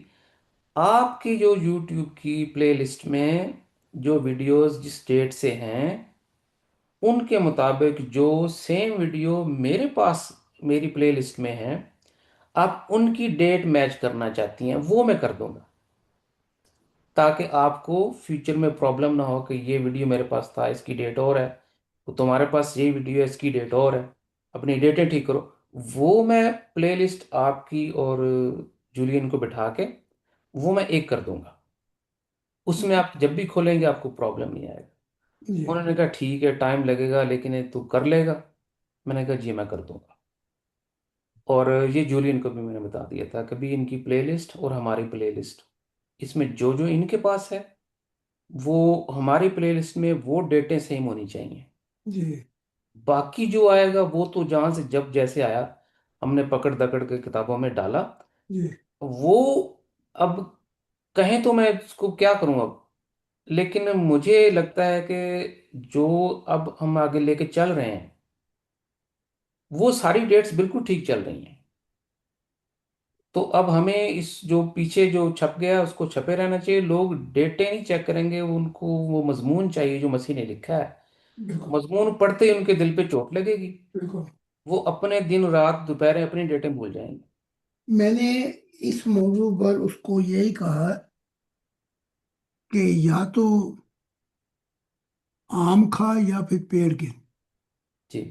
आपकी जो YouTube की प्लेलिस्ट में जो वीडियोस जिस डेट से हैं, उनके मुताबिक जो सेम वीडियो मेरे पास मेरी प्लेलिस्ट में है, आप उनकी डेट मैच करना चाहती हैं, वो मैं कर दूंगा, ताकि आपको फ्यूचर में प्रॉब्लम ना हो कि ये वीडियो मेरे पास था, इसकी डेट और है, तो तुम्हारे पास ये वीडियो है, इसकी डेट और है, अपनी डेटें ठीक करो। वो मैं प्लेलिस्ट आपकी और जूलियन को बिठा के वो मैं एक कर दूंगा। उसमें आप जब भी खोलेंगे आपको प्रॉब्लम नहीं आएगा। जी। उन्होंने कहा ठीक है, टाइम लगेगा लेकिन ये तू कर लेगा। मैंने कहा जी मैं कर दूंगा। और ये जूलियन को भी मैंने बता दिया था, कभी इनकी प्लेलिस्ट और हमारी प्लेलिस्ट, इसमें जो जो इनके पास है वो हमारी प्लेलिस्ट में वो डेटें सेम होनी चाहिए। जी। बाकी जो आएगा वो तो जहां से जब जैसे आया हमने पकड़ दकड़ के किताबों में डाला। जी। वो अब कहें तो मैं इसको क्या करूं अब। लेकिन मुझे लगता है कि जो अब हम आगे लेके चल रहे हैं, वो सारी डेट्स बिल्कुल ठीक चल रही हैं। तो अब हमें इस जो पीछे जो छप गया उसको छपे रहना चाहिए। लोग डेटें नहीं चेक करेंगे, उनको वो मजमून चाहिए जो मसीह ने लिखा है। बिल्कुल। मजमून पढ़ते ही उनके दिल पे चोट लगेगी, बिल्कुल। वो अपने दिन रात दोपहर अपनी डेटें भूल जाएंगे। मैंने इस मौजू पर उसको यही कहा कि या तो आम खा या फिर पेड़ गिन। जी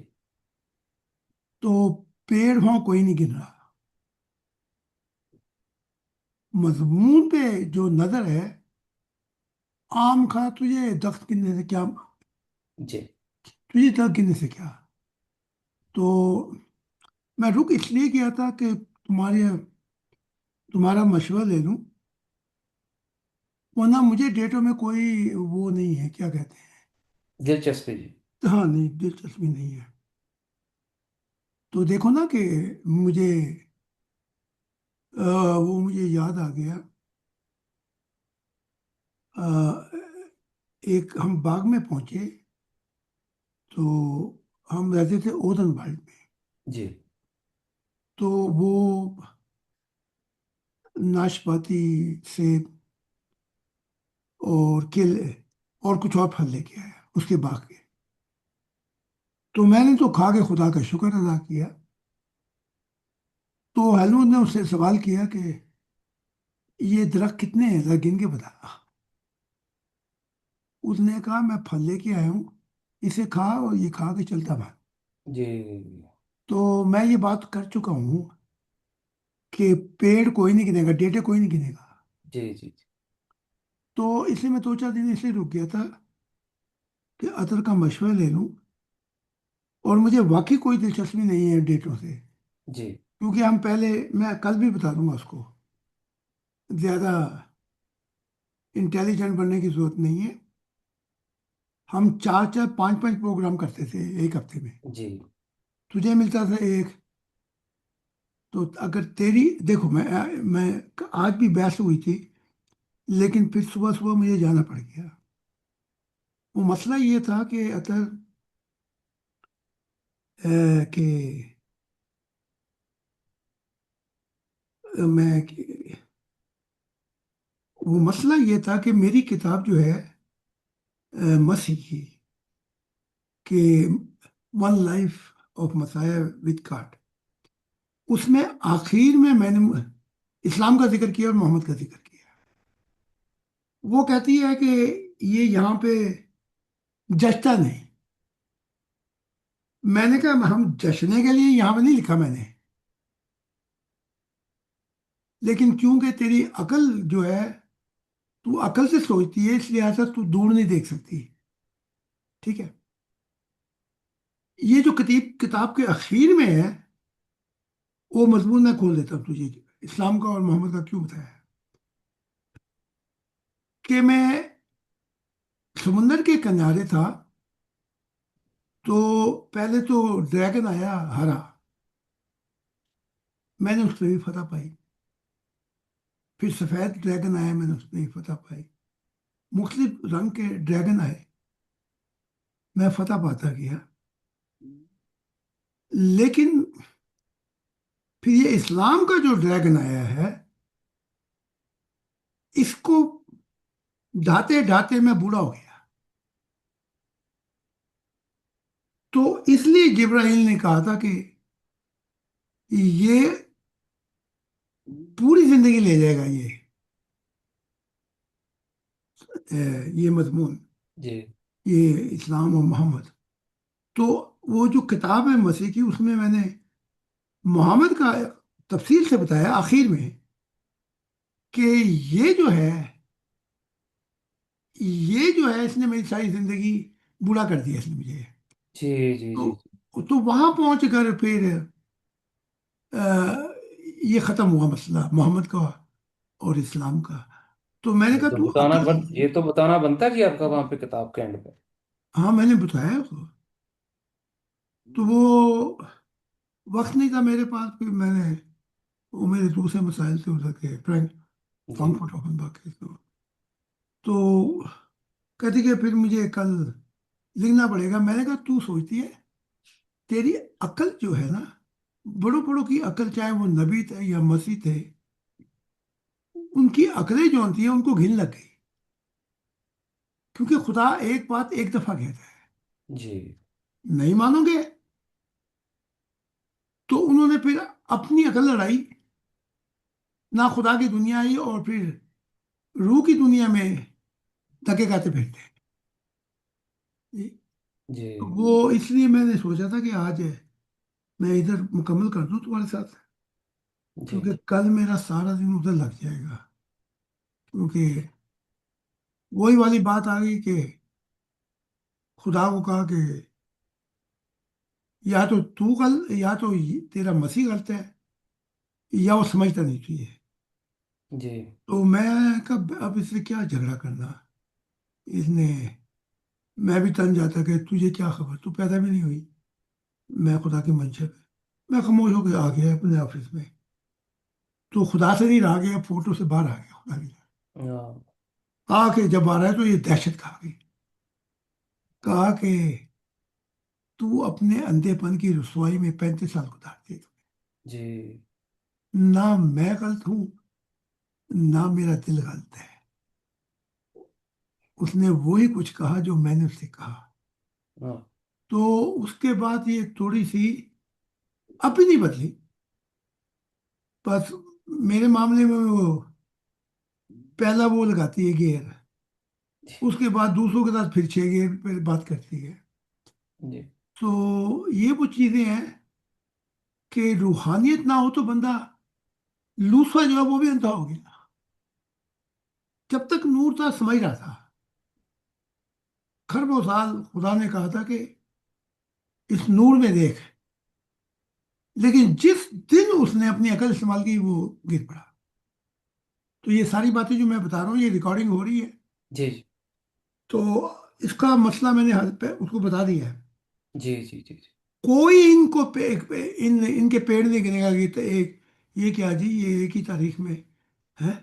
तो पेड़ वहां कोई नहीं गिन रहा। मजमून पे जो नजर है, आम खा तुझे दख्त गिनने से क्या, जी तुझे दख्त गिनने से क्या। तो मैं रुक इसलिए किया था कि तुम्हारा मशवरा ले लूं, वरना मुझे डेटों में कोई वो नहीं है, क्या कहते दिलचस्पी जी। हैं, हाँ नहीं, दिलचस्पी नहीं है। तो देखो ना कि मुझे वो मुझे याद आ गया। अ, एक हम बाग में पहुंचे, तो हम रहते थे ओदनवार्ड में। जी तो वो नाशपाती, सेब और केले और कुछ और फल लेके आया उसके बाग के। तो मैंने तो खा के खुदा का शुक्र अदा किया। तो हेलमूद ने उससे सवाल किया कि ये दरख्त कितने हैं, जरा गिन के बता। उसने कहा मैं फल लेके आया हूँ, इसे खा और ये खा के चलता भाग। जी तो मैं ये बात कर चुका हूँ कि पेड़ कोई नहीं गिनेगा, डेटे कोई नहीं गिनेगा। जी जी तो इसलिए मैं 2 4 दिन इसलिए रुक गया था कि अतर का मशवरा ले लूं। और मुझे वाकई कोई दिलचस्पी नहीं है डेटों से, जी क्योंकि हम पहले, मैं कल भी बता दूंगा उसको, ज़्यादा इंटेलिजेंट बनने की जरूरत नहीं है। हम 4 4 5 5 प्रोग्राम करते थे एक हफ्ते में। जी तुझे मिलता था एक, तो अगर तेरी देखो, मैं आज भी बहस हुई थी, लेकिन फिर सुबह सुबह मुझे जाना पड़ गया। वो मसला ये था कि अगर कि मैं वो मसला ये था कि मेरी किताब जो है मसीह की, कि one life of Messiah with God, उसमें आखिर में मैंने इस्लाम का जिक्र किया और मोहम्मद का जिक्र किया। वो कहती है कि ये यहाँ पे जचता नहीं। मैंने कहा हम जचने के लिए यहाँ पे नहीं लिखा मैंने, लेकिन क्योंकि तेरी अकल जो है, तू अकल से सोचती है, इसलिए ऐसा तू दूर नहीं देख सकती। ठीक है। ये जो किताब के आखिर में है, वो मजमून मैं खोल देता हूँ तुझे, इस्लाम का और मोहम्मद का क्यों बताया। कि मैं समुंदर के किनारे था, तो पहले तो ड्रैगन आया हरा, मैंने उस पर भी फतह पाई। फिर सफेद ड्रैगन आया, मैंने उस पर भी फतह पाई। मुख्तलिफ रंग के ड्रैगन आए, मैं फतह पाता गया। लेकिन फिर ये इस्लाम का जो ड्रैगन आया है, इसको ढाते ढाते मैं बूढ़ा हो गया। तो इसलिए जिब्राइल ने कहा था कि ये पूरी जिंदगी ले जाएगा, ये मजमून, जी ये इस्लाम और मोहम्मद। तो वो जो किताब है मसीह की, उसमें मैंने मोहम्मद का तफसील से बताया आखिर में, कि ये जो है, इसने मेरी सारी जिंदगी बूढ़ा कर दिया इसने मुझे। जी जी जी तो वहां पहुंच कर फिर अ, ये खत्म हुआ मसला मोहम्मद का और इस्लाम का। तो मैंने कहा तू अकल। ये तो बताना बनता है जी आपका वहां पे किताब के एंड पे। हाँ, मैंने बताया उसको। तो वो वक्त नहीं था मेरे पास, फिर मैंने, वो मेरे दूसरे मसाइल थे उधर के, जी फ्रैंकफर्ट ऑफनबर्ग के। तो कहती कि फिर मुझे कल लिखना पड़ेगा। मैंने कहा तू सोचती है, तेरी अकल जो है ना, बड़ों बड़ों की अकल, चाहे वो नबी थे या मसीह थे, उनकी अकलें जो होती हैं उनको घिन लग गई। क्योंकि खुदा एक बात एक दफा कहता है, जी नहीं मानोगे। तो उन्होंने फिर अपनी अकल लड़ाई, ना खुदा की दुनिया आई, और फिर रूह की दुनिया में धक्के खाते फिरते हैं। जी तो वो इसलिए मैंने सोचा था कि आज मैं इधर मुकम्मल कर दूं तुम्हारे साथ, जी क्योंकि कल मेरा सारा दिन उधर लग जाएगा। क्योंकि वही वाली बात आ गई कि खुदा को कहा कि या तो तू गलत, या तो तेरा मसीह गलत है, या वो समझता नहीं चाहिए। जी तो मैं कब अब इससे क्या झगड़ा करना, इसने, मैं भी तन जाता कि तुझे क्या खबर, तू पैदा भी नहीं हुई, मैं खुदा की मंशा पे। मैं खामोश होकर आ गया अपने ऑफिस में। तो खुदा से नहीं रहा गया, फोटो से बाहर आ गया खुदा की। हाँ आके जब आ रहा है तो ये दहशत खा गई। कहा कि तू अपने अंधेपन की रुसवाई में 35 साल गुजार दिए। जी ना मैं गलत हूं, ना मेरा दिल गलत है। उसने वही कुछ कहा जो मैंने उससे कहा। हाँ तो उसके बाद ये थोड़ी सी अब भी नहीं बदली। बस मेरे मामले में वो पहला वो लगाती है गियर, उसके बाद दूसरों के साथ फिर 6 गियर पे बात करती है। जी तो ये वो चीजें हैं कि रूहानियत ना हो तो बंदा लूसा जो है वो भी अंधा हो गया। जब तक नूर था समझ रहा था, खरबों साल खुदा ने कहा था कि इस नूर में देख। लेकिन जिस दिन उसने अपनी अकल इस्तेमाल की, वो गिर पड़ा। तो ये सारी बातें जो मैं बता रहा हूँ, ये रिकॉर्डिंग हो रही है। जी तो इसका मसला मैंने हल पे उसको बता दिया है। जी जी जी जी कोई इनको इनके पेड़ नहीं गिनेगा कि तो एक ये क्या जी, ये एक ही तारीख में है।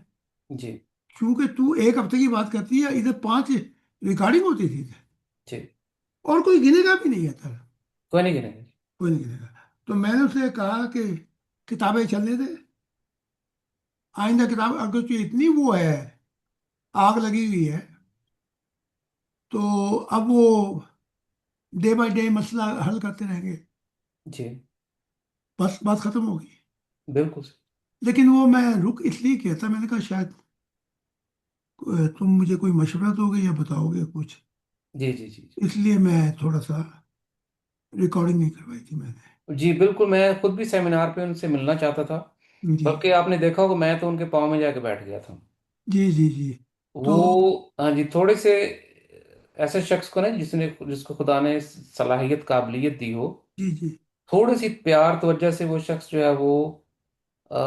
जी क्योंकि तू एक हफ्ते की बात करती है, इधर 5 रिकॉर्डिंग होती थी इधर। जी। और कोई गिनेगा भी नहीं है इधर, कोई नहीं गिनेंगे। कोई नहीं गिनेगा। तो मैंने उसे कहा कि किताबें चलने दे, आइंदा किताब अगर तो इतनी वो है, आग लगी हुई है, तो अब वो डे बाय डे मसला हल करते रहेंगे, जी बस बात खत्म होगी। बिल्कुल। लेकिन वो मैं रुक इसलिए किया था, मैंने कहा शायद तुम मुझे कोई मशवरा दोगे या बताओगे कुछ, जी जी जी इसलिए मैं थोड़ा सा रिकॉर्डिंग नहीं करवाई थी मैंने। जी बिल्कुल, मैं खुद भी सेमिनार पे उनसे मिलना चाहता था। जी बल्कि आपने देखा होगा, मैं तो उनके पाँव में जाके बैठ गया था। जी जी जी। तो वो हाँ जी, थोड़े से ऐसे शख्स को ना जिसने जिसको खुदा ने सलाहियत काबिलियत दी हो, जी जी थोड़ी सी प्यार तवज्जो से वो शख्स जो है अ,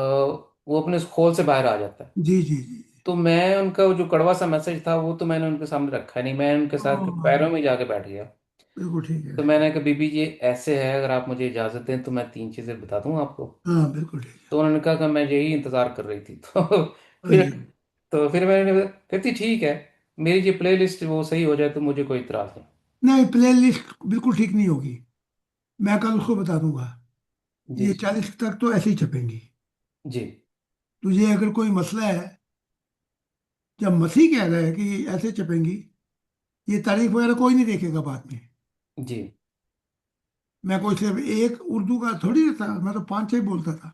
वो अपने उस खोल से बाहर आ जाता है। जी जी जी। तो मैं उनका वो जो कड़वा सा मैसेज था वो तो मैंने उनके सामने रखा नहीं, मैं उनके साथ पैरों हाँ, में जाके बैठ गया। बिल्कुल ठीक है। तो मैंने कहा बीबी जी ऐसे है, अगर आप मुझे इजाज़त दें तो मैं 3 चीज़ें बता दूं आपको। हाँ बिल्कुल ठीक है। तो उन्होंने कहा कि मैं यही इंतज़ार कर रही थी। तो फिर जी। फिर मैंने कहती ठीक है, मेरी जो प्ले लिस्ट वो सही हो जाए तो मुझे कोई इतराज़ नहीं। नहीं, प्ले लिस्ट बिल्कुल ठीक नहीं होगी, मैं कल उसको बता दूंगा। जी ये जी 40 तक तो ऐसे ही छपेंगी। जी तुझे अगर कोई मसला है, जब मसीह कह रहा है कि ऐसे छपेंगी, ये तारीख वगैरह कोई नहीं देखेगा बाद में। जी। मैं कोई सिर्फ एक उर्दू का थोड़ी था, मैं तो 5 6 बोलता था।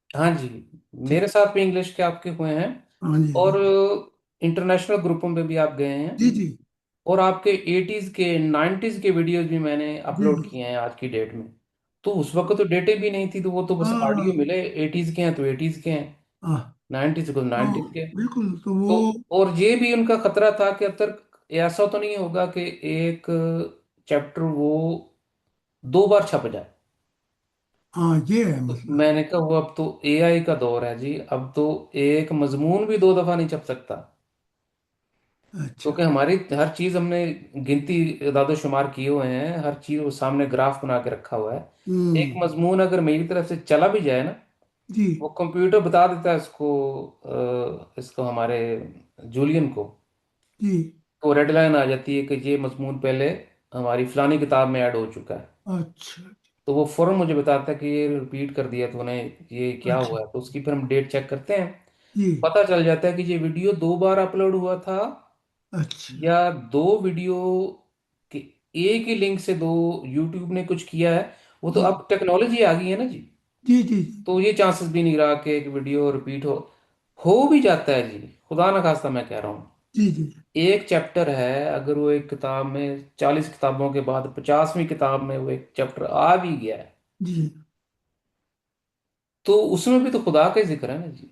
हाँ जी, ठीक। मेरे साथ भी इंग्लिश के आपके हुए हैं। हाँ जी हाँ और जी। इंटरनेशनल ग्रुपों में भी आप गए हैं। जी जी और आपके 80s के 90s के वीडियोस भी मैंने जी अपलोड जी। किए हैं आज की डेट में। तो उस वक्त तो डेटे भी नहीं थी, तो वो तो बस ऑडियो हाँ मिले, 80s के हैं तो 80s के हैं, हाँ। 90s को तो 90s के। बिल्कुल, तो तो वो और ये भी उनका खतरा था कि अब तक ऐसा तो नहीं होगा कि एक चैप्टर वो 2 बार छप जाए। हाँ, ये है तो मसला। मैंने कहा वो अब तो एआई का दौर है जी, अब तो एक मजमून भी 2 दफा नहीं छप सकता। अच्छा। क्योंकि हमारी हर चीज हमने गिनती इदादो शुमार किए हुए हैं, हर चीज वो सामने ग्राफ बना के रखा हुआ है। एक हम्म। मजमून अगर मेरी तरफ से चला भी जाए ना, जी वो कंप्यूटर बता देता है इसको, इसको हमारे जूलियन को। जी। तो रेड लाइन आ जाती है कि ये मजमून पहले हमारी फलानी किताब में ऐड हो चुका है। अच्छा तो वो फौरन मुझे बताता है कि ये रिपीट कर दिया तूने, ये क्या अच्छा। हुआ है। तो उसकी फिर हम डेट चेक करते हैं। जी। पता चल जाता है कि ये वीडियो 2 बार अपलोड हुआ था, अच्छा। या 2 वीडियो के एक ही लिंक से 2 यूट्यूब ने कुछ किया है। वो तो जी अब टेक्नोलॉजी आ गई है ना जी। जी जी जी तो ये चांसेस भी नहीं रहा कि एक वीडियो रिपीट हो भी जाता है जी, खुदा ना खास्ता मैं कह रहा हूँ। जी जी एक चैप्टर है, अगर वो एक किताब में 40 किताबों के बाद 50वीं किताब में वो एक चैप्टर आ भी गया है, जी। तो उसमें भी तो खुदा का ही जिक्र है ना जी।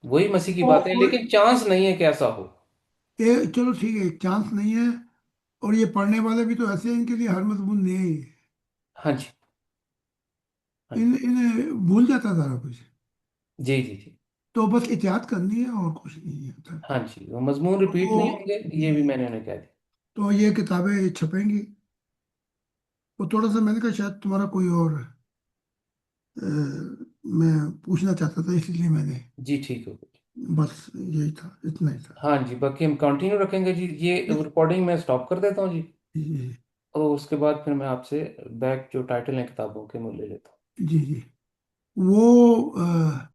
वही मसीह की बातें हैं, और लेकिन चांस नहीं है कि ऐसा हो। ये चलो ठीक है, एक चांस नहीं है। और ये पढ़ने वाले भी तो ऐसे हैं, इनके लिए हर मजमून नहीं है। हाँ जी हाँ जी। इन्हें भूल जाता सारा कुछ। जी जी जी। तो बस एहतियात करनी है और कुछ नहीं है होता। हाँ जी, वो मजमून रिपीट तो नहीं होंगे, ये भी जी, मैंने उन्हें कह दिया। तो ये किताबें छपेंगी। वो थोड़ा सा मैंने कहा शायद तुम्हारा कोई और मैं पूछना चाहता था, इसलिए मैंने, जी ठीक है। बस यही था, इतना ही था। हाँ जी, बाकी हम कंटिन्यू रखेंगे जी, ये रिकॉर्डिंग मैं स्टॉप कर देता हूँ जी। जी जी और उसके बाद फिर मैं आपसे बैक जो टाइटल है किताबों के वो ले लेता हूँ। जी जी। वो